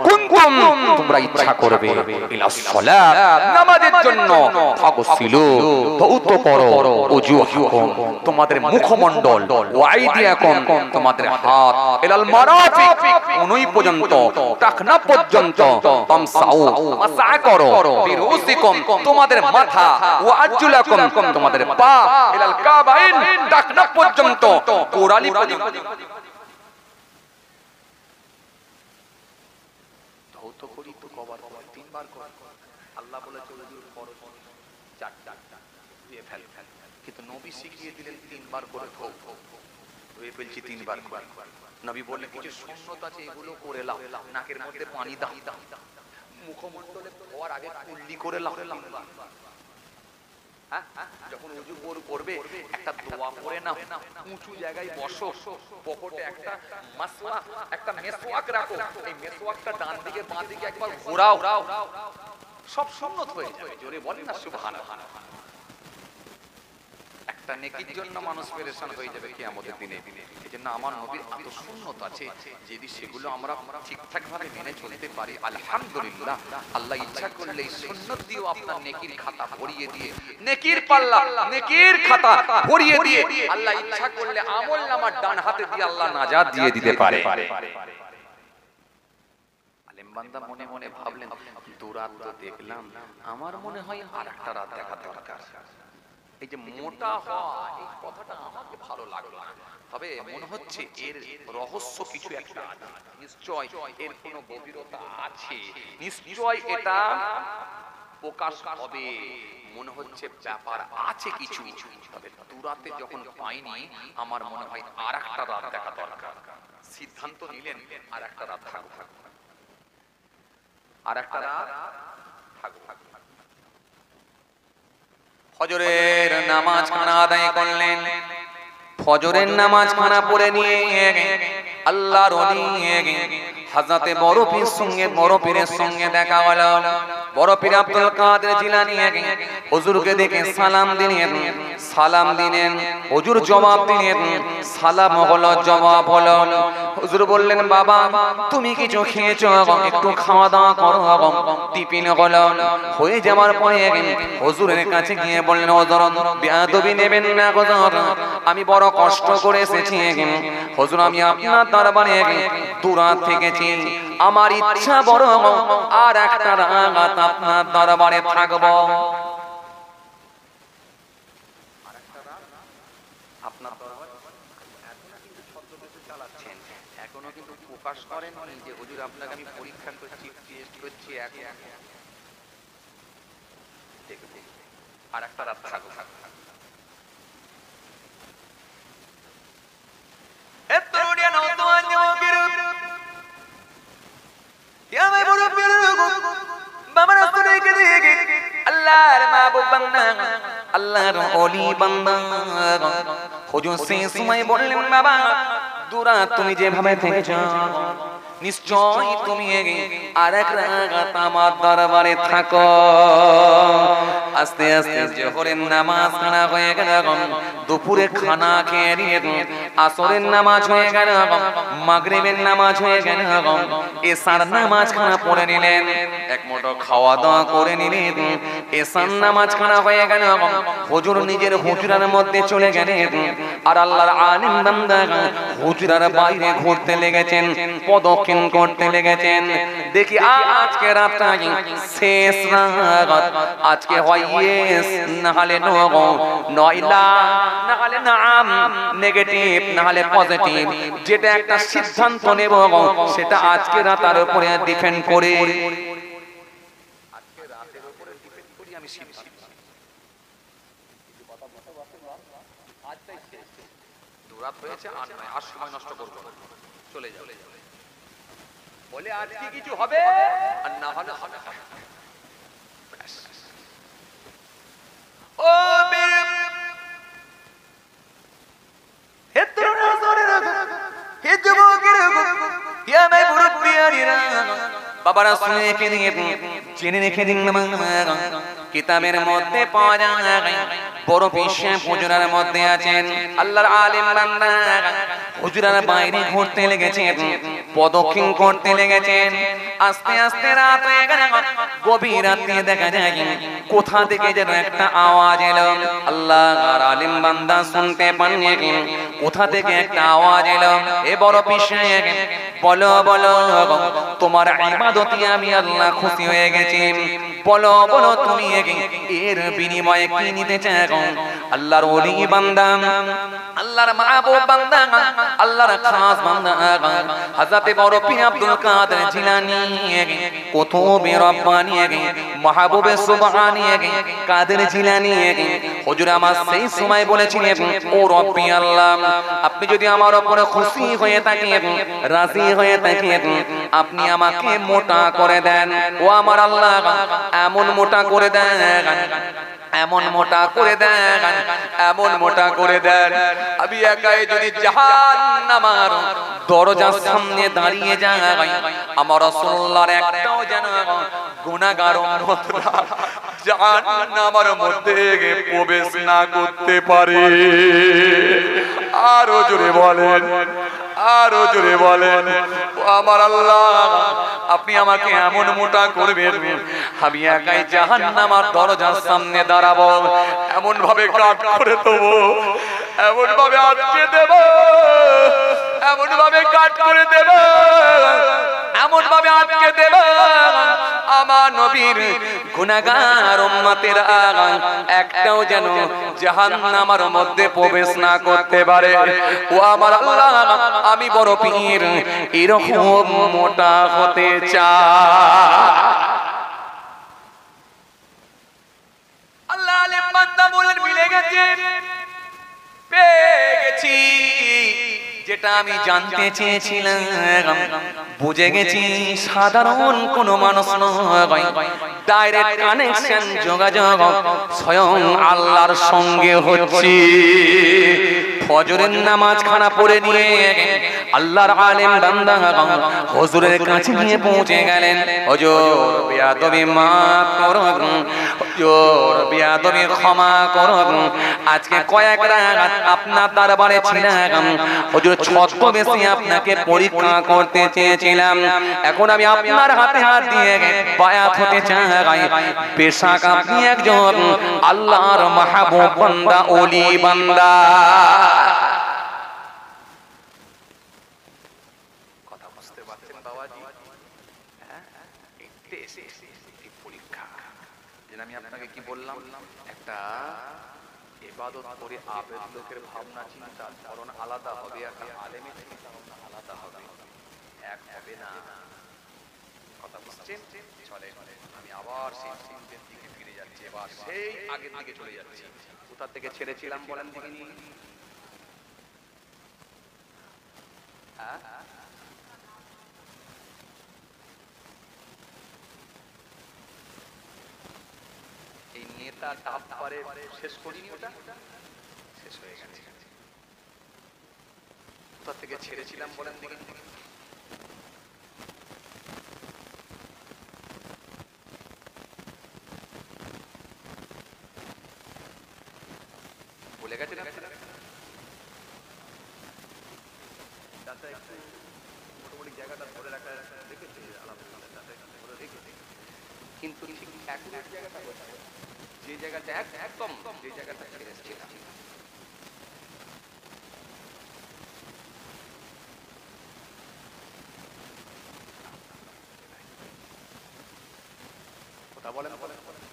Speaker 1: কুনতুম তোমরা ইচ্ছা করবে ইলা সালাত, নামাজের জন্য, ফাগসিলু ধৌত করো, উজুহাকুম তোমাদের মুখমণ্ডল, ওয়া আইদিয়াকুম তোমাদের হাত, ইলাল মারাফিক কোনই পর্যন্ত, টাকনা পর্যন্ত, তামসাউ মাসা করো, বিরুসিকুম তোমাদের মাথা, ওয়া আরজুলাকুম তোমাদের পা, ইলাল কাবাইন টাকনা পর্যন্ত, গোড়ালি পর্যন্ত ধৌত করি তো কবার 3 বার কর। আল্লাহ বলেছে হুজুর করো 4 দিয়ে ফেল, কিন্তু নবী শিখিয়ে দিলেন 3 বার করে ধৌ, ধুয়ে ফেলছি 3 বার করে। নবী বললেন কিছু সুন্নত আছে, এগুলো করে লাও, নাকের মধ্যে পানি দাও, মুখমণ্ডলে ধোয়ার আগে কুল্লি করে লাও। যখন উজু করবে একটা দোয়া করে নাও, উঁচু জায়গায় বসো, পকেটে একটা মাসওয়াক, একটা মেসওয়াক রাখো, এই মেসওয়াকটা ডান দিকে বাঁ দিকে একবার ঘোরাও, সব সুন্নত হয়ে যাবে। জোরে বলেন না সুবহানাল্লাহ। একটা নেকির জন্য মানুষ পেরেশান হয়ে যাবে কিয়ামতের দিনে। এজন্য আমার নবীর এত সুন্নত আছে, যদি সেগুলো আমরা ঠিকঠাক ভাবে মেনে চলতে পারি আলহামদুলিল্লাহ, আল্লাহ ইচ্ছা করলে এই সুন্নত দিয়েও আপনার নেকির খাতা ভরিয়ে দিয়ে, নেকির পাল্লা, নেকির খাতা ভরিয়ে দিয়ে, আল্লাহ ইচ্ছা করলে আমলনামার ডান হাতে দিয়ে আল্লাহ নাজাত দিয়ে দিতে পারে। আলেম বান্দা মনে মনে ভাবলেন, দুরাত তো দেখলাম, আমার মনে হয় আরেকটা রাত দেখা দরকার। এই যে মোটা হওয়া, এই কথাটা আমাকে ভালো লাগলো না, তবে মনে হচ্ছে এর রহস্য কিছু একটা আছে, নিশ্চয় এর কোনো গভীরতা আছে, নিশ্চয় এটা প্রকাশ হবে, মনে হচ্ছে ব্যাপার আছে কিছু। তবে দুরাতে যখন পাইনি, আমার মনে হয় আরেকটা রাত দেখা দরকার। সিদ্ধান্ত নিলেন আরেকটা রাত থাকবো, আরেকটা রাত থাকবো। ফজরের নামাজ খানা আদায় করলেন, ফজরের নামাজ খানা পড়ে নিয়ে আল্লাহর ওলি হযরতে বড় পীরের সঙ্গে দেখা হলো। বড় পীর আব্দুল কাদের জিলানী হুজুরকে দেখে সালাম দিলেন, হুজুর জবাব দিলেন, সালাম হলো, জবাব হলো। হুজুর বললেন, বাবা তুমি কিছু খেয়েছো, একটু খাওয়া দাওয়া করো। টিফিন হলো, হয়ে যাওয়ার পরে হুজুরের কাছে গিয়ে বললেন, হুজুর বেয়াদবি নেবেন না হুজুর, আমি বড় কষ্ট করে এসেছি হুজুর, আমি আপনার দরবারে দুরাত থেকেছি, আমার ইচ্ছা বড় আর একটা রাত আপনার দরবারে থাকবো। আপনার দরবারে এখনো কিন্তু ছদ্মবেশে চালাচ্ছেন, এখনো কিন্তু প্রকাশ করেন যে হুজুর আপনাকে আমি পরীক্ষা করছি, টেস্ট করছি, এখন দেখুন আর একটা রাত থাকবো। আল্লাহর মাহবুব বান্দা, আল্লাহর ওলি বান্দা হুজুর সেই সময় বললেন, বাবা দুরাত তুমি যেভাবে থেকেছো, নিশ্চয় তুমি আরেক রাত আমার দরবারে থাকো। আস্তে আস্তে জোহরের নামাজ খানা হয়ে গেল, দুপুরে খানা খেয়ে নিয়ে আসরের নামাজ হয়ে গেল, মাগরিবের নামাজ হয়ে গেল, এশার নামাজ খানা পড়ে নিলেন, এক মুঠো খাওয়া দাওয়া করে নিলেন, এশার নামাজ খানা হয়ে গেল, হুজুর নিজের হুজরার মধ্যে চলে গেলেন, আর আল্লাহর আলিম বান্দা হুজরার বাইরে ঘুরতে লেগেছেন, প্রদক্ষিণ করতে লেগেছেন। দেখি আজকে রাতটা শেষ রাত, আজকে হয় ইয়েস না হলে নো, নয়লা না হলে নাম, নেগেটিভ না হলে পজিটিভ, যেটা একটা সিদ্ধান্ত নেব সেটা আজকে রাতের উপরে ডিপেন্ড করে, আজকে রাতের উপরে ডিপেন্ড করি আমি সিদ্ধান্ত। আজটাই শেষ, দুরাত হয়েছে, আর নয়, আর সময় নষ্ট করবো না, চলে যাও বলে আজকে কিছু হবে আর না হলে হবে। ও বীর হে তরুণ নজরের হে যুবকের হে মে মুরব্বিয়ানিরা, বাবারা শুনে রেখে দিন, জেনে রেখে দিন, কিতাবের মধ্যে পাওয়া যায়, বড় পিসে হুজুরার মধ্যে আছেন আল্লাহর আলিম বান্দা, হুজুরার বাইরে ঘুরতে লেগেছেন, প্রদক্ষিণ করতে লেগেছেন। আস্তে আস্তে রাত হয়ে গেল, গভীর রাতে দেখা যায় কোথা থেকে যেন একটা আওয়াজ এলো। আল্লাহর আলিম বান্দা শুনতে পান, কোথা থেকে একটা আওয়াজ এলো, এ বড় পিসে বলো বলো তোমার ইবাদতে আমি আল্লাহ খুশি হয়ে গেছি, বলো বলো তুমি এর বিনিময়ে কি নিতে চাও। আল্লাহর ওলি বান্দা, আল্লাহর মাহবুব বান্দা, আল্লাহর খাস বান্দা হযরত বড় পীর আব্দুল কাদের জিলানী কুতুবে রব্বানী মাহবুবে সুবহানী কাদের জিলানী হুজুর আমার সেই সময় বলেছিলেন, ও রব্বি আল্লাহ, আপনি যদি আমার উপরে খুশি হয়ে থাকেন, রাজি হয়ে থাকেন, আপনি আমাকে মোটা করে দেন। ও আমার আল্লাহ, এমন মোটা করে দেন, এমন মোটা করে দেন, এমন মোটা করে দেন, আমি একাই যদি জাহান্নামের দরজার সামনে দাঁড়িয়ে যাই, আমার রাসূলুল্লাহর একটাও যেন গুনাহগার উম্মতরা জাহান্নামের মধ্যে প্রবেশ না করতে পারে। আরো জোরে বলেন, আরো জোরে বলেন। ও আমার আল্লাহ, আপনি আমাকে এমন মোটা করবেন আমি একাই জাহান্নামের দরজার সামনে দাঁড়াবো, এমন ভাবে কাট করে দেবো, এমন ভাবে আটকে দেব, এমন ভাবে কাট করে দেব, এমন ভাবে আটকে দেব আমার নবীর গুনাহগার উম্মতেরা একটাও যেন জাহান্নামের মধ্যে প্রবেশ না করতে পারে। ও আমার আল্লাহ, আমি বড় পীর এরকম মোটা হতে চাই। আল্লাহ আলেম বান্দা বলেন মিলে গেছে, পেয়ে গেছি, যেটা আমি জানতে চেয়েছিলাম বুঝে গেছি। সাধারণ কোন মানুষ নয়, ডাইরেক্ট কানেকশন, যোগাযোগ স্বয়ং আল্লাহর সঙ্গে হচ্ছে। ফজরের নামাজ খানা পড়ে নিয়ে আল্লাহর আলেম বান্দা হুজুরের কাছে গিয়ে পৌঁছে গেলেন। হুজুর বেয়াদবি মাফ করুন, হুজুর বেয়াদবি ক্ষমা করুন, আজকে কয়েক রাত আপনার দরবারে ছিলাম হুজুর, ছদ্মবেশে আপনাকে পরীক্ষা করতে চেয়েছিলাম। এখন আমি আপনার হাতে হাত দিয়ে বায়াত হতে চাই। বেশক আপনি একজন আল্লাহর মাহবুব বান্দা, ওলি বান্দা। কথা বুঝতে পারছেন বাবাজি? এই পরীক্ষা যেন আমি আপনাকে কি বললাম, একটা ইবাদত করে আবেদ লোকের ভাবনা চিন্তা ধরন আলাদা হবে, একটা আলেমের চিন্তা ভাবনা আলাদা হবে, এক হবে না। কথা বুঝছেন? চলে আমি আবার সেই চিন্তার দিকে ফিরে যাচ্ছি, এবার সেই আগের দিকে চলে যাচ্ছি। কোথা থেকে ছেড়েছিলাম বলেন দেখিনি? এই নেতা ডাব পারে শেষ করিনি, ওটা শেষ হয়ে গেছে। কোথা থেকে ছেড়েছিলাম বলেন দেখিনি? ভুলে গেছেন আপনারা? চাচা একটু মোটামুটি জায়গাটা ধরে রাখা রেখেছে, আলহামদুলিল্লাহ চাচা ধরে রেখেছে, কিন্তু ঠিক এক জায়গাটা যে জায়গাটা একদম যে জায়গাটা ছেড়েছিলাম কথা বলেন, বলেন বলেন।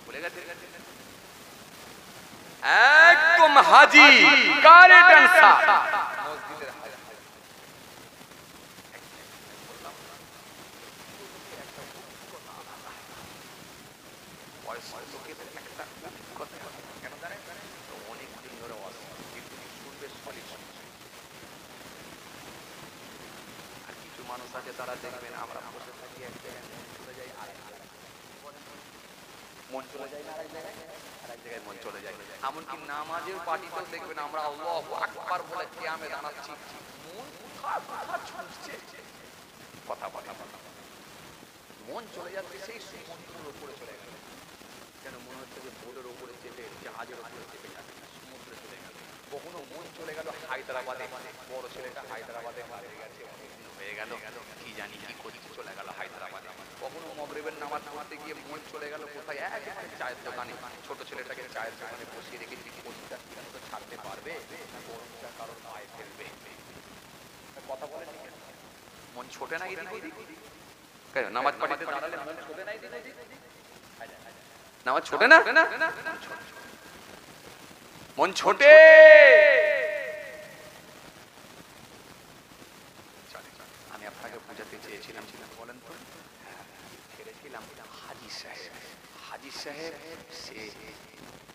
Speaker 1: ভুলে গেছে একদম হাজি কারেক্ট অ্যানসার। মসজিদের হাজি কেন জানেন? অনেক দিন ধরে শুনবে সলিড। আর কিছু মানুষ আছে তারা দেখবেন আমরা বসে থাকি এক জায়গায়, চলে যাই আরেক জায়গায়, মন চলে যায় না আরেক জায়গায়, আরেক জায়গায় মন চলে যায়। এমনকি নামাজের পার্টিতেও দেখবেন আমরা আল্লাহু আকবার বলে কিয়ামে দাঁড়াচ্ছি, মন কোথায় ছুটছে, কথা বলা মন চলে যাচ্ছে সেই সমুদ্রের উপরে চলে গেল। কেন মনে হচ্ছে যে বোটের উপরে চেপে, জাহাজের উপরে চেপে যাচ্ছে, সমুদ্রে চলে গেল। কখনো মন চলে গেল হায়দ্রাবাদে, বড় ছেলেটা হায়দ্রাবাদে মারা গেছে, অনেকদিন হয়ে গেল, কি জানি কি করতে চলে গেল হায়দ্রাবাদে। কখনো মাগরিবের নামাজ পড়তে গিয়ে মন চলে গেল কোথায়, একেবারে চায়ের দোকানে, ছোট ছেলেটাকে চায়ের দোকানে বসিয়ে রেখেছি, কোনটা তো ছাড়তে পারবে, কোনটা কারোর পায়ে ফেলবে। কথা বলে মন ছোটে না এদিক ওদিক? কেন নামাজ পড়তে দাঁড়ালে মন ছোটে না এদিক ওদিক? নামাজ ছোটে না? মন ছোটে। আমি আপনাকে বোঝাতে চেয়েছিলাম, বলেন তো, ছেড়েছিলাম হাজি সাহেব। হাজি সাহেব সে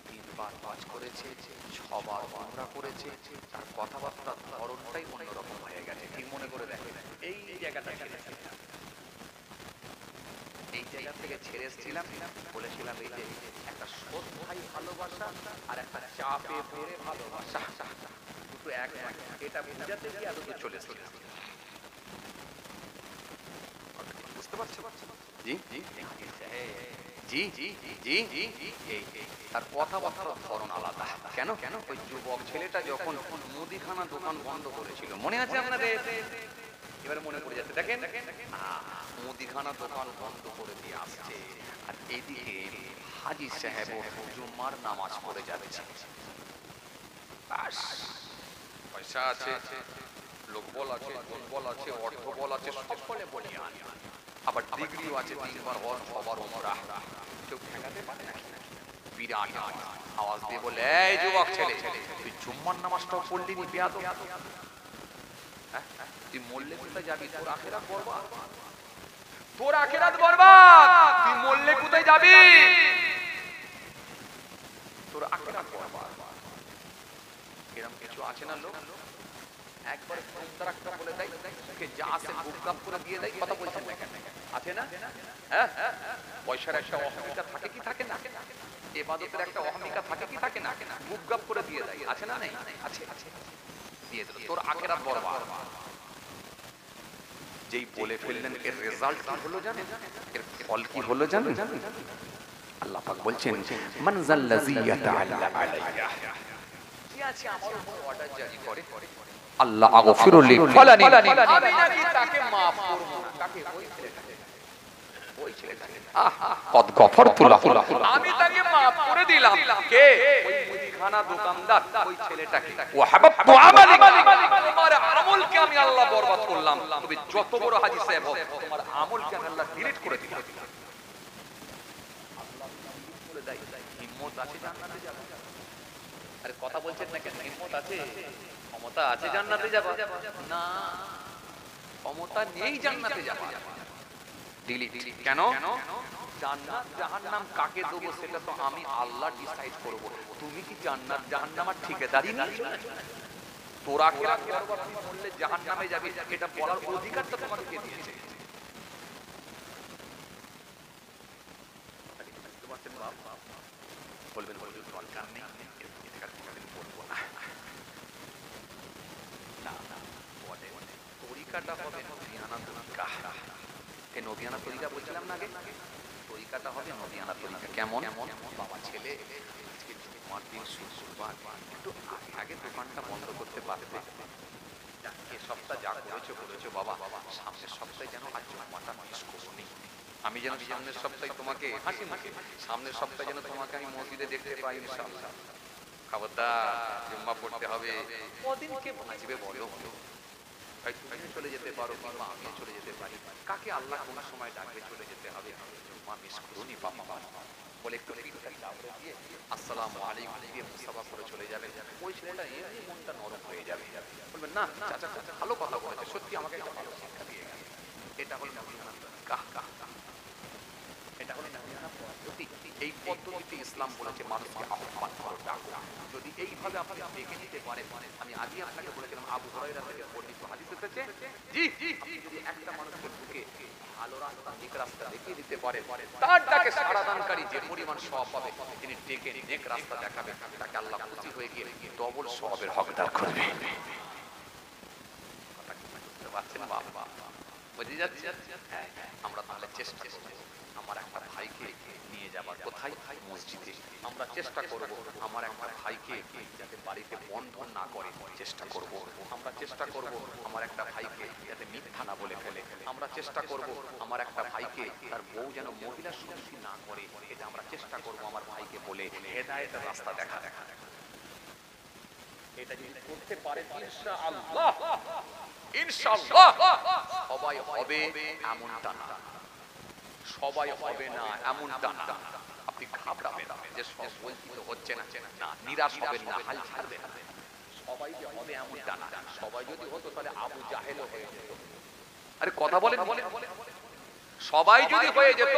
Speaker 1: 3 বার হজ করেছে, 6 বার উমরা করেছে, তার কথাবার্তার ধরনটাই অন্যরকম হয়ে গেছে। ঠিক মনে করে দেখেন, এই জায়গাটা ছেড়েছিলাম, এই জায়গা থেকে ছেড়ে এসেছিলাম, বলেছিলাম এই যে একটা শ্রদ্ধাই ভালোবাসা আর একটা চাপে পড়ে ভালোবাসা, দুটো এক নয়, এটা বোঝাতে গিয়ে এত দূর চলে এসেছে। বুঝতে পারছো? জি জি জি জি জি জি এই তার কথাবার্তার ধরন আলাদা। কেন? ওই যুবক ছেলেটা যখন মুদিখানা দোকান বন্ধ করেছিল, মনে আছে আপনাদের? এবারে মনে পড়ে যাচ্ছে, দেখেন মুদিখানা দোকান বন্ধ করে দিয়ে আসছে, আর এইদিকে হাজী সাহেব জুম্মার নামাজ পড়ে যাচ্ছে। পয়সা আছে, লোকবল আছে, জনবল আছে, অর্থবল আছে, সকলে বলিয়ান, আবার ডিগ্রিও আছে, 3 বার হজ, 6 বার উমরা। কেউ ঠেকাতে পারে না। বিরাট আওয়াজ দিয়ে বলে, এই যুবক ছেলে, তুই জুম্মার নামাজটাও পড়লি নি বেয়াদব? তুই মরলে কোথায় যাবি? তোর আখিরাত বরবাদ, তোর আখিরাত বরবাদ। তুই মরলে কোথায় যাবি? তোর আখিরাত বরবাদ। এরকম কিছু আছে না লোক, একবার একটা বলে দেয়, ওকে যা আছে বুকগাপ করে দিয়ে দেয়। কথা বলছেন না কেন? আছে না? হ্যাঁ, পয়সার একটা অহমিকা থাকে কি থাকে না? ইবাদতের একটা অহমিকা থাকে কি থাকে না? বুকগাপ করে দিয়ে দেয়। আছে না? নেই? আছে। দিয়ে দিল, তোর আখিরাত বরবাদ। যেই বলে ফেললেন, এর রেজাল্ট কি হলো জানেন? এর ফল কি হলো জানেন? আল্লাহ পাক বলছেন, মান যাল্লাযী ইয়াতাআল্লা আলাইয়া, কি আছে আমার উপর অর্ডার জারি করে, আল্লাহ আগফিরু লি ফালানি, আমি নাকি তাকে maaf করব না। তাকে ওই ছেলেটাকে কদ গফরতু লাহু, আমি তাকে maaf করে দিলাম। কে? ওই মুদিখানা দোকানদার, ওই ছেলেটাকে। ওয়া হাবাবতু আমালি, তোমার আমলকে আমি আল্লাহ বরবাদ করলাম। তুমি যত বড় হাজী সাহেব হও, তোমার আমলকে আমি আল্লাহ ডিলিট করে দিলাম। আল্লাহ করে দেয়, হিম্মত আছে জান্নাতে যাবে। আরে কথা বলছেন না কেন? হিম্মত আছে, ক্ষমতা আছে জান্নাতে যাবা? না, ক্ষমতা নেই জান্নাতে যাবা। ডিলিট। কেন? জান্নাত জাহান্নাম কাকে দেবো সেটা তো আমি আল্লাহ ডিসাইড করব। তুমি কি জান্নাত জাহান্নামের ঠিকাদারি নিয়েছো? তোর আখিরাত বরবাদ, তুই বললে জাহান্নামে যাবি, এটা বলার অধিকারটা তোমাকে কে দিয়েছে? বলবেন হুজুর দরকার নেই, বলবো না। না, তরিকাটা হবে নবিয়ানা তরিকা। এই নবিয়ানা তরিকা বলছিলাম না আগে, তরিকাটা হবে নবিয়ানা তরিকা। কেমন? বাবা ছেলে, আজকে জুম্মার দিন, শুক্রবার, একটু আগে দোকানটা বন্ধ করতে পারবে? এ সপ্তাহ যা করেছো বাবা, সামনের সপ্তাহে যেন আর জুম্মাটা মিস করোনি। আমি যেন সামনের সপ্তাহে তোমাকে হাসি মুখে, সামনের সপ্তাহে যেন তোমাকে আমি মসজিদে দেখতে পাই ইনশাআল্লাহ। খবরদার, জুম্মা পড়তে হবে। কদিন কে বাঁচবে বলো? ভাই তুমি চলে যেতে পারো, কিংবা আমিও চলে যেতে পারি। কাকে আল্লাহ কোন সময় ডাকবে চলে যেতে হবে। জুম্মা মিস করোনি বাবা বলে একটু পিঠটা চাপড়ে দিয়ে আসসালামু আলাইকুম দিয়ে মুসাফা করে চলে যাবে। ওই ছেলেটা এমনি মনটা নরম হয়ে যাবে, বলবেন না চাচা ভালো কথা বলেছে, সত্যি আমাকে একটা ভালো শিক্ষা দিয়ে গেছে। এটা হলো নবিয়ানা কাহ কাহ, এটা হলো নবিয়ানা পদ্ধতি। এই পদ্ধতিতে ইসলাম বলেছে মানুষকে আহ্বান করো, ডাকো। যদি এইভাবে আপনি ডেকে নিতে পারেন, আমি আগে আপনাকে বলেছিলাম আবু হুরায়রা থেকে বর্ণিত হাদিস এসেছে, জি আপনি যদি একটা মানুষকে ঢুকে ভালো রাস্তা, নেক রাস্তা দেখিয়ে দিতে পারেন, তার ডাকে সাড়াদানকারী যে পরিমাণ সওয়াব পাবে, তিনি ডেকে নেক রাস্তা দেখাবে, তাকে আল্লাহ খুশি হয়ে গিয়ে ডবল সওয়াবের হকদার করবে। কথা কি বুঝতে পারছেন বাবা? বুঝে যাচ্ছে? আমরা তাহলে চেষ্টা করব আমার একটা ভাইকে নিয়ে যাবার। কোথায়? মসজিদে। আমরা চেষ্টা করব আমার একটা ভাইকে যাতে বাড়িতে বন্ধন না করে, চেষ্টা করব। আমরা চেষ্টা করব আমার একটা ভাইকে যাতে মিথ্যা না বলে ফেলে। আমরা চেষ্টা করব আমার একটা ভাইকে তার বউ যেন মহিলা সঙ্গী না করে, এটা আমরা চেষ্টা করব আমার ভাইকে বলে হেদায়েতের রাস্তা দেখা। এটা যদি করতে পারে ইনশাআল্লাহ, ইনশাআল্লাহ সবাই হবে এমনটা না, সবাই হবে না এমনটা না। আপনি ঘাবড়াবেন না যে সব বঞ্চিত হচ্ছে না, না নিরাশ হবেন না, হাল ছাড়বেন না। সবাই যে হবে এমনটা না। সবাই যদি হতো তাহলে আবু জাহেলও হয়ে যেত। আরে কথা বলেন, সবাই যদি হয়ে যেত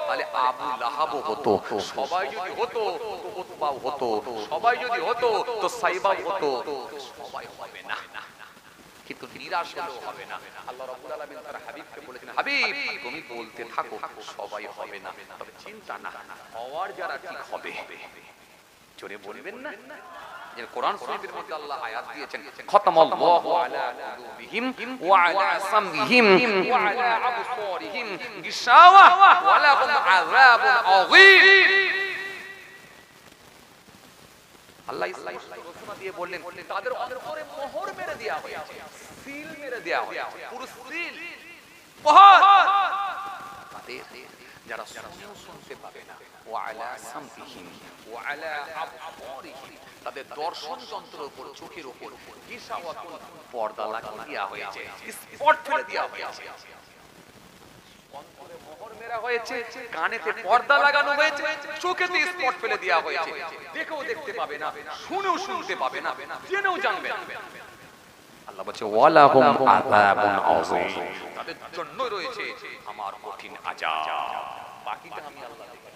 Speaker 1: তাহলে আবু লাহাবও হতো। সবাই যদি হতো তো উতবাও হতো। সবাই যদি হতো তো সাইবাও হতো। সবাই হবে না, কিন্তু নিরাশ হলেও হবে না। আল্লাহ রাব্বুল আলামিন তার হাবিবকে বলেছেন, হাবিব তুমি বলতে থাকো সবাই হবে না, তবে চিন্তা না, হওয়ার যারা ঠিক হবে। জোরে বলবেন না? যে কোরআন শরীফের মধ্যে আল্লাহ আয়াত দিয়েছেন খাতামাল্লাহু আলা কুলুবিহিম ওয়া আলা সামইহিম ওয়া আলা আবসারিহিম গিশাওয়া ওয়া লাহুম আযাবুন আযীম। আল্লাহ ঘোষণা দিয়ে বললেন তাদের অন্তরে মোহর মেরে দেয়া হয়েছে, সিল মেরে দেয়া হয়েছে, পুরো সিল মোহর। তাদের যারা শুনতে পাবে না, ওয়া আলা সামতিহিম ওয়া আলা আবসারিহিম, তাদের দর্শন যন্ত্রের উপর, চোখের উপর গিশাওয়াতুন, পর্দা লাগিয়ে দেয়া হয়েছে, স্পট ফেলে দেয়া হয়েছে। অন্তরে মোহর মেরা হয়েছে, কানেতে পর্দা লাগানো হয়েছে, চোখেতে স্পট ফেলে দেয়া হয়েছে। দেখেও দেখতে পাবে না, শুনেও শুনতে পাবে না, জেনেও জানবে না। আল্লাহ বলছে ওয়ালাহুম আযাবুন আযীম, তাদের জন্য রয়েছে আমার কঠিন আযাব। বাকিটা আমি আল্লাহ দেখি।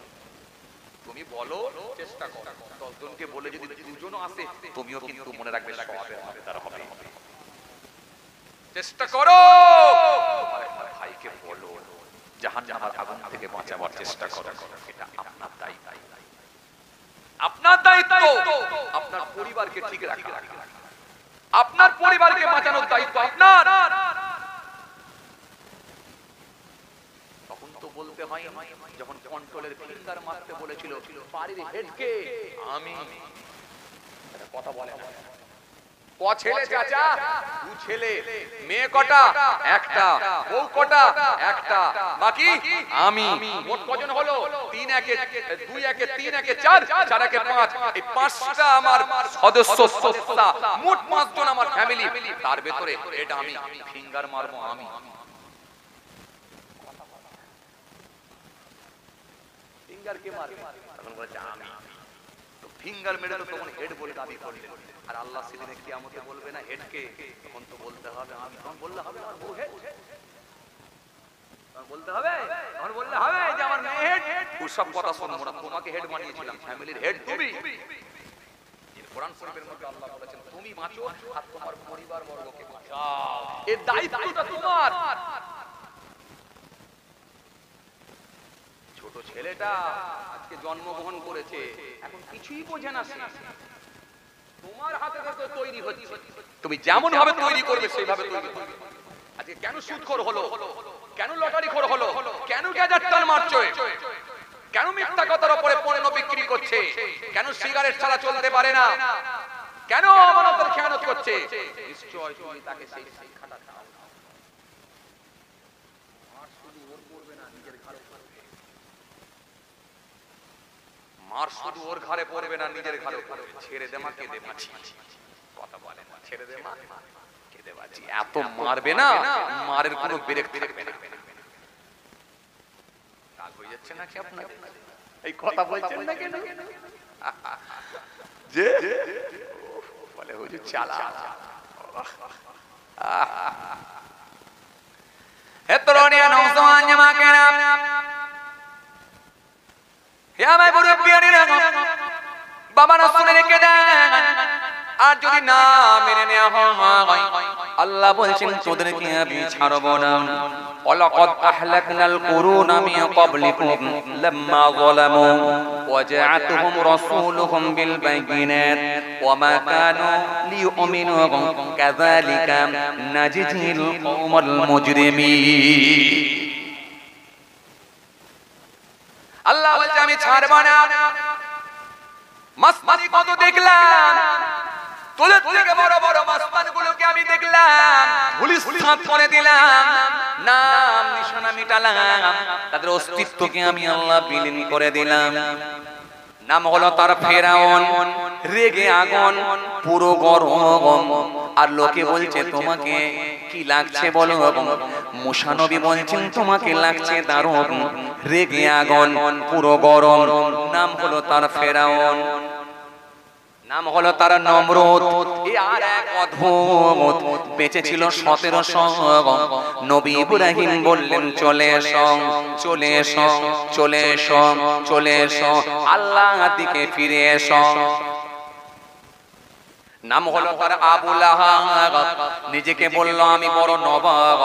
Speaker 1: তুমি বলো, চেষ্টা করো, 10 জনকে বলে যদি দুজনও আসে, তুমিও কিন্তু মনে রাখবে সওয়াবের হকদার হবে। চেষ্টা করো, তোমার ভাইকে বলো জাহান্নামের আগুন থেকে বাঁচাবার চেষ্টা করো। এটা আপনার দায়িত্ব, আপনার দায়িত্ব, আপনার পরিবারকে ঠিক রাখা, আপনার পরিবারকে বাঁচানোর দায়িত্ব আপনার। তখন তো বলতে হয়, যখন কন্ট্রোলের ফিঙ্গার মারতে বলেছিল বাড়ির হেডকে, আমি কথা বলে ক ছেলে চাচা, দু ছেলে, মেয়ে কটা একটা, বউ কটা একটা, বাকি আমি। মোট কজন হলো? 3 একে 2 একে 3 একে 4, 4 একে 5, এই 5টা আমার সদস্য সত্তা, মোট 5 জন আমার ফ্যামিলি। তার ভেতরে এটা আমি ফিঙ্গার মারবো আমি। ফিঙ্গার কে মারবে? তখন বলছে আমি। তো ফিঙ্গার মেরে তো তখন হেড বলে দাবি করলেন। আর আল্লাহ সেদিনে কিয়ামতে বলবে না হেডকে, তখন তো বলতে হবে আমি। তখন বললে হবে আমার বউ হেড, তখন বলতে হবে, তখন বললে হবে যে আমার মেয়ে হেড। ওসব কথা শুনবো না, তোমাকে হেড বানিয়েছিলাম, ফ্যামিলির হেড তুমি। কোরআন শরীফের মধ্যে আল্লাহ বলেছেন তুমি বাঁচো আর তোমার পরিবার বর্গকে বাঁচাও, এর দায়িত্বটা তোমার। ছোট ছেলেটা আজকে জন্মগ্রহণ করেছে, এখন কিছুই বোঝে না, তোমার হাতে তো তৈরি হচ্ছে, তুমি যেমন ভাবে তৈরি করবে সেইভাবে তৈরি করবে। আজকে কেন সুদখোর হলো, কেন লটারিখোর হলো, কেন গ্যাজার টান মারছে, কেন মিথ্যা কথার উপরে পণ্য বিক্রি করছে, কেন সিগারেট ছাড়া চলতে পারে না, কেন আমানতের খেয়ানত করছে, নিশ্চয় তুমি তাকে সেই শিক্ষাটা দাও। মার শুধু ওর পড়বে না, নিজের ঘাড়ে পড়বে। মার শুধু ওর ঘাড়ে পড়বে না, নিজের ঘাড়ে পড়বে। ছেড়ে দে মা, কেঁদে বাঁচি, কথা বলে না, ছেড়ে দে মা, কেঁদে বাঁচি। এত মারবে না, মারের কোনো ব্রেক থাকবে না। কাল হয়ে যাচ্ছে নাকি আপনার এই কথা বলছেন না কেন? যে বলে হুজুর চালা হে তরুণিয়া নওজওয়ান জামাকেরা, হে আমার মুরব্বিয়ানেরা, বাবা না শুনে রেখে দেন। আর যদি না মেনে নেওয়া হয়, আল্লাহ বলছেন তোদেরকে আমি ছাড়ব না। ওয়ালাকাদ আহলাকনাল কুরুনা মিন ক্বাবলিকুম লাম্মা যালামু ওয়া জাআতুহুম রাসূলুহুম বিল বাইয়িনাত ওয়া মা কানু লিয়ুমিনু কাযালিকা নাজজিল কওমাল মুজরিমিন। আল্লাহ বলছে আমি ছাড়ব না। মাসমানি কত দেখলাম, তোদের থেকে বড় বড় মাসমানগুলোকে আমি দেখলাম, পুলিশ সাত করে দিলাম, নাম নিশানা মিটালাম, তাদের অস্তিত্বকে আমি আল্লাহ বিলীন করে দিলাম। নাম হলো তার ফেরাউন, রেগে আগুন, পুরো গরম। আর লোকে বলছে তোমাকে কি লাগছে বলো, মুসা নবী বলছেন তোমাকে লাগছে দারুণ, রেগে আগুন, পুরো গরম। নাম হলো তার ফেরাউন, নাম হলো তার নমরুদ। আর এক অদ্ভুত বেঁচে ছিল 1700। নবী ইব্রাহিম বললেন চলে এসো, চলে এসো, চলে এসো, চলে এসো, আল্লাহর দিকে ফিরে এসো। নাম হলো তার আবু লাহাব, নিজেকে বলল আমি বড় নবাব,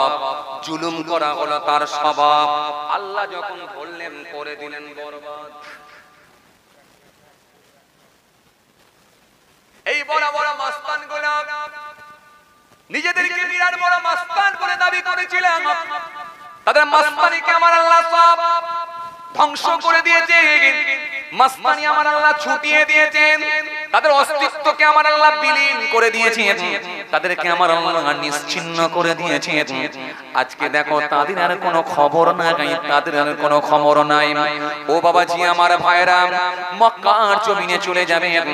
Speaker 1: জুলুম করা হলো তার স্বভাব। আল্লাহ যখন বললেন করে দিলেন বরবাদ। এই বড় বড় মাস্তান গুলো নিজেদেরকে বিরাট বড় মাস্তান বলে দাবি করেছিলেন। তাদের মাস্তানিকে আমার আল্লাহ সব ধ্বংস করে দিয়েছে, মাস্তানি আমার আল্লাহ ছুটিয়ে দিয়েছেন, তাদের অস্তিত্বকে আমার আল্লাহ বিলীন করে দিয়েছেন, তাদেরকে আমার আল্লাহ নিশ্চিহ্ন করে দিয়েছেন। আজকে দেখো তাদের আর কোনো খবর নাই, তাদের আর কোনো খবর নাই। ও বাবাজি আমার ভাইরা, মক্কার জমিনে চলে যাবেন,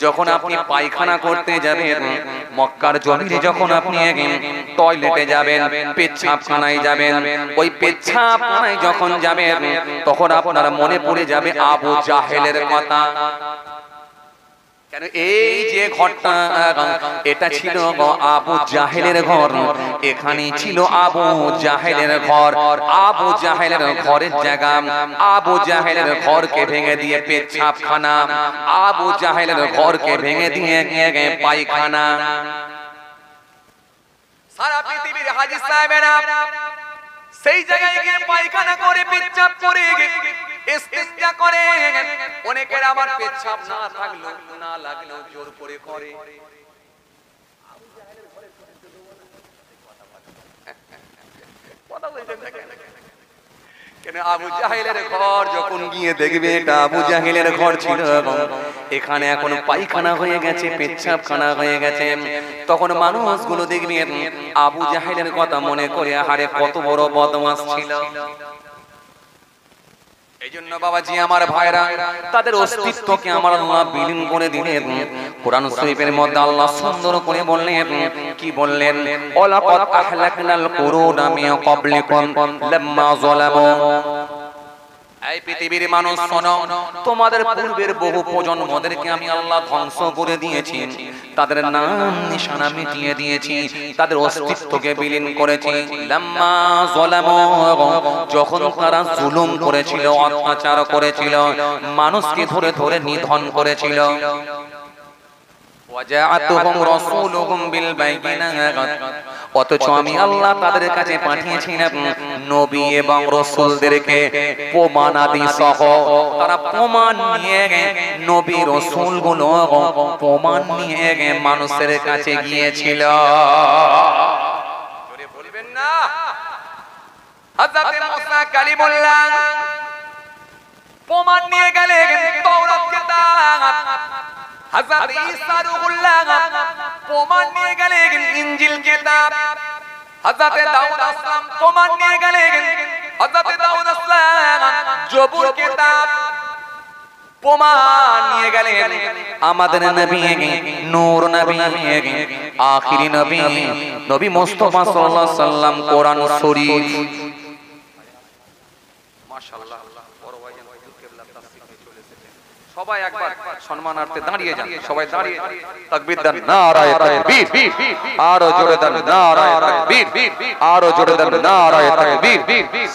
Speaker 1: যখন আপনি পায়খানা করতে যাবেন, মক্কার জমিনে যখন আপনি টয়লেটে যাবেন, পেচ্ছাবখানায় যাবেন, ওই পেচ্ছাবখানায় যখন যাবেন তখন আপনার মনে পড়ে যাবে আবু জাহেলের কথা। কেন এই যে ঘরটা, এটা ছিল আবু জাহেলের ঘর, এখানেই ছিল আবু জাহেলের ঘর। আবু জাহেলের ঘরের জায়গা, আবু জাহেলের ঘরকে ভেঙে দিয়ে পেচ্ছাবখানা, আবু জাহেলের ঘরকে ভেঙে দিয়ে পায়খানা। সারা পৃথিবীর হাজী সাহেবেরা সেই জায়গায় গিয়ে পায়খানা করে, পেচ্ছাব করে, ইস্তিনজা করে। অনেকের আবার পেচ্ছাব না থাকলো না লাগলেও জোর করে করে। কেন আবু জাহেলের ঘর যখন গিয়ে দেখবে এটা আবু জাহেলের ঘর ছিল, এখানে এখন পায়খানা হয়ে গেছে, পেচ্ছাবখানা হয়ে গেছে, তখন মানুষগুলো দেখবে আবু জাহেলের কথা মনে করে, আহারে কত বড় বদমাশ ছিল। এই জন্য বাবাজি আমার ভাইরা, তাদের অস্তিত্বকে আমার আল্লাহ বিলীন করে দিলেন। কোরআন শরীফের মধ্যে আল্লাহ সুন্দর করে বললেন, কি বললেন? ওয়ালাকাদ আহলাকনাল কুরুনা মিন ক্বাবলিকুম লাম্মা যালামু। এই পৃথিবীর মানুষ শোনো, তোমাদের পূর্বের বহু প্রজন্মদেরকে আমি আল্লাহ ধ্বংস করে দিয়েছি, তাদের নাম নিশানা মিটিয়ে দিয়েছি, তাদের অস্তিত্বকে বিলীন করেছি। লাম্মা যালামু, যখন তারা জুলুম করেছিল, অত্যাচার করেছিল, মানুষকে ধরে ধরে নিধন করেছিল। ওয়াজাআতুহুম রাসূলুহুম বিল বাইয়িনাত, অথচ আমি আল্লাহ তাদের কাছে পাঠিয়েছিলাম নবী এবং রাসূলদেরকে প্রমাণাদি সহ। তারা প্রমাণ নিয়ে, নবী রাসূলগুলো প্রমাণ নিয়ে মানুষের কাছে গিয়েছিল। জোরে বলবেন না? হযরত মুসা কালিমুল্লাহ প্রমাণ নিয়ে গেলেন তাওরাত কিতাব, হযরত ঈসা রূহুল্লাহ প্রমাণ নিয়ে গেলেন ইনজিল কিতাব, হযরত দাউদ আসলাম প্রমাণ নিয়ে গেলেন, হযরত দাউদ আসলাম জবুর কিতাব প্রমাণ নিয়ে গেলেন। আমাদের নবী, নূর নবী, আখিরি নবী, নবী মুস্তাফা সাল্লাল্লাহু আলাইহি সাল্লাম কোরআন শরীফ। মাশাআল্লাহ, বড় ভাইজান কিবলা তাফসীর চলে এসেছে, সবাই একবার সম্মানার্থে দাঁড়িয়ে যান, সবাই দাঁড়িয়ে তাকবীর দেন, নারায়ে তাকবীর, আরো জোরে দেন নারায়ে তাকবীর, আরো জোরে দেন নারায়ে তাকবীর।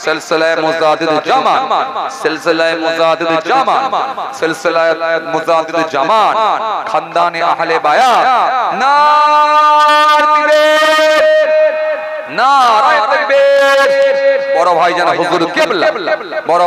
Speaker 1: সিলসিলায়ে মুজাদ্দিদ জামান, সিলসিলায়ে মুজাদ্দিদ জামান, সিলসিলায়ে মুজাদ্দিদ জামান, খানদানে আহলে বায়াত, নারায়ে তাকবীর। বড় ভাইজান হুজুর কিবলা, বড়